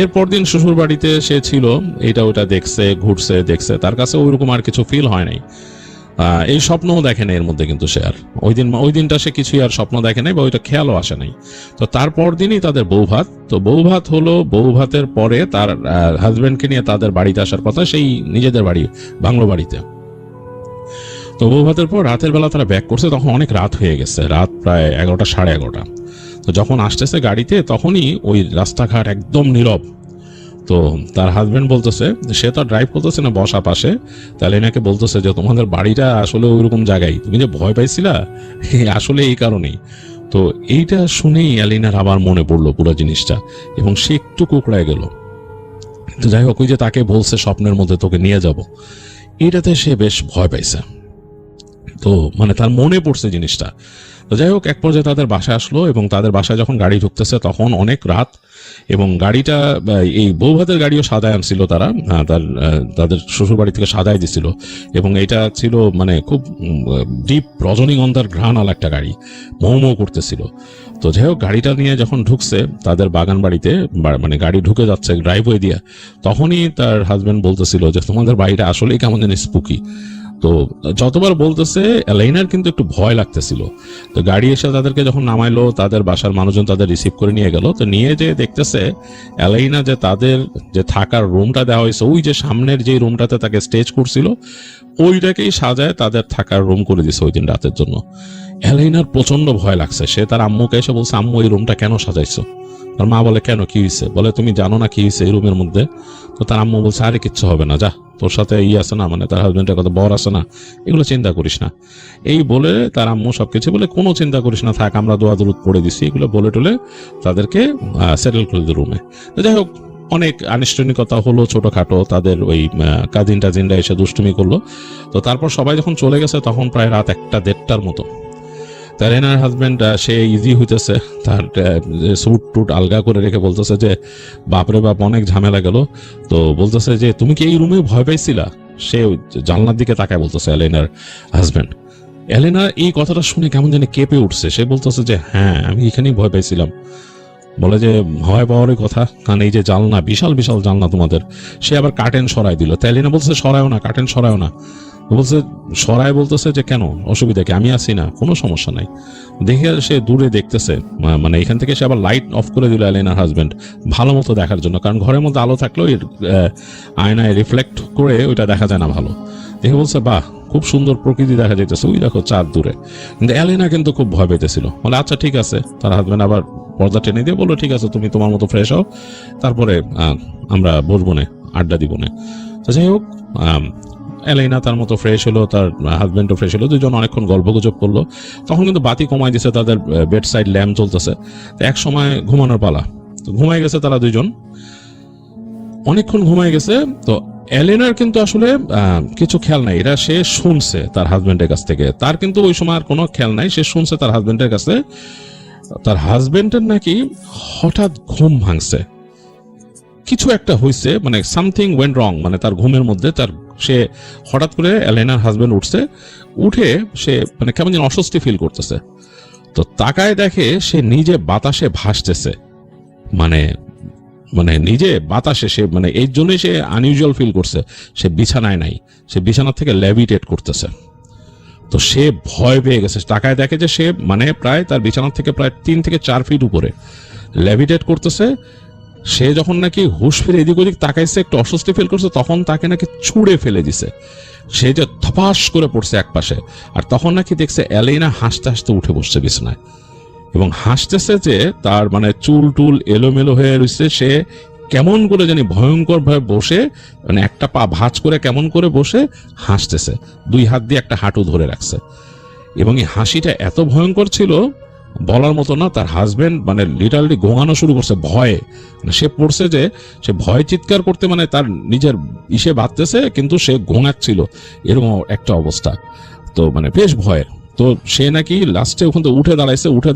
এরপর দিন শ্বশুর বাড়িতে সে ছিল, এটা ওটা দেখছে, ঘুরছে, দেখছে, তার কাছে ওইরকম আর কিছু ফিল হয় নাই। এই স্বপ্নও দেখে নাই এর মধ্যে, কিন্তু সে আর ওই দিনটা সে কিছুই আর স্বপ্ন দেখে নাই বা ওইটা খেয়ালও আসে নাই। তো তারপর দিনই তাদের বউ ভাত। তো বউ ভাত হলো, বউ ভাতের পরে তার হাজবেন্ডকে নিয়ে তাদের বাড়িতে আসার কথা, সেই নিজেদের বাড়ি, বাংলো বাড়িতে। তো বউ ভাতের পর রাতের বেলা তারা ব্যাক করছে, তখন অনেক রাত হয়ে গেছে, রাত প্রায় 11টা, 11:30। তো যখন আসতেছে গাড়িতে, তখনই ওই রাস্তাঘাট একদম নীরব। তো তার হাজবেন্ড বলতেছে, সে তো ড্রাইভ করতেছে না, বসা পাশে, তাহলে এনাকে বলতেছে যে তোমাদের বাড়িটা আসলে ওইরকম জায়গায়, তুমি যে ভয় পাইছিলা আসলে এই কারণেই। তো এইটা শুনেই অ্যালিনার আবার মনে পড়লো পুরো জিনিসটা এবং সে একটু কুকড়ায় গেল। তো যাই হোক, ওই যে তাকে বলছে স্বপ্নের মধ্যে তোকে নিয়ে যাব, এটাতে সে বেশ ভয় পাইছে। তো মানে তার মনে পড়ছে জিনিসটা। তো যাই হোক, এক পর্যায়ে তাদের বাসায় আসলো এবং তাদের বাসায় যখন গাড়ি ঢুকতেছে তখন অনেক রাত এবং গাড়িটা, এই বৌভাতের গাড়িও সাজায় আনছিল তারা, তাদের শ্বশুর বাড়ি থেকে সাজায় দিছিল এবং এটা ছিল মানে খুব ডিপ রজনীগন্ধার ঘ্রাণাল একটা গাড়ি, মৌ করতেছিল। তো যাই হোক, গাড়িটা নিয়ে যখন ঢুকছে তাদের বাগান বাড়িতে, মানে গাড়ি ঢুকে যাচ্ছে ড্রাইভওয়ে দিয়ে, তখনই তার হাজবেন্ড বলতেছিল যে তোমাদের বাড়িটা আসলেই কেমন জানি স্পুকি। তো যতবার বলতেছে, এলাইনার কিন্তু একটু ভয় লাগতেছিল। তো গাড়ি এসে তাদেরকে যখন নামাইলো, তাদের বাসার মানুষজন তাদের রিসিভ করে নিয়ে গেল। তো নিয়ে যে দেখতেছে এলাইনা যে তাদের যে থাকার রুমটা দেওয়া হয়েছে, ওই যে সামনের যে রুমটাতে তাকে স্টেজ করছিল, ওইটাকেই সাজায় তাদের থাকার রুম করে দিছে ওই দিন রাতের জন্য। এলাইনার প্রচন্ড ভয় লাগছে। সে তার আম্মুকে এসে বলছে, আম্মু এই রুমটা কেন সাজাইছো? তার মা বলে, কেন, কি হয়েছে? বলে, তুমি জানো না কি হয়েছে এই রুমের মধ্যে? তো তার আম্মু বলছে, আরে কিচ্ছু হবে না, যা, তোর সাথে আছে না, মানে তার হাজবেন্ডের কথা বর আছে না, এগুলো চিন্তা করিস না। এই বলে তার আম্মু সবকিছু বলে, কোনো চিন্তা করিস না, থাক, আমরা দোয়া দরুদ পড়ে দিছি, এগুলো বলে টলে তাদেরকে সেটেল করে দিল রুমে। তো যাই হোক, অনেক আনুষ্ঠানিকতা হলো ছোটখাটো, তাদের ওই কাজিনটা এসে দুষ্টুমি করলো। তো তারপর সবাই যখন চলে গেছে তখন প্রায় রাত 1-1:30টার মতো। তার এনার হাজবেন্ড সে ইজি হইতেছে, তার স্যুট টুট আলগা করে রেখে বলতেছে যে বাপরে বাপ, অনেক ঝামেলা গেল। তো বলতেছে যে তুমি কি এই রুমে ভয় পাইছিলা? সে জানলার দিকে তাকায় বলতেছে এলেনার হাজবেন্ড। এলেনা এই কথাটা শুনে কেমন জানি কেঁপে উঠছে। সে বলতেছে যে হ্যাঁ, আমি এখানেই ভয় পাইছিলাম। বলে যে ভয় পাওয়ারই কথা, কারণ এই যে জানলা, বিশাল বিশাল জানলা তোমাদের। সে আবার কার্টেন সরাই দিল। তাই এলেনা বলছে সরায়ও না, কার্টেন সরায়ও না। বলছে সরাই, বলতেছে যে কেন, অসুবিধা কি, আমি আছি না, কোনো সমস্যা নাই। দেখে সে দূরে দেখতেছে, মানে এখান থেকে সে আবার লাইট অফ করে দিল এলেনার হাজবেন্ড, ভালো মতো দেখার জন্য, কারণ ঘরের মধ্যে আলো থাকলেও আয়নায় রিফ্লেক্ট করে ওইটা দেখা যায় না ভালো। দেখে বলছে বাহ, খুব সুন্দর প্রকৃতি দেখা যাইতেছে, ওই দেখো চাঁদ দূরে। কিন্তু এলেনা কিন্তু খুব ভয় পেতেছিল। বলে আচ্ছা ঠিক আছে। তার হাজবেন্ড আবার পর্দা টেনে দিয়ে বললো ঠিক আছে, তুমি তোমার মতো ফ্রেশ হও, তারপরে আমরা বসবো না, আড্ডা দিব না। তো যাই হোক, এলাইনা তার মতো ফ্রেশ হলো, তার হাজবেন্ডও ফ্রেশ হলো, দুজন অনেকক্ষণ গল্প গুজব করলো। তখন কিন্তু বাতি কমাই দিছে, তাদের বেড সাইড ল্যাম্প চলতেছে। এক সময় ঘুমানোর পালা, তো ঘুমাই গেছে তারা দুইজন, অনেকক্ষণ ঘুমাই গেছে। তো এলেনার কিন্তু আসলে কিছু খেয়াল নাই, এটা সে শুনছে তার হাজবেন্ডের কাছ থেকে। তার কিন্তু ওই সময় আর কোনো খেয়াল নাই, সে শুনছে তার হাজবেন্ডের কাছে তার হাজবেন্ডের নাকি হঠাৎ ঘুম ভাঙছে, কিছু একটা হয়েছে, মানে সামথিং ওয়েন্ট রং, মানে তার ঘুমের মধ্যে সে হঠাৎ করে এলেনার হাজবেন্ড উঠে সে মানে কেমন যেন অস্বস্তি ফিল করতেছে। তো তাকায় দেখে সে নিজে বাতাসে ভাসতেছে, মানে মানে নিজে বাতাসে সে মানে এই জন্যই সে আনইউজুয়াল ফিল করছে, সে বিছানায় নাই, সে বিছানা থেকে লেভিটেট করতেছে। তো সে ভয় পেয়ে গেছে, তাকায় দেখে যে সে মানে প্রায় তার বিছানা থেকে প্রায় 3 থেকে 4 ফিট উপরে লেভিটেট করতেছে। সে যখন নাকি হুশ ফিরে এদিক ওদিক তাকাইছে, একটু অস্বস্তি ফিল করছে, তখন তাকে নাকি ছুঁড়ে ফেলে দিছে। সে যে ধপাস করে পড়ছে এক পাশে, আর তখন নাকি দেখছে এলেইনা হাসতে হাসতে উঠে বসছে বিছানায় এবং হাসতেছে যে তার মানে চুল টুল এলোমেলো হয়ে রয়েছে। সে কেমন করে জানি ভয়ঙ্কর ভাবে বসে, মানে একটা পা ভাঁজ করে কেমন করে বসে হাসতেছে, 2 হাত দিয়ে একটা হাঁটু ধরে রাখছে। এবং এই হাসিটা এত ভয়ঙ্কর ছিল বলার মতো না। তার হাজবেন্ড মানে লিটারালি গোঙানো শুরু করছে ভয়ে। সে পড়ছে যে সে ভয় চিৎকার করতে মানে তার নিজের ইসে বাঁধতেছে, কিন্তু সে গোঙাচ্ছিল, এরকম একটা অবস্থা। তো মানে বেশ ভয়ের। তো সে নাকি লাস্টে ওখান থেকে উঠে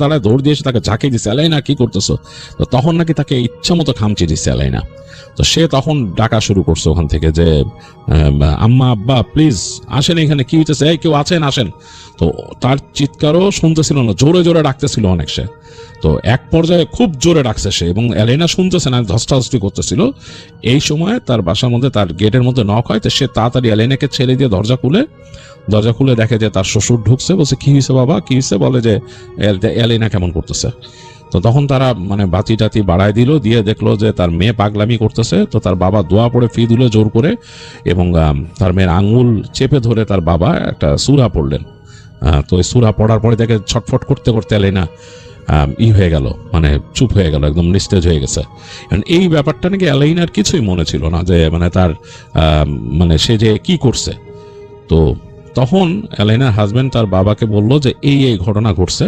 দাঁড়ায় দৌড় দিয়েছে, তাকে ঝাঁকিয়ে দিচ্ছে, এলাইনা কি করতেছো? তো তখন নাকি তাকে ইচ্ছা মতো খামচি দিচ্ছে এলাইনা। তো সে তখন ডাকা শুরু করছে ওখান থেকে যে আম্মা আব্বা প্লিজ আসেন, এখানে কি হইতেছে, এই কেউ আছেন আসেন। তো তার চিৎকারও শুনতেছিল না, জোরে জোরে ডাকতেছিল অনেক সে। তো এক পর্যায়ে খুব জোরে ডাকছে সে, এবং এলাইনা শুনতেছে না, ধস্তাধস্তি করতেছিল। এই সময় তার বাসার মধ্যে তার গেটের মধ্যে নক হয়। তো সে তাড়াতাড়ি এলাইনাকে ছেড়ে দিয়ে দরজা খুলে দেখে যে তার শ্বশুর ঢুকছে। বলছে কি হয়েছে বাবা, কি হয়েছে? বলে যে এলাইনা কেমন করতেছে। তো তখন তারা মানে বাতি টাতি বাড়ায় দিল, দিয়ে দেখলো যে তার মেয়ে পাগলামি করতেছে। তো তার বাবা দোয়া পড়ে ফি দিল জোর করে, এবং তার মেয়ের আঙুল চেপে ধরে তার বাবা একটা সূরা পড়লেন। তো এই সূরা পড়ার পরে দেখে ছটফট করতে করতে এলাইনা হয়ে গেল, মানে চুপ হয়ে গেল, একদম নিস্তেজ হয়ে গেছে। এই ব্যাপারটা নাকি এলাইনার কিছুই মনে ছিল না, যে মানে তার মানে সে যে কি করছে। তো তখন এলাইনার হাজবেন্ড তার বাবাকে বলল যে এই ঘটনা ঘটছে,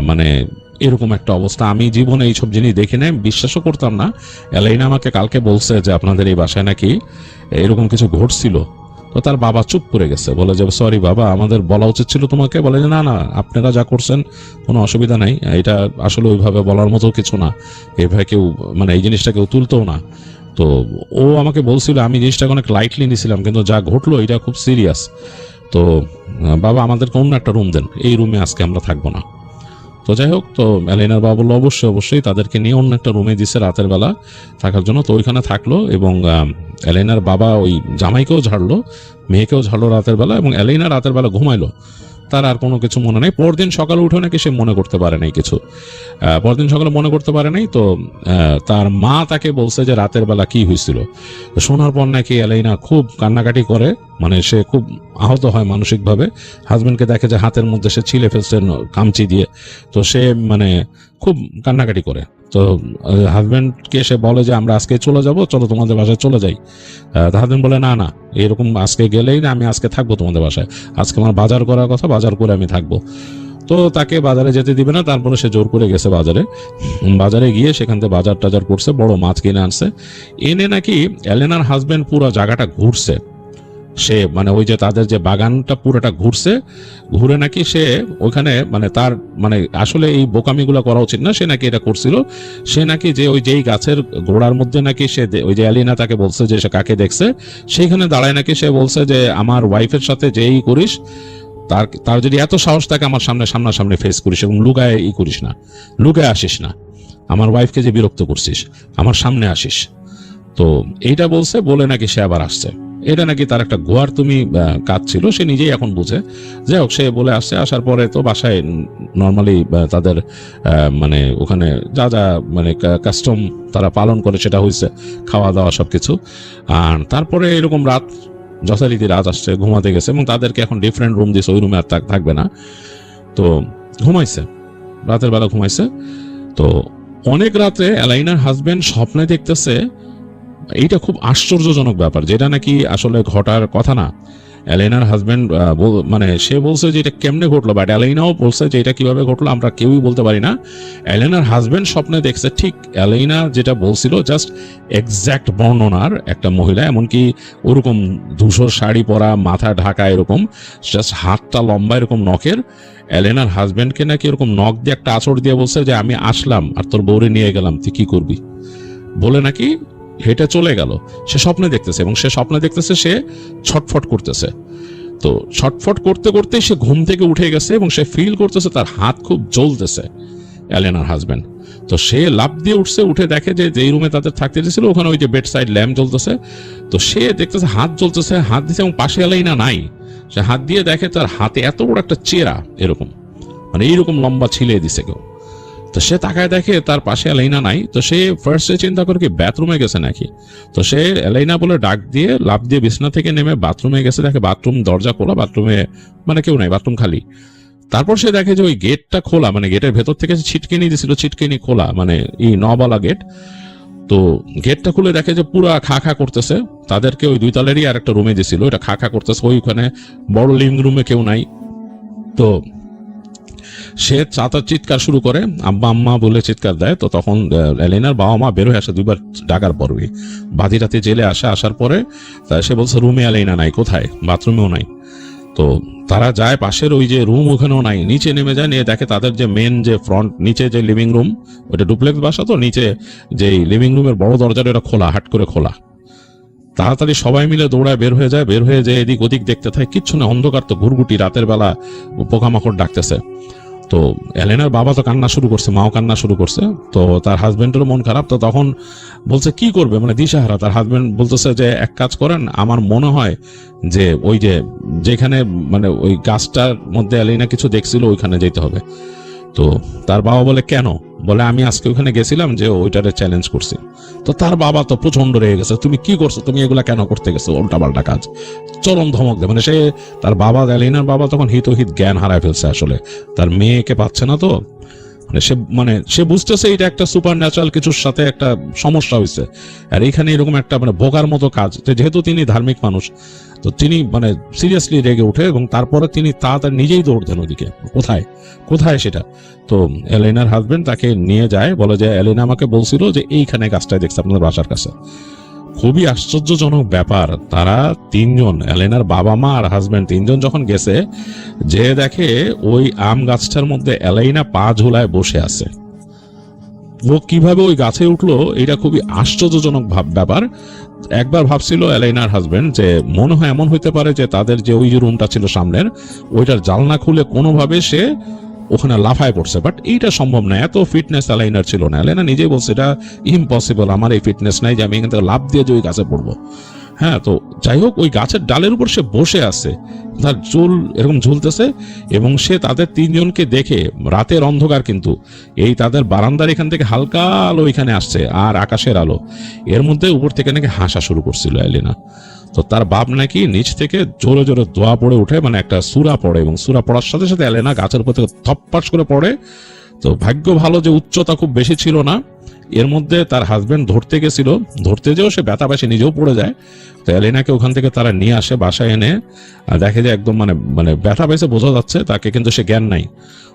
মানে এরকম একটা অবস্থা। আমি জীবনে এইসব জিনিস দেখি নাই, বিশ্বাসও করতাম না। এলাইনা আমাকে কালকে বলছে যে আপনাদের এই বাসায় নাকি এরকম কিছু ঘটছিল। তো তার বাবা চুপ করে গেছে, বলে যে সরি বাবা, আমাদের বলা উচিত ছিল তোমাকে। বলে যে না আপনারা যা করছেন কোনো অসুবিধা নাই, এটা আসলে ওইভাবে বলার মতো কিছু না, এইভাবে কেউ মানে এই জিনিসটা কেউ তুলতেও না। তো ও আমাকে বলছিল, আমি জিনিসটাকে অনেক লাইটলি নিয়েছিলাম, কিন্তু যা ঘটলো এটা খুব সিরিয়াস। তো বাবা আমাদেরকে অন্য একটা রুম দেন, এই রুমে আজকে আমরা থাকবো না। তো যাই হোক, তো এলাইনার বাবা বললো অবশ্যই তাদেরকে নিয়ে অন্য একটা রুমে দিচ্ছে রাতের বেলা থাকার জন্য। তো ওইখানে থাকলো, এবং এলাইনার বাবা ওই জামাইকেও ঝাড়লো, মেয়েকেও ঝাড়লো রাতের বেলা, এবং এলাইনা রাতের বেলা ঘুমাইলো। তার আর কোনো কিছু মনে নেই। পরদিন সকালে উঠে নাকি সে মনে করতে পারে নাই কিছু, পরদিন সকালে মনে করতে পারে নাই। তো তার মা তাকে বলছে যে রাতের বেলা কি হয়েছিল। শোনার পর নাকি এলাইনা খুব কান্নাকাটি করে, মানে সে খুব আহত হয় মানসিকভাবে। হাজবেন্ডকে দেখে যে হাতের মধ্যে সে ছিলে ফেলছে কামচি দিয়ে, তো সে মানে খুব কান্নাকাটি করে। তো হাজবেন্ডকে সে বলে যে আমরা আজকে চলে যাব, চলো তোমাদের বাসায় চলে যাই। হাজবেন্ড বলে না এরকম আজকে গেলেই না, আমি আজকে থাকবো তোমাদের বাসায়, আজকে আমার বাজার করার কথা, বাজার করে আমি থাকবো। তো তাকে বাজারে যেতে দিবে না, তারপরে সে জোর করে গেছে বাজারে গিয়ে সেখান থেকে বাজার টাজার করছে, বড় মাছ কিনে আনছে। এনে নাকি এলেনার হাজবেন্ড পুরো জায়গাটা ঘুরছে। সে মানে ওই যে তাদের যে বাগানটা পুরোটা ঘুরে নাকি সে ওইখানে মানে তার মানে আসলে এই বোকামিগুলো করা উচিত না, সে নাকি এটা করছিল। সে নাকি যে ওই যেই গাছের গোড়ার মধ্যে নাকি সে ওই যে এলিনা তাকে বলছে যে সে কাকে দেখছে, সেইখানে দাঁড়ায় নাকি সে বলছে যে আমার ওয়াইফের সাথে যেই করিস, তার যদি এত সাহস থাকে আমার সামনাসামনি ফেস করিস, এবং লুকায় করিস না, লুকায় আসিস না, আমার ওয়াইফকে যে বিরক্ত করছিস আমার সামনে আসিস। তো এইটা বলছে, বলে নাকি সে আবার আসছে। এটা নাকি তার একটা গোয়ার তুমি কাজ ছিল, সে নিজেই এখন বুঝে। যাই হোক, সে বলে আসছে। আসার পরে তো বাসায় নর্মালি তাদের মানে ওখানে যা মানে কাস্টম তারা পালন করে সেটা হয়েছে, খাওয়া দাওয়া সবকিছু। আর তারপরে এরকম রাত যথারীতি রাত আসছে, ঘুমাতে গেছে, এবং তাদেরকে এখন ডিফারেন্ট রুম দিয়েছে, ওই রুমে আর থাকবে না। তো ঘুমাইছে, রাতের বেলা ঘুমাইছে। তো অনেক রাতে এলাইনার হাজবেন্ড স্বপ্নে দেখতেছে, এইটা খুব আশ্চর্যজনক ব্যাপার, যেটা নাকি আসলে ঘটার কথা না। এলাইনার হাজবেন্ড মানে সে বলছে যে এটা কেমনে ঘটলো, বাট এলাইনাও বলছে যে এটা কিভাবে ঘটলো আমরা কেউই বলতে পারি না। এলাইনার হাজবেন্ড স্বপ্নে দেখছে ঠিক এলাইনা যেটা বলছিল, জাস্ট এক্স্যাক্ট বর্ণনার একটা মহিলা, এমনকি ওরকম ধূসর শাড়ি পরা, মাথা ঢাকা, এরকম জাস্ট হাতটা লম্বা এরকম নখের। এলাইনার হাজবেন্ডকে নাকি এরকম নখ দিয়ে একটা আঁচড় দিয়ে বলছে যে আমি আসলাম আর তোর বউরে নিয়ে গেলাম, তুই কি করবি, বলে নাকি হেঁটে চলে গেল। সে স্বপ্নে দেখতেছে, এবং সে স্বপ্নে দেখতেছে সে ছটফট করতেছে। তো ছটফট করতে করতে সে ঘুম থেকে উঠে গেছে, এবং সে ফিল করতেছে তার হাত খুব জ্বলতেছে, এলেনার হাজবেন্ড। তো সে লাফ দিয়ে উঠছে, উঠে দেখে যে যেই রুমে তাদের থাকতে দিয়েছিল ওখানে ওই যে বেড সাইড ল্যাম্প জ্বলতেছে। তো সে দেখতেছে হাত জ্বলতেছে, হাত দিচ্ছে এবং পাশে এলেনা নাই। সে হাত দিয়ে দেখে তার হাতে এত বড় একটা চেরা, এরকম মানে এইরকম লম্বা ছিলে দিছে কেউ। তো সে তাকায় দেখে তার পাশে এলাইনা নাই। তো সে ফার্স্টে চিন্তা করে কি বাথরুমে গেছে নাকি। তো সে এলাইনা বলে ডাক দিয়ে লাফ দিয়ে বিছনা থেকে নেমে বাথরুমে গেছে, দেখে বাথরুম দরজা খোলা, বাথরুমে মানে কেউ নাই, বাথরুম খালি। তারপর সে দেখে যে ওই গেটটা খোলা, মানে গেটের ভেতর থেকে ছিটকিনি দিছিল, ছিটকিনি খোলা, মানে এই নবালা গেট। তো গেটটা খুলে দেখে যে পুরা খা খা করতেছে। তাদেরকে ওই 2 তলেরই আর একটা রুমে দিছিল, এটা খা খা করতেছে। ওইখানে বড় লিভিং রুমে কেউ নাই। তো সে চাতার চিৎকার শুরু করে, আব্বা আম্মা বলে চিৎকার দেয়। তো তখন এলেনার বাবা মা বের হয়ে আসে 2বার ডাকার পরই, বাদি রাতে জেলে আসে। আসার পরে সে বলছে রুমে এলেনা নাই, কোথায়, বাথরুমেও নাই। তো তারা যায় পাশের ওই যে রুম, ওখানেও নাই। নিচে নেমে যায়, নিয়ে দেখে তাদের যে মেন যে ফ্রন্ট নিচে যে লিভিং রুম, ওটা ডুপ্লেক্স বাসা, তো নিচে যে লিভিং রুমের বড় দরজাটা এটা খোলা, হাট করে খোলা। তাড়াতাড়ি সবাই মিলে দৌড়ায় বের হয়ে যায়। বের হয়ে যে এদিক ওদিক দেখতে থাকে, কিচ্ছু না, অন্ধকার। তো ঘুরঘুটি, রাতের বেলা পোকামাকড় ডাকতেছে। তো এলেনার বাবা তো কান্না শুরু করছে, মাও কান্না শুরু করছে। তো তার হাজবেন্ডেরও মন খারাপ। তো তখন বলছে কি করবে, মানে দিশাহারা। তার হাজবেন্ড বলতেছে যে এক কাজ করেন, আমার মনে হয় যে ওই যে যেখানে মানে ওই গাছটার মধ্যে এলেনা কিছু দেখছিল ওইখানে যেতে হবে। তো তার বাবা বলে কেন, বলে আমি আজকে ওখানে গেছিলাম যে ওইটারে চ্যালেঞ্জ করছি। তো তার বাবা তো প্রচন্ড রেগে গেছে, তুমি কি করছো, তুমি এগুলা কেন করতে গেছো, উল্টাপাল্টা কাজ, চরম ধমক দেয়। মানে সে তার বাবা, এলিনার বাবা তখন হিতহিত জ্ঞান হারায় ফেলছে আসলে, তার মেয়েকে পাচ্ছে না। তো মানে সে বুঝতেছে এটা একটা সুপার ন্যাচারাল কিছুর সাথে একটা সমস্যা হয়েছে। আর এইখানে এরকম একটা মানে বোকার মতো কাজ, যেহেতু তিনি ধার্মিক মানুষ, তো তিনি মানে সিরিয়াসলি রেগে উঠে এবং তারপরে তিনি তাড়াতাড়ি নিজেই দৌড় দেন ওদিকে। কোথায় কোথায় সেটা। তো এলেনার হাজবেন্ড তাকে নিয়ে যায়, বলে যে এলেনা আমাকে বলছিল যে এইখানে গাছটায় দেখছে আপনাদের বাসার কাছে। খুবই আশ্চর্যজনক ব্যাপার, তারা 3 জন, এলেনার বাবা মা আর হাজবেন্ড 3 জন যখন গেছে, যে দেখে ওই আম গাছটার মধ্যে এলেনা পা ঝুলায় বসে আছে। ও কিভাবে ওই গাছে উঠলো এটা খুবই আশ্চর্যজনক ব্যাপার। একবার ভাবছিল এলেনার হাজবেন্ড যে মনে হয় এমন হইতে পারে যে তাদের যে ওই যে রুমটা ছিল সামনের, ওইটার জানলা খুলে কোনোভাবে সে ওখানে লাফায় পড়ছে। বাট এইটা সম্ভব না, এত ফিটনেস এলেনার ছিল না। এলেনা নিজেই বলছে এটা ইম্পসিবল, আমার এই ফিটনেস নাই যে আমি এখান থেকে লাফ দিয়ে যে ওই গাছে পড়বো। হ্যাঁ, তো যাই হোক, ওই গাছের ডালের উপর সে বসে আছে, তার চুল এরকম ঝুলতেছে এবং সে তাদের 3 জনকে দেখে, রাতের অন্ধকার কিন্তু, এই তাদের বারান্দার এখান থেকে হালকা আলো এখানে আসছে আর আকাশের আলো, এর মধ্যে উপর থেকে নাকি হাসা শুরু করছিল এলেনা। তো তার বাপ নাকি নিচ থেকে জোরে জোরে দোয়া পড়ে উঠে, মানে একটা সূরা পড়ে, এবং সূরা পড়ার সাথে সাথে এলেনা গাছের উপর থেকে থপ্পাস করে পড়ে। তো ভাগ্য ভালো যে উচ্চতা খুব বেশি ছিল না। এর মধ্যে তার হাজবেন্ড ধরতে গেছিল, ধরতে যেও সে ব্যথা পাশে নিজেও পড়ে যায়। তো এলেনাকে ওখান থেকে তারা নিয়ে আসে বাসায়, এনে দেখে যে একদম মানে ব্যথা পাইছে বোঝা যাচ্ছে তাকে, কিন্তু সে জ্ঞান নাই।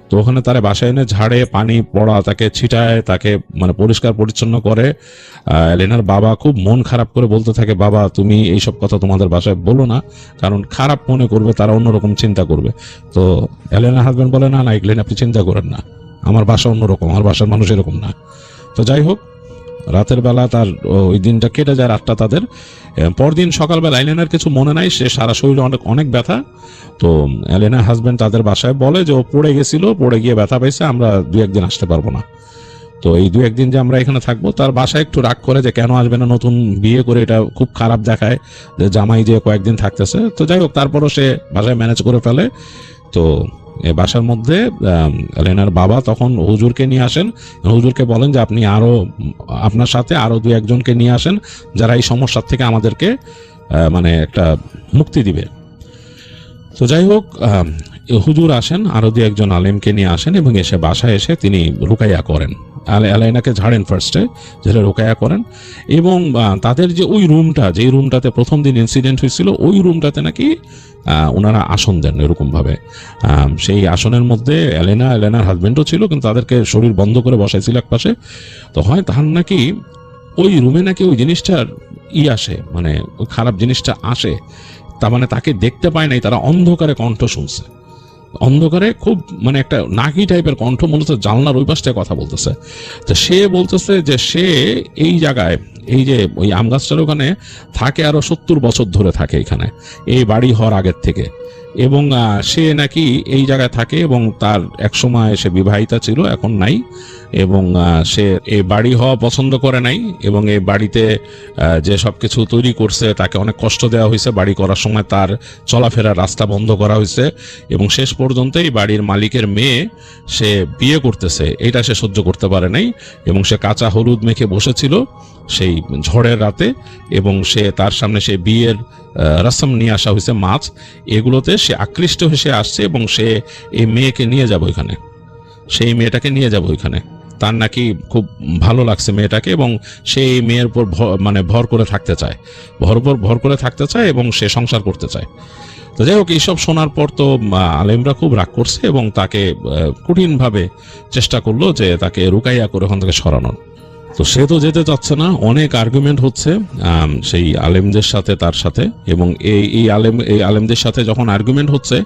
তো ওখানে তারা বাসায় এনে ঝাড়ে, পানি পড়া তাকে ছিটায়, তাকে মানে পরিষ্কার পরিচ্ছন্ন করে। এলেনার বাবা খুব মন খারাপ করে বলতে থাকে, বাবা তুমি এইসব কথা তোমাদের বাসায় বলো না, কারণ খারাপ মনে করবে, তারা অন্যরকম চিন্তা করবে। তো এলেনার হাজবেন্ড বলে না না এগুলেন আপনি চিন্তা করেন না, আমার বাসা অন্যরকম, আমার বাসার মানুষ এরকম না। তো যাই হোক, রাতের বেলা তার ওই দিনটা কেটে যায়, রাতটা তাদের। পরদিন সকালবেলা এলেনার কিছু মনে নাই, সে সারা শরীরে অনেক ব্যথা। তো এলেনার হাজবেন্ড তাদের বাসায় বলে যে ও পড়ে গেছিল, পড়ে গিয়ে ব্যথা পাইছে, আমরা 2-1 দিন আসতে পারবো না। তো এই 2-1 দিন যে আমরা এখানে থাকবো, তার বাসায় একটু রাগ করে যে কেন আসবে না, নতুন বিয়ে করে এটা খুব খারাপ দেখায় যে জামাই যে কয়েকদিন থাকতেছে। তো যাই হোক, তারপরও সে বাসায় ম্যানেজ করে ফেলে। তো এই বাসার মধ্যে এলেনার বাবা তখন হুজুরকে নিয়ে আসেন, হুজুরকে বলেন যে আপনি আরো আপনার সাথে আরো 2-1 জনকে নিয়ে আসেন যারা এই সমস্যার থেকে আমাদেরকে মানে একটা মুক্তি দিবে। তো যাই হোক, হুজুর আসেন, আরো 2-1 জন আলেমকে নিয়ে আসেন এবং এসে বাসায় এসে তিনি রুকাইয়া করেন। এলেনাকে ঝাড়েন ফার্স্টে, যেটা রুকাইয়া করেন। এবং তাদের যে ওই রুমটা, যেই রুমটাতে প্রথম দিন ইনসিডেন্ট হয়েছিল, ওই রুমটাতে নাকি ওনারা আসন দেন এরকম ভাবে। সেই আসনের মধ্যে এলেনার হাজবেন্ডও ছিল, কিন্তু তাদেরকে শরীর বন্ধ করে বসাইছিল এক পাশে। তো হয় তাহার নাকি ওই রুমে নাকি ওই জিনিসটার আসে, মানে ওই খারাপ জিনিসটা আসে। তার মানে তাকে দেখতে পায় নাই, তারা অন্ধকারে কণ্ঠ শুনছে, অন্ধকারে খুব মানে একটা নাকি টাইপের কণ্ঠ, মূলত জানলার ওই পাশটায় কথা বলতেছে। তো সে বলতেছে যে সে এই জায়গায়, এই যে ওই আম গাছটার ওখানে থাকে, আরো 70 বছর ধরে থাকে এখানে, এই বাড়ি হওয়ার আগের থেকে। এবং সে নাকি এই জায়গায় থাকে এবং তার একসময় সে বিবাহিতা ছিল, এখন নাই, এবং সে এই বাড়ি হওয়া পছন্দ করে নাই, এবং এই বাড়িতে যে সবকিছু তৈরি করছে তাকে অনেক কষ্ট দেওয়া হয়েছে। বাড়ি করার সময় তার চলাফেরার রাস্তা বন্ধ করা হয়েছে, এবং শেষ পর্যন্ত এই বাড়ির মালিকের মেয়ে সে বিয়ে করতেছে, এটা সে সহ্য করতে পারে নাই, এবং সে কাঁচা হলুদ মেখে বসেছিল সেই ঝড়ের রাতে, এবং সে তার সামনে সে বিয়ের রসম নিয়ে আসা হয়েছে, মাছ, এগুলোতে সে আকৃষ্ট হয়ে আসছে, এবং সে এই মেয়েকে নিয়ে যাবে ওইখানে, সেই মেয়েটাকে নিয়ে যাবে ওইখানে। তার নাকি খুব ভালো লাগছে মেয়েটাকে, এবং সে এই মেয়ের উপর মানে ভর করে থাকতে চায়, ভর করে থাকতে চায়, এবং সে সংসার করতে চায়। তো যাই হোক, এইসব শোনার পর তো আলেমরা খুব রাগ করছে, এবং তাকে কঠিনভাবে চেষ্টা করলো যে তাকে রুকাইয়া করে ওখান থেকে সরানোর। তো সে তো যেতে চাচ্ছে না, অনেক আর্গুমেন্ট হচ্ছে সেই আলেমদের সাথে, তার সাথে, এবং এই আলেমদের সাথে যখন আর্গুমেন্ট হচ্ছে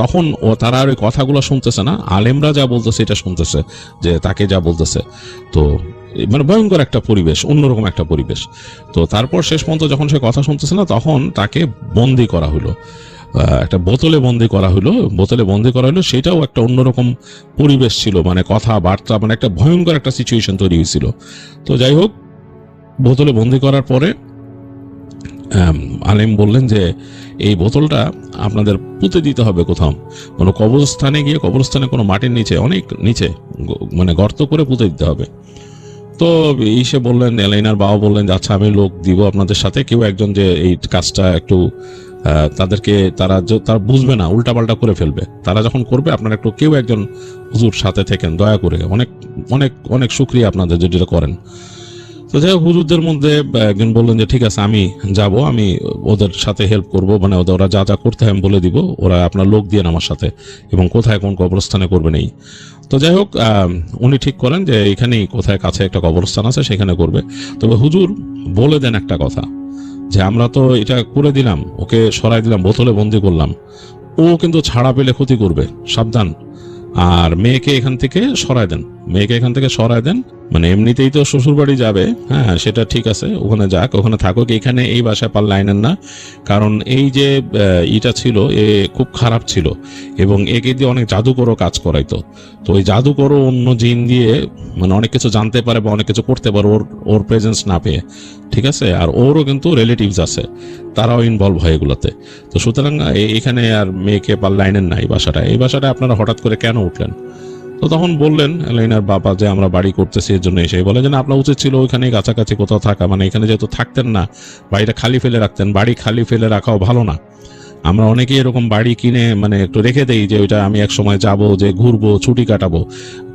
তখন তারা আর ওই কথাগুলো শুনতেছে না, আলেমরা যা বলতেছে এটা শুনতেছে, যে তাকে যা বলতেছে। তো মানে ভয়ঙ্কর একটা পরিবেশ, অন্যরকম একটা পরিবেশ। তো তারপর শেষ পর্যন্ত যখন সে কথা শুনতেছে না, তখন তাকে বন্দি করা হলো, একটা বোতলে বন্দি করা হলো। সেটাও একটা অন্যরকম পরিবেশ ছিল, মানে কথাবার্তা, মানে একটা ভয়ঙ্কর একটা সিচুয়েশন তৈরি হয়েছিল। তো যাই হোক, বোতলে বন্দি করার পরে আলেম বললেন যে এই বোতলটা আপনাদের পুঁতে দিতে হবে কোথাও, কোনো কবরস্থানে গিয়ে, কবরস্থানে কোনো মাটির নিচে, অনেক নিচে, মানে গর্ত করে পুঁতে দিতে হবে। তো সে বললেন, এলাইনার বাবা বললেন যে আচ্ছা, আমি লোক দিব আপনাদের সাথে, কেউ একজন যে এই কাজটা একটু তাদেরকে, তারা বুঝবে না, উল্টাপাল্টা করে ফেলবে, তারা যখন করবে আপনারা একটু কেউ একজন হুজুর সাথে থেকেন দয়া করে, অনেক অনেক অনেক শুকরিয়া আপনাদের যেটা করেন। তো যাই হোক, হুজুরদের মধ্যে একজন বললেন যে ঠিক আছে, আমি যাব, আমি ওদের সাথে হেল্প করব, মানে ওরা যা যা করতে হয় আমি বলে দিব, ওরা আপনার লোক দিয়ে আমার সাথে, এবং কোথায় কোন কবরস্থানে করবে নেই। তো যাই হোক, উনি ঠিক করেন যে এখানেই কোথায় কাছে একটা কবরস্থান আছে, সেখানে করবে। তবে হুজুর বলে দেন একটা কথা, যে আমরা তো এটা করে দিলাম, ওকে সরাই দিলাম, বোতলে বন্দি করলাম, ও কিন্তু ছাড়া পেলে ক্ষতি করবে, সাবধান। আর মেয়েকে এখান থেকে সরাই দেন, মানে এমনিতেই তো শ্বশুর বাড়ি যাবে, হ্যাঁ সেটা ঠিক আছে, ওখানে যাক, ওখানে থাকুক, এখানে এই বাসায় পারলে আইনেন না, কারণ এই যে ইটা ছিল, এ খুব খারাপ ছিল, এবং একে দিয়ে অনেক জাদুকরও কাজ করাইতো। তো ওই জাদুকরও অন্য জিন দিয়ে মানে অনেক কিছু জানতে পারে বা অনেক কিছু করতে পারে ওর প্রেজেন্স না পেয়ে, ঠিক আছে। আর ওরও কিন্তু রিলেটিভস আছে, তারাও ইনভলভ হয় এগুলোতে। তো সুতরাং এখানে আর মেয়েকে পারলে আইনেন না, এই বাসাটা আপনারা হঠাৎ করে কেন উঠলেন? তো তখন বললেন এলাইনার বাবা যে আমরা বাড়ি করতেছি এর জন্য এসে। বলে যে না, আপনার উচিত ছিল ওইখানে কাছাকাছি কোথাও থাকা, মানে এখানে যেহেতু থাকতেন না, বাড়িটা খালি ফেলে রাখতেন। বাড়ি খালি ফেলে রাখাও ভালো না, আমরা অনেকেই এরকম বাড়ি কিনে মানে একটু রেখে দেই যে ওইটা আমি এক সময় যাবো, যে ঘুরবো, ছুটি কাটাবো,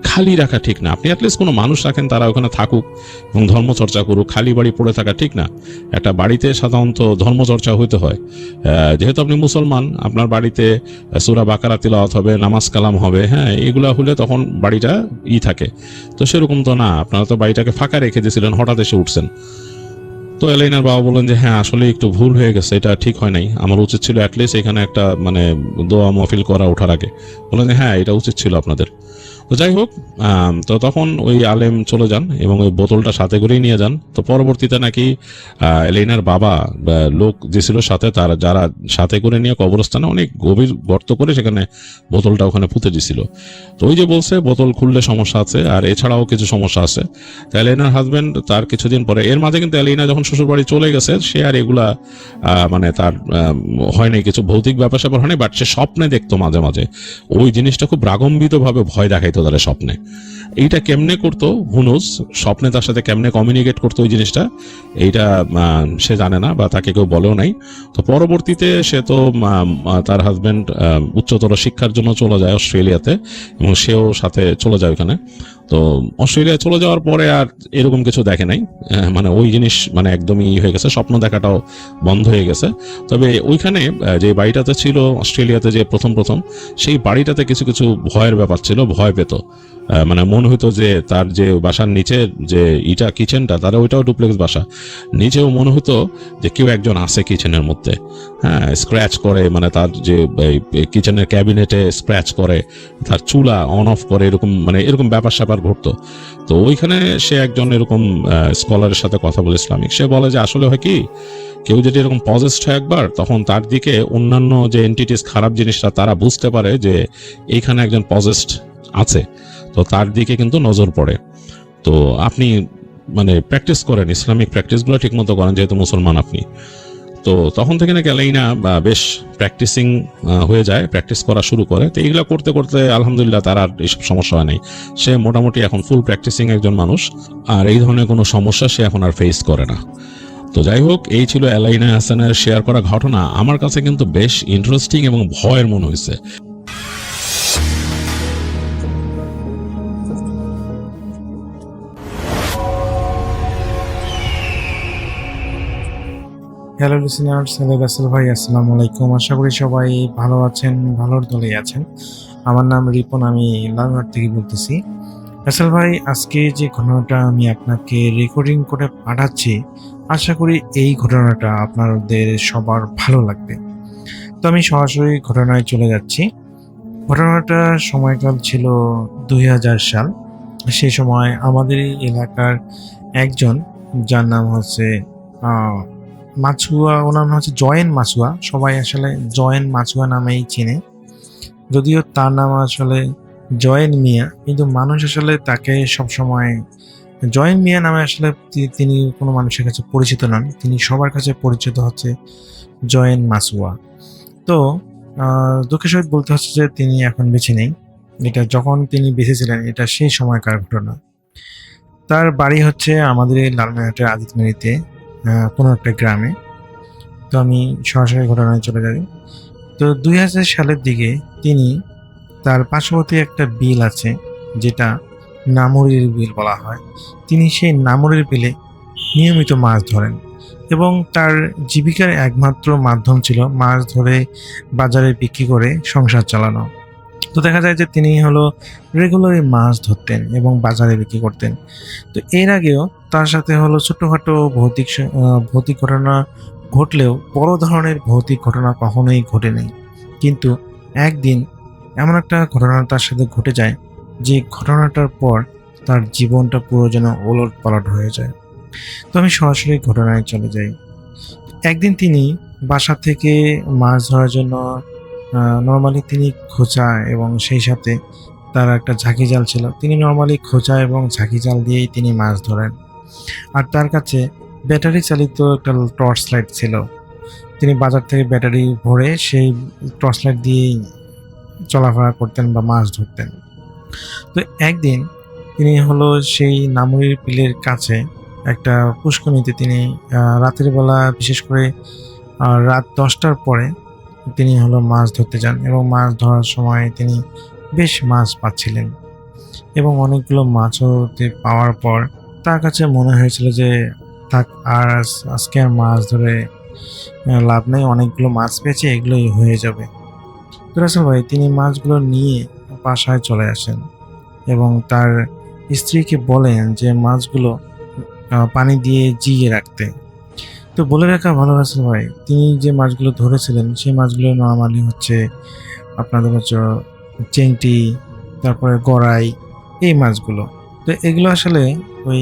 খালি রাখা ঠিক না। আপনি অ্যাটলিস্ট কোনো মানুষ রাখেন, তারা ওখানে থাকুক এবং ধর্মচর্চা করুক, খালি বাড়ি পড়ে থাকা ঠিক না। একটা বাড়িতে সাধারণত ধর্মচর্চা হইতে হয়। যেহেতু আপনি মুসলমান, আপনার বাড়িতে সূরা বাকারা তিলাওয়াত হবে, নামাজ কালাম হবে, হ্যাঁ এগুলা হলে তখন বাড়িটা থাকে। তো সেরকম তো না, আপনারা তো বাড়িটাকে ফাঁকা রেখে দিয়েছিলেন, হঠাৎ এসে উঠছেন। তো এলাইনার বাবা বললেন যে হ্যাঁ আসলে একটু ভুল হয়ে গেছে, এটা ঠিক হয় নাই, আমার উচিত ছিল অ্যাটলিস্ট এখানে একটা মানে দোয়া মহফিল করা ওঠার আগে। বললেন যে হ্যাঁ এটা উচিত ছিল আপনাদের। তো যাই হোক, তো তখন ওই আলেম চলে যান এবং ওই বোতলটা সাথে করেই নিয়ে যান। তো পরবর্তীতে নাকি এলাইনার বাবা লোক যে ছিল সাথে, তারা যারা সাথে করে নিয়ে কবরস্থানে অনেক গভীর গর্ত করে সেখানে বোতলটা ওখানে পুঁতে দিছিল। তো ওই যে বলছে বোতল খুললে সমস্যা আছে, আর এছাড়াও কিছু সমস্যা আছে। তো এলাইনার হাজব্যান্ড তার কিছুদিন পরে, এর মাঝে কিন্তু এলাইনা যখন শ্বশুরবাড়ি চলে গেছে, সে আর এগুলা মানে তার হয়নি, কিছু ভৌতিক ব্যাপার স্যাপার হয়নি, বাট সে স্বপ্নে দেখতো মাঝে মাঝে ওই জিনিসটা, খুব রাগম্বিত ভাবে ভয় দেখাইতো তাদের স্বপ্নে। এইটা কেমনে করতো হুনুস, স্বপ্নে তার সাথে কেমনে কমিউনিকেট করতো ওই জিনিসটা, এইটা সে জানে না বা তাকে কেউ বলেও নাই। তো পরবর্তীতে সে তো তার হাজব্যান্ড উচ্চতর শিক্ষার জন্য চলে যায় অস্ট্রেলিয়াতে, এবং সেও সাথে চলে যায় ওখানে। তো অস্ট্রেলিয়ায় চলে যাওয়ার পরে আর এরকম কিছু দেখে নাই, মানে ওই জিনিস মানে একদমই হয়ে গেছে, স্বপ্ন দেখাটাও বন্ধ হয়ে গেছে। তবে ওইখানে যে বাড়িটাতে ছিল অস্ট্রেলিয়াতে, যে প্রথম সেই বাড়িটাতে কিছু কিছু ভয়ের ব্যাপার ছিল, ভয় পেত। মানে মনে হতো যে তার যে বাসার নিচে যে ইটা কিচেনটা, তারা ওইটাও ডুপ্লেক্স বাসা, নিচেও মনে হতো যে কেউ একজন আছে কিচেনের মধ্যে, হ্যাঁ স্ক্র্যাচ করে, মানে তার যে কিচেনের ক্যাবিনেটে স্ক্র্যাচ করে, তার চুলা অন অফ করে, এরকম মানে এরকম ব্যাপার স্যাপার ঘটতো। তো ওইখানে সে একজন এরকম স্কলারের সাথে কথা বলে, ইসলামিক, সে বলে যে আসলে হয় কি, কেউ যদি এরকম পজেসড হয় একবার, তখন তার দিকে অন্যান্য যে এন্টিটিস, খারাপ জিনিসটা, তারা বুঝতে পারে যে এইখানে একজন পজেসড আছে, তো তার দিকে কিন্তু নজর পড়ে। তো আপনি মানে প্র্যাকটিস করেন, ইসলামিক প্র্যাকটিসগুলো ঠিক মতো করেন, যেহেতু মুসলমান আপনি। তো তখন থেকে নাকি এলাইনা বেশ প্র্যাকটিসিং হয়ে যায়, প্র্যাকটিস করা শুরু করে। তো এইগুলো করতে করতে আলহামদুলিল্লাহ তার আর এইসব সমস্যা হয় নাই। সে মোটামুটি এখন ফুল প্র্যাকটিসিং একজন মানুষ, আর এই ধরনের কোনো সমস্যা সে এখন আর ফেস করে না। তো যাই হোক, এই ছিল এলাইনা হাসানের শেয়ার করা ঘটনা। আমার কাছে কিন্তু বেশ ইন্টারেস্টিং এবং ভয়ের মনে হয়েছে। হ্যালো লিসেনার্স, হ্যালো রাসেল ভাই, আসসালামু আলাইকুম। আশা করি সবাই ভালো আছেন, ভালোর দলেই আছেন। আমার নাম রিপন, আমি লালঘাট থেকে বলতেছি। রাসেল ভাই, আজকে যে ঘটনাটা আমি আপনাকে রেকর্ডিং করে পাঠাচ্ছি, আশা করি এই ঘটনাটা আপনাদের সবার ভালো লাগবে। তো আমি সরাসরি ঘটনায় চলে যাচ্ছি। ঘটনাটার সময়কাল ছিল 2000 সাল। সেই সময় আমাদের এই এলাকার একজন, যার নাম হচ্ছে মাছুয়া, ওনার নাম হচ্ছে জয়েন মাছুয়া। সবাই আসলে জয়েন মাছুয়া নামেই চেনে, যদিও তার নাম আসলে জয়েন মিয়া, কিন্তু মানুষ আসলে তাকে সবসময় জয়েন মিয়া নামে আসলে তিনি কোনো মানুষের কাছে পরিচিত নন। তিনি সবার কাছে পরিচিত হচ্ছে জয়েন মাছুয়া। তো দুঃখের সহিত বলতে হচ্ছে যে তিনি এখন বেঁচে নেই। এটা যখন তিনি বেঁচে ছিলেন, এটা সেই সময়কার ঘটনা। তার বাড়ি হচ্ছে আমাদের এই লালমিনহাটের আদিতমিরিতে, কোনো একটা গ্রামে। তো আমি সরাসরি ঘটনায় চলে যাই। তো 2000 সালের দিকে তিনি, তার পার্শ্ববর্তী একটা বিল আছে যেটা নামুরির বিল বলা হয়, তিনি সেই নামুরির বিলে নিয়মিত মাছ ধরেন এবং তার জীবিকার একমাত্র মাধ্যম ছিল মাছ ধরে বাজারে বিক্রি করে সংসার চালানো। তো দেখা যায় যে তিনি রেগুলারই মাছ ধরতেন এবং বাজারে বিক্রি করতেন। তো এর আগেও তার সাথে ছোটখাটো ভৌতিক ঘটনা ঘটলেও বড় ধরনের ভৌতিক ঘটনা কখনোই ঘটেনি। কিন্তু একদিন এমন একটা ঘটনা তার সাথে ঘটে যায়, যে ঘটনাটার পর তার জীবনটা পুরো যেন ওলট পালট হয়ে যায়। তো আমি সরাসরি ঘটনায় চলে যাই। একদিন তিনি বাসা থেকে মাছ ধরার জন্য নর্মালি তিনি খোঁচা এবং সেই সাথে তার একটা ঝাঁকি জাল ছিল। তিনি নর্মালি খোঁচা এবং ঝাঁকি জাল দিয়েই তিনি মাছ ধরেন। আর তার কাছে ব্যাটারি চালিত একটা টর্চ লাইট ছিল। তিনি বাজার থেকে ব্যাটারি ভরে সেই টর্চ লাইট দিয়েই চলাফেরা করতেন বা মাছ ধরতেন। তো একদিন তিনি সেই নামুরির বিলের কাছে একটা পুষ্করিণীতে তিনি রাতের বেলা, বিশেষ করে রাত 10টার পরে তিনি মাছ ধরতে যান এবং মাছ ধরার সময় তিনি বেশ মাছ পাচ্ছিলেন এবং অনেকগুলো মাছও পাওয়ার পর তার কাছে মনে হয়েছিল যে থাক, আর আজকে আর মাছ ধরে লাভ নেই, অনেকগুলো মাছ পেয়েছে, এগুলোই হয়ে যাবে। তো রাসেল ভাই, তিনি মাছগুলো নিয়ে বাসায় চলে আসেন এবং তার স্ত্রীকে বলেন যে মাছগুলো পানি দিয়ে জিয়ে রাখতে। তো বলে রাখা ভালো রাসেল ভাই, তিনি যে মাছগুলো ধরেছিলেন সেই মাছগুলো নর্মালি আপনাদের চেংটি, তারপরে গড়াই, এই মাছগুলো। তো এগুলো আসলে ওই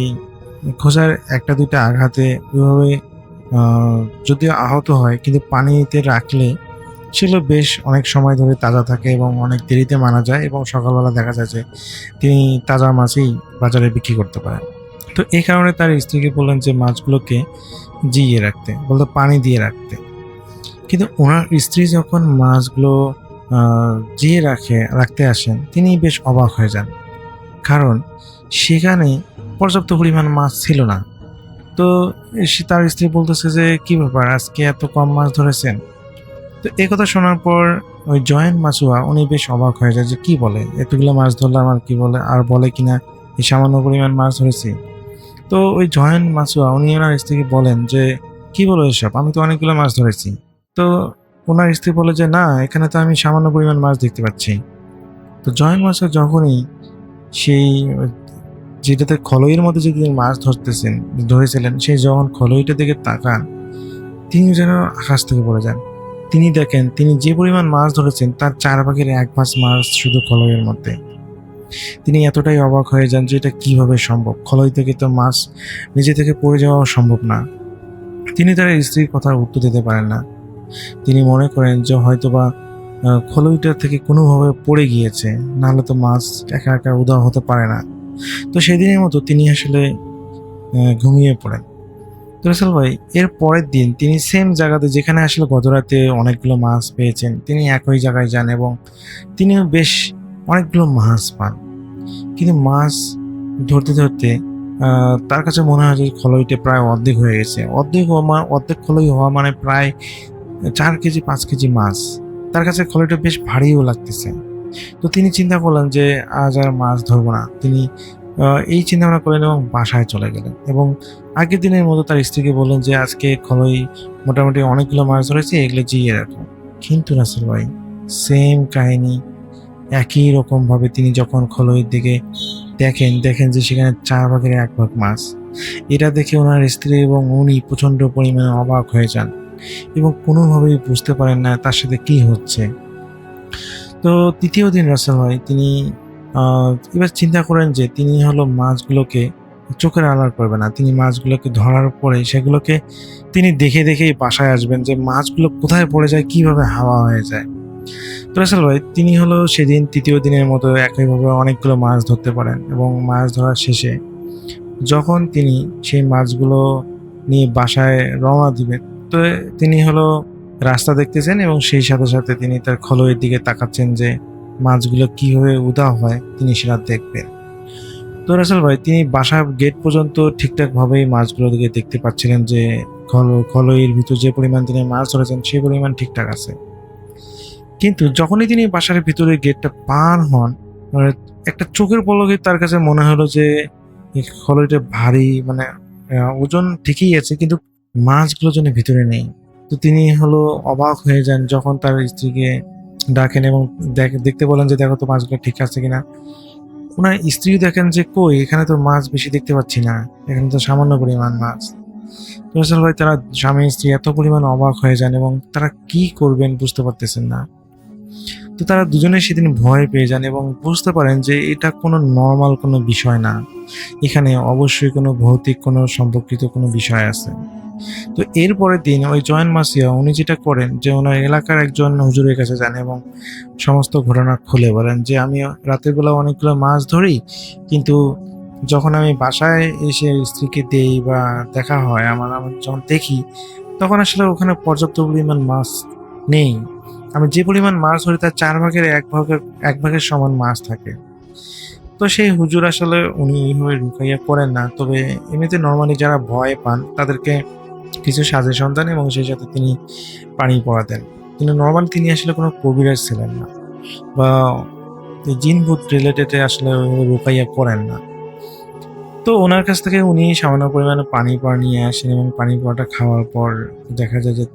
খোঁজার একটা দুইটা আঘাতে ওইভাবে যদিও আহত হয়, কিন্তু পানিতে রাখলে সেগুলো বেশ অনেক সময় ধরে তাজা থাকে এবং অনেক দেরিতে মারা যায় এবং সকালবেলা দেখা যায় যে তিনি তাজা মাছই বাজারে বিক্রি করতে পারেন। তো এই কারণে তার স্ত্রীকে বললেন যে মাছগুলোকে জিয়ে রাখতে, বলতে পানি দিয়ে রাখতে। কিন্তু ওনার স্ত্রী যখন মাছগুলো জিয়ে রাখতে আসেন, তিনি বেশ অবাক হয়ে যান, কারণ সেখানে পর্যাপ্ত পরিমাণ মাছ ছিল না। তো তার স্ত্রী বলতেছে যে কি ব্যাপার, আজকে এত কম মাছ ধরেছেন? তো এই কথা শোনার পর ওই জয়েন্ট মাছুয়া উনি বেশ অবাক হয়ে যায় যে কি বলে, এতগুলো মাছ ধরলাম আর কি বলে, আর বলে কিনা এই সামান্য পরিমাণ মাছ ধরেছি। তো ওই জয়েন্ট মাছুয়া উনি ওনার স্ত্রীকে বলেন যে কি বলো এসব, আমি তো অনেকগুলো মাছ ধরেছি। তো ওনার স্ত্রী বলে যে না, এখানে তো আমি সামান্য পরিমাণ মাছ দেখতে পাচ্ছি। তো জয়েন্ট মাছুয়া যখনই সেই যেটাতে খলইয়ের মধ্যে যে তিনি মাছ ধরেছিলেন, সেই যখন খলইটার দিকে তাকান, তিনি যেন আকাশ থেকে পড়ে যান। তিনি দেখেন তিনি যে পরিমাণ মাছ ধরেছেন তার 1/4 মাছ শুধু খলইয়ের মধ্যে। তিনি এতটাই অবাক হয়ে যান যে এটা কিভাবে সম্ভব, খলই থেকে তো মাছ নিজে থেকে পড়ে যাওয়া সম্ভব না। তিনি তার স্ত্রীর কথার উত্তর দিতে পারেন না। তিনি মনে করেন যে হয়তোবা খোলইটা থেকে কোনোভাবে পড়ে গিয়েছে, নাহলে তো মাছ একা একা উধাও হতে পারে না। তো সেদিনের মতো তিনি আসলে ঘুমিয়ে পড়েন। তো রাসেল ভাই এর পরের দিন তিনি সেম জায়গাতে, যেখানে আসলে গত রাতে অনেকগুলো মাছ পেয়েছেন, তিনি একই জায়গায় যান এবং তিনিও বেশ অনেকগুলো মাছ পান। কিন্তু মাছ ধরতে ধরতে তার কাছে মনে হয় যে খলইটা প্রায় অর্ধেক হয়ে গেছে। অর্ধেক খলই হওয়া মানে প্রায় 4 কেজি 5 কেজি মাছ। তার কাছে খলইটা বেশ ভারীও লাগতেছে। তো তিনি চিন্তা করলেন যে আজ আর মাছ ধরবো না। তিনি এই চিন্তা ভাবনা করলেন এবং বাসায় চলে গেলেন এবং আগের দিনের মতো তার স্ত্রীকে বললেন যে আজকে খলই মোটামুটি অনেকগুলো মাছ ধরেছি, এগুলো জিয়ে রাখো। কিন্তু রাসেল ভাই সেম কাহিনী, একই রকম ভাবে তিনি যখন খলইয়ের দিকে দেখেন যে সেখানে 4 ভাগের 1 ভাগ মাছ। এটা দেখে ওনার স্ত্রী এবং উনি প্রচন্ড পরিমাণে অবাক হয়ে যান এবং কোনোভাবেই বুঝতে পারেন না তার সাথে কি হচ্ছে। তো তৃতীয় দিন রাসেল ভাই তিনি এবার চিন্তা করেন যে তিনি হলো মাছগুলোকে চোখের আড়াল করবে না। তিনি মাছগুলোকে ধরার পরে সেগুলোকে তিনি দেখেই বাসায় আসবেন যে মাছগুলো কোথায় পড়ে যায়, কিভাবে হাওয়া হয়ে যায়। তো রাসেল ভাই তিনি হলো সেদিন তৃতীয় দিনের মতো একইভাবে অনেকগুলো মাছ ধরতে পারেন এবং মাছ ধরার শেষে যখন তিনি সেই মাছগুলো নিয়ে বাসায় রওনা দিবেন, তো তিনি হলো রাস্তা দেখতেছেন এবং সেই সাথে সাথে তিনি তার খলইয়ের দিকে তাকাচ্ছেন যে মাছগুলো কিভাবে উধাও হয় তিনি সেটা দেখবেন। তো রাসেল ভাই তিনি বাসা গেট পর্যন্ত ঠিকঠাকভাবেই মাছগুলোর দিকে দেখতে পাচ্ছিলেন যে খলইয়ের ভিতর যে পরিমাণ তিনি মাছ ধরেছেন সেই পরিমাণ ঠিকঠাক আছে। কিন্তু যখনই তিনি বাসার ভিতরে গেটটা পার হন, মানে একটা চোখের পলকে তার কাছে মনে হলো যে এই খলইটা ভারী, মানে ওজন ঠিকই আছে কিন্তু মাছগুলো যেন ভিতরে নেই। তো তিনি হলো অবাক হয়ে যান যখন তার স্ত্রীকে ডাকেন এবং দেখতে বলেন যে দেখো তো মাছগুলো ঠিক আছে কিনা। ওনার স্ত্রী দেখেন যে কই, এখানে তো মাছ বেশি দেখতে পাচ্ছি না, এখানে তো সামান্য পরিমাণ মাছ। রাসেল ভাই তারা স্বামী স্ত্রী এত পরিমাণ অবাক হয়ে যান এবং তারা কি করবেন বুঝতে পারতেছেন না। তো তারা দুজনে সেদিন ভয় পেয়ে যান এবং বুঝতে পারেন যে এটা কোনো নর্মাল কোনো বিষয় না, এখানে অবশ্যই কোনো ভৌতিক কোনো সম্পর্কিত কোনো বিষয় আছে। তো এরপরের দিন ওই জয়েন মাসিয়া উনি যেটা করেন যে ওনার এলাকার একজন হুজুরের কাছে যান এবং সমস্ত ঘটনা খুলে বলেন যে আমি রাতের বেলা অনেকগুলো মাছ ধরি, কিন্তু যখন আমি বাসায় এসে স্ত্রীকে দেই বা দেখা হয় আমার যখন দেখি তখন আসলে ওখানে পর্যাপ্ত পরিমাণ মাছ নেই। আমি যে পরিমাণ মাছ ধরি তার 4 ভাগের 1 ভাগের সমান মাছ থাকে। তো সেই হুজুর আসলে উনি এইভাবে রুকাইয়া করেন না, তবে এমনিতে নর্মালি যারা ভয় পান তাদেরকে কিছু সাজেশন দেন এবং সেই সাথে তিনি পানি পড়া দেন। কিন্তু নর্মাল তিনি আসলে কোনো কবিরাজ ছিলেন না বা জিন ভূত রিলেটেড আসলে রুকাইয়া করেন না। তো ওনার কাছ থেকে উনি সামান্য পরিমাণে পানি পড়া নিয়ে আসেন এবং পানি পড়াটা খাওয়ার পর দেখা যায় যে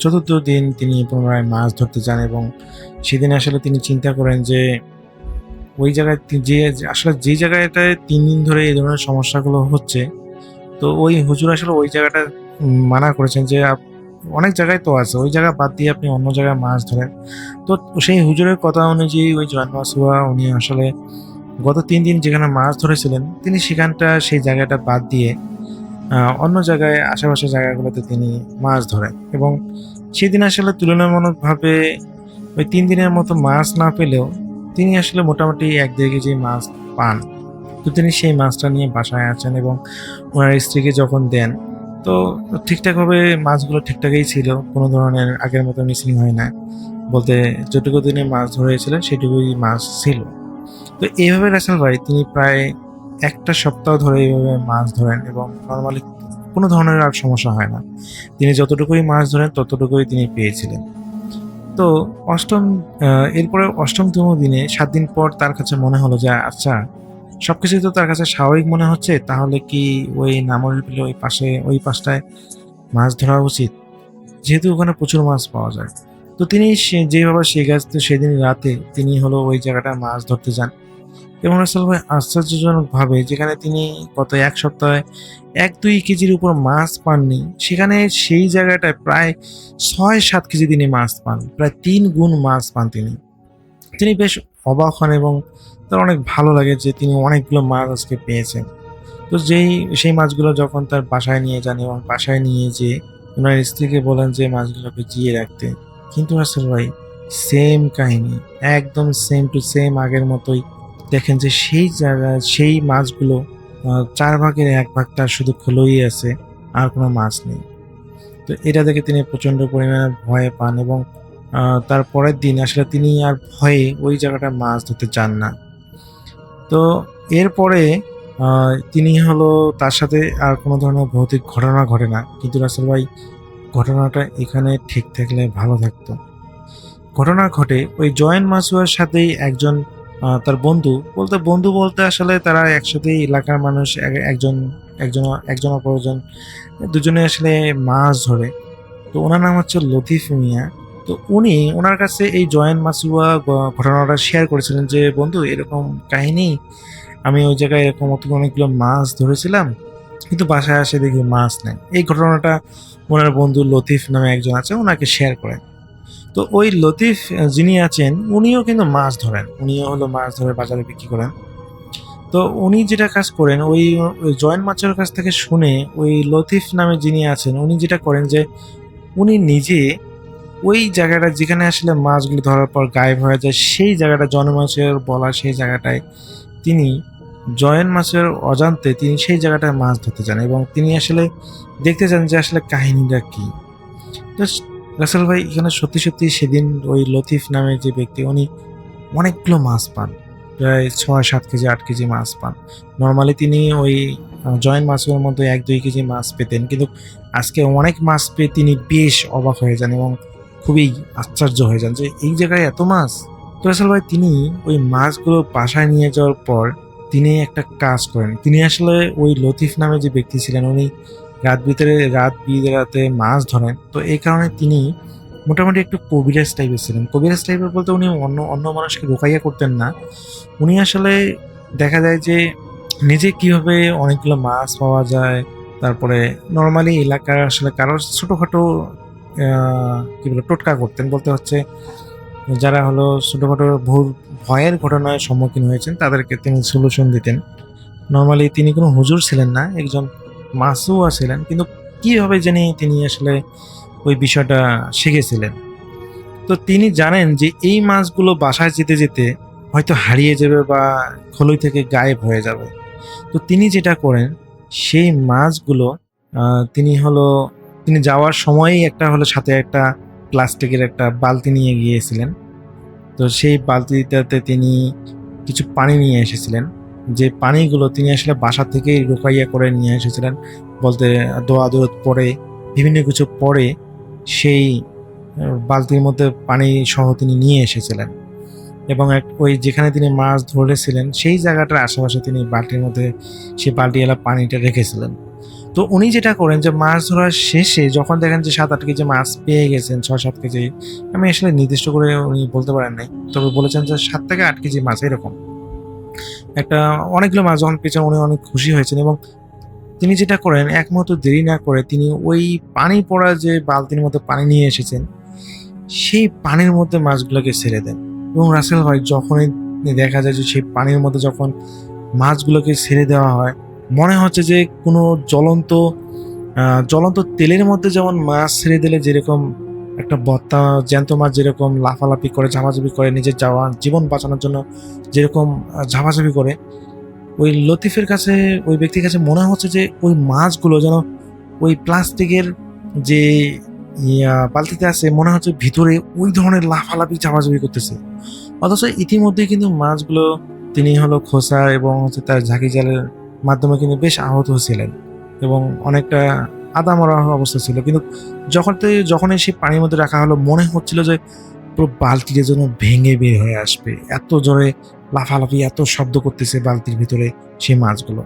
4র্থ দিন তিনি পুনরায় মাছ ধরতে যান এবং সেদিন আসলে তিনি চিন্তা করেন যে ওই জায়গায় যে জায়গাটায় 3 দিন ধরে এই ধরনের সমস্যাগুলো হচ্ছে, তো ওই হুজুর আসলে ওই জায়গাটা মানা করেছেন যে অনেক জায়গায় তো আছে, ওই জায়গা বাদ দিয়ে আপনি অন্য জায়গায় মাছ ধরেন। তো সেই হুজুরের কথা অনুযায়ী ওই জয়েন মাসুয়া উনি আসলে গত 3 দিন যেখানে মাছ ধরেছিলেন তিনি সেই জায়গাটা বাদ দিয়ে অন্য জায়গায় আশেপাশের জায়গাগুলোতে তিনি মাছ ধরেন এবং সেদিন আসলে তুলনামূলকভাবে ওই 3 দিনের মতো মাছ না পেলেও তিনি আসলে মোটামুটি 1-1.5 কেজি মাছ পান। তো তিনি সেই মাছটা নিয়ে বাসায় আসেন এবং ওনার স্ত্রীকে যখন দেন তো ঠিকঠাকভাবে মাছগুলো ঠিকঠাকই ছিল, কোনো ধরনের আগের মতো মিসিং হয় না, বলতে যেটুকু তিনি মাছ ধরেছিলেন সেটুকুই মাছ ছিল। তো এইভাবে রাসেল ভাই তিনি প্রায় 1 সপ্তাহ ধরে এইভাবে মাছ ধরেন এবং নর্মালি কোনো ধরনের আর সমস্যা হয় না। তিনি যতটুকুই মাছ ধরেন ততটুকুই তিনি পেয়েছিলেন। তো এরপরে 8তম দিনে 7 দিন পর তার কাছে মনে হলো যে আচ্ছা সবকিছুই তো তার কাছে স্বাভাবিক মনে হচ্ছে, তাহলে কি ওই নামরের বিলে ওই পাশটায় মাছ ধরা উচিত, যেহেতু ওখানে প্রচুর মাছ পাওয়া যায়। তো তিনি যেভাবে সেদিন রাতে তিনি হলো ওই জায়গাটা মাছ ধরতে যান এবং রাসেল ভাই আশ্চর্যজনকভাবে যেখানে তিনি গত 1 সপ্তাহে 1-2 কেজির উপর মাছ পাননি, সেখানে সেই জায়গাটায় প্রায় 6-7 কেজি তিনি মাছ পান, প্রায় 3 গুণ মাছ পান তিনি বেশ অবাক হন এবং তার অনেক ভালো লাগে যে তিনি অনেকগুলো মাছ আজকে পেয়েছেন। তো সেই মাছগুলো যখন তার বাসায় নিয়ে যান এবং বাসায় নিয়ে যেয়ে ওনার স্ত্রীকে বলেন যে মাছগুলোকে জিয়ে রাখতে, কিন্তু রাসেল ভাই সেম কাহিনী, একদম সেম টু সেম আগের মতোই। দেখেন যে সেই জায়গায় সেই মাছগুলো 4 ভাগের 1 ভাগ তার শুধু খোলই আছে, আর কোনো মাছ নেই। তো এটা দেখে তিনি প্রচন্ড পরিমাণে ভয় পান এবং তার পরের দিন আসলে তিনি আর ভয়ে ওই জায়গাটা মাছ ধরতে চান না। তো এরপরে তিনি হলো তার সাথে আর কোনো ধরনের ভৌতিক ঘটনা ঘটে না, কিন্তু রাসেল ভাই ঘটনাটা এখানে ঠিক থাকলে ভালো থাকতো। ঘটনা ঘটে ওই জয়েন মাসুয়ার সাথেই একজন তার বন্ধু বলতে আসলে তারা একসাথেই এলাকার মানুষ, একজন একজন একজন অপরজন দুজনে আসলে মাছ ধরে। তো ওনার নাম হচ্ছে লতিফ মিয়া। তো উনি ওনার কাছে এই জয়েন মাসুয়া ঘটনাটা শেয়ার করেছিলেন যে বন্ধু এরকম কাহিনী, আমি ওই জায়গায় এরকম অনেকগুলো মাছ ধরেছিলাম, কিন্তু বাসায় আসে দেখি মাছ নেই। এই ঘটনাটা ওনার বন্ধু লতিফ নামে একজন আছে, ওনাকে শেয়ার করেন। তো ওই লতিফ যিনি আছেন উনিও কিন্তু মাছ ধরেন, উনিও হলো মাছ ধরে বাজারে বিক্রি করেন। তো উনি যেটা কাজ করেন ওই জয়েন্ট মাছের কাছ থেকে শুনে ওই লতিফ নামে যিনি আছেন উনি যেটা করেন যে উনি নিজে ওই জায়গাটা যেখানে আসলে মাছগুলো ধরার পর গায়েব হয়ে যায়, সেই জায়গাটা জনমাছের বলা সেই জায়গাটায় তিনি জয়েন্ট মাছের অজান্তে তিনি সেই জায়গাটায় মাছ ধরতে যান এবং তিনি আসলে দেখতে চান যে আসলে কাহিনীটা কি। তো রাসেল ভাই এখানে সত্যি সত্যি সেদিন ওই লতিফ নামে যে ব্যক্তি উনি অনেকগুলো মাছ পান, প্রায় 6-7 কেজি 8 কেজি মাছ পান। নর্মালি তিনি ওই জয়েন্ট মাছের মধ্যে 1-2 কেজি মাছ পেতেন, কিন্তু আজকে অনেক মাছ পেয়ে তিনি বেশ অবাক হয়ে যান এবং খুবই আশ্চর্য হয়ে যান যে এই জায়গায় এত মাছ। তো রাসেল ভাই তিনি ওই মাছগুলো বাসায় নিয়ে যাওয়ার পর তিনি একটা কাজ করেন। তিনি আসলে ওই লতিফ নামে যে ব্যক্তি ছিলেন উনি রাত বিরাতে মাছ ধরেন। তো এই কারণে তিনি মোটামুটি একটু কবিরাজ টাইপের ছিলেন। কবিরাজ টাইপের বলতে উনি অন্য মানুষকে রোকাইয়া করতেন না, উনি আসলে দেখা যায় যে নিজে কিভাবে অনেকগুলো মাছ পাওয়া যায়, তারপরে নর্মালি এলাকার আসলে কারোর ছোটোখাটো কি বলে টোটকা করতেন, বলতে হচ্ছে যারা হলো ছোটোখাটো ভয়ের ঘটনার সম্মুখীন হয়েছেন তাদেরকে তিনি সলিউশন দিতেন। নর্মালি তিনি কোনো হুজুর ছিলেন না, একজন মাসুয়া ছিলেন, কিন্তু কীভাবে জানি তিনি আসলে ওই বিষয়টা শিখেছিলেন। তো তিনি জানেন যে এই মাছগুলো বাসায় যেতে যেতে হয়তো হারিয়ে যাবে বা খলই থেকে গায়েব হয়ে যাবে। তো তিনি যেটা করেন সেই মাছগুলো তিনি যাওয়ার সময়ই একটা হলো সাথে একটা প্লাস্টিকের একটা বালতি নিয়ে গিয়েছিলেন। তো সেই বালতিটাতে তিনি কিছু পানি নিয়ে এসেছিলেন, যে পানিগুলো তিনি আসলে বাসা থেকেই রোকাইয়া করে নিয়ে এসেছিলেন, বলতে দোয়া দূরত পরে বিভিন্ন কিছু পরে সেই বালতির মধ্যে পানি সহ তিনি নিয়ে এসেছিলেন এবং ওই যেখানে তিনি মাছ ধরেছিলেন সেই জায়গাটার আশেপাশে তিনি বালতির মধ্যে সেই বালতিওয়ালা পানিটা রেখেছিলেন। তো উনি যেটা করেন যে মাছ ধরার শেষে যখন দেখেন যে 7-8 কেজি মাছ পেয়ে গেছেন, 6-7 কেজি, আমি আসলে নির্দিষ্ট করে উনি বলতে পারেন নাই, তবে বলেছেন যে 7 থেকে 8 কেজি মাছ এরকম একটা অনেকগুলো মাছ যখন পেয়েছেন উনি অনেক খুশি হয়েছেন এবং তিনি যেটা করেন এক মুহূর্ত দেরি না করে তিনি ওই পানি পড়া যে বালতির মধ্যে পানি নিয়ে এসেছেন সেই পানির মধ্যে মাছগুলোকে ছেড়ে দেন। এবং রাসেল ভাই যখনই দেখা যায় যে সেই পানির মধ্যে যখন মাছগুলোকে ছেড়ে দেওয়া হয় মনে হচ্ছে যে কোনো জ্বলন্ত তেলের মধ্যে যেমন মাছ ছেড়ে দিলে যেরকম একটা বত্তা জ্যান্ত মাছ যেরকম লাফালাফি করে ঝাপাঝাপি করে নিজের জীবন বাঁচানোর জন্য যেরকম ঝাপাঝাপি করে, ওই লতিফের কাছে ওই ব্যক্তির কাছে মনে হচ্ছে যে ওই মাছগুলো যেন ওই প্লাস্টিকের যে বালতিতে আছে মনে হচ্ছে ভিতরে ওই ধরনের লাফালাফি ঝাপাঝাপি করতেছে। অথচ ইতিমধ্যেই কিন্তু মাছগুলো তিনি হলো খোসা এবং হচ্ছে তার ঝাঁকি জালের মাধ্যমে কিন্তু বেশ আহত হয়েছিলেন এবং অনেকটা আদা মরা অবস্থা ছিল, কিন্তু যখনই সেই পানির মধ্যে রাখা হলো মনে হচ্ছিল যে পুরো বালতিটা যেন ভেঙে বের হয়ে আসবে, এত জোরে লাফালাফি এত শব্দ করতেছে বালতির ভিতরে সেই মাছগুলো।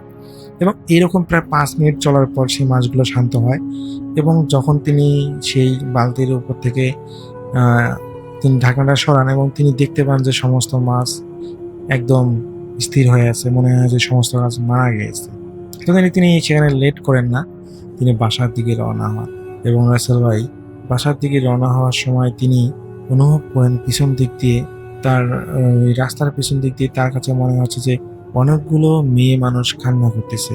এবং এরকম প্রায় 5 মিনিট চলার পর সেই মাছগুলো শান্ত হয় এবং যখন তিনি সেই বালতির উপর থেকে তিনি ঢাকনাটা সরান এবং তিনি দেখতে পান যে সমস্ত মাছ একদম স্থির হয়ে আছে, মনে হয় যে সমস্ত মাছ মারা গিয়েছে। তখন তিনি সেখানে লেট করেন না, তিনি বাসার দিকে রওনা হন এবং রাসেল ভাই বাসার দিকে রওনা হওয়ার সময় তিনি অনুভব করেন পিছন দিক দিয়ে রাস্তার পিছন দিক দিয়ে তার কাছে মনে হচ্ছে যে অনেকগুলো মেয়ে মানুষ কান্না করতেছে।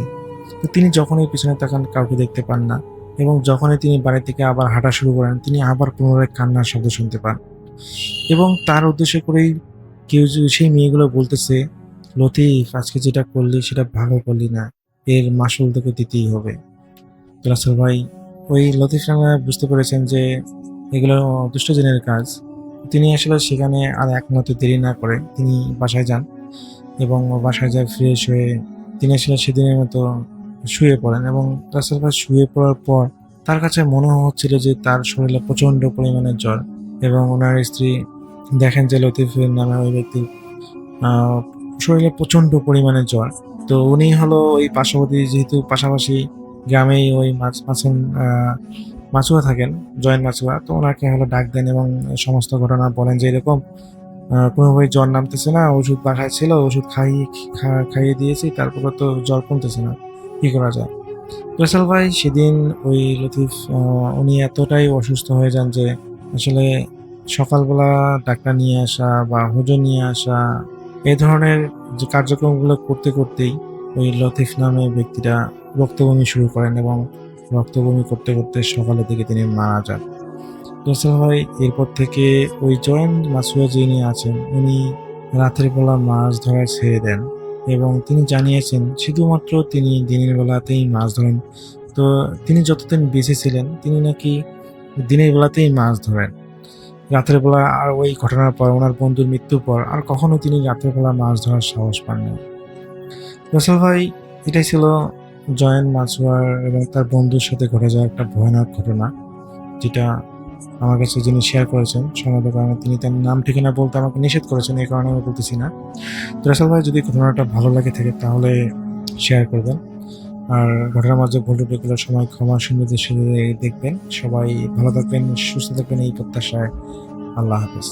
তো তিনি যখনই পিছনে তাকান কাউকে দেখতে পান না এবং যখনই তিনি বাড়ি থেকে আবার হাঁটা শুরু করেন তিনি আবার পুনরায় কান্নার শব্দ শুনতে পান এবং তার উদ্দেশ্য করেই সেই মেয়েগুলো বলতেছে, লতিফ আজকে যেটা করলি সেটা ভালো করলি না, এর মাসুল তোকে দিতেই হবে। তো রাসেল ভাই ওই লতিফ রানা বুঝতে পেরেছেন যে এগুলো দুষ্টজনের কাজ। তিনি আসলে সেখানে আর এক মুহূর্ত দেরি না করে তিনি বাসায় যান এবং বাসায় যায় ফ্রেশ হয়ে তিনি আসলে সেদিনের মতো শুয়ে পড়েন এবং রাসেল ভাই শুয়ে পড়ার পর তার কাছে মনে হচ্ছিল যে তার শরীরে প্রচণ্ড পরিমাণে জ্বর এবং ওনার স্ত্রী দেখেন যে লতিফের নামে ওই ব্যক্তির শরীরে প্রচণ্ড পরিমাণে জ্বর। তো উনি হলো ওই পার্শ্ববর্তী যেহেতু পাশাপাশি গ্রামেই ওই মাছুয়া থাকেন, জয়েন্ট মাছুয়া, তো ওনাকে হলো ডাক দেন এবং সমস্ত ঘটনা বলেন যে এরকম কোনোভাবেই জ্বর নামতেছে না, ওষুধ বাসায় ছিল, ওষুধ খাইয়ে দিয়েছি, তারপরে তো জ্বর কমতেছে না, কী করা যায়। রাসেল ভাই সেদিন ওই লতিফ উনি এতটাই অসুস্থ হয়ে যান যে আসলে সকালবেলা ডাক্তার নিয়ে আসা বা হুজুর নিয়ে আসা এই ধরনের যে কার্যক্রমগুলো করতে করতেই ওই লতিফ নামে ব্যক্তিটা রক্তবমি শুরু করেন এবং রক্তবমি করতে করতে সকালের দিকে তিনি মারা যান। রাসেল ভাই এরপর থেকে ওই জয়েন্ট মাসুয়া যিনি আছেন উনি রাতের বেলা মাছ ধরা ছেড়ে দেন এবং তিনি জানিয়েছেন শুধুমাত্র তিনি দিনের বেলাতেই মাছ ধরেন। তো তিনি যতদিন বেঁচে ছিলেন তিনি নাকি দিনের বেলাতেই মাছ ধরেন। রাতের বেলা আর ওই ঘটনার পর ওনার বন্ধুর মৃত্যুর পর আর কখনো তিনি রাতের বেলা মাছ ধরার সাহস পাননি। রাসেল ভাই এটাই ছিল জয়েন্ট মাছুয়ার এবং তার বন্ধুর সাথে ঘটে যাওয়া একটা ভয়ানক ঘটনা, যেটা আমার কাছে যিনি শেয়ার করেছেন সনদের কারণে তিনি তার নাম ঠিকানা বলতে আমাকে নিষেধ করেছেন, এই কারণে আমি বলতেছি না। তো রাসেল ভাই যদি ঘটনাটা ভালো লাগে থাকে তাহলে শেয়ার করবেন, আর ঘটনার মাঝে ভুল ত্রুটিগুলো সময় ক্ষমা সুন্দর সাথে দেখবেন। সবাই ভালো থাকবেন, সুস্থ থাকবেন এই প্রত্যাশায়। আল্লাহ হাফেজ।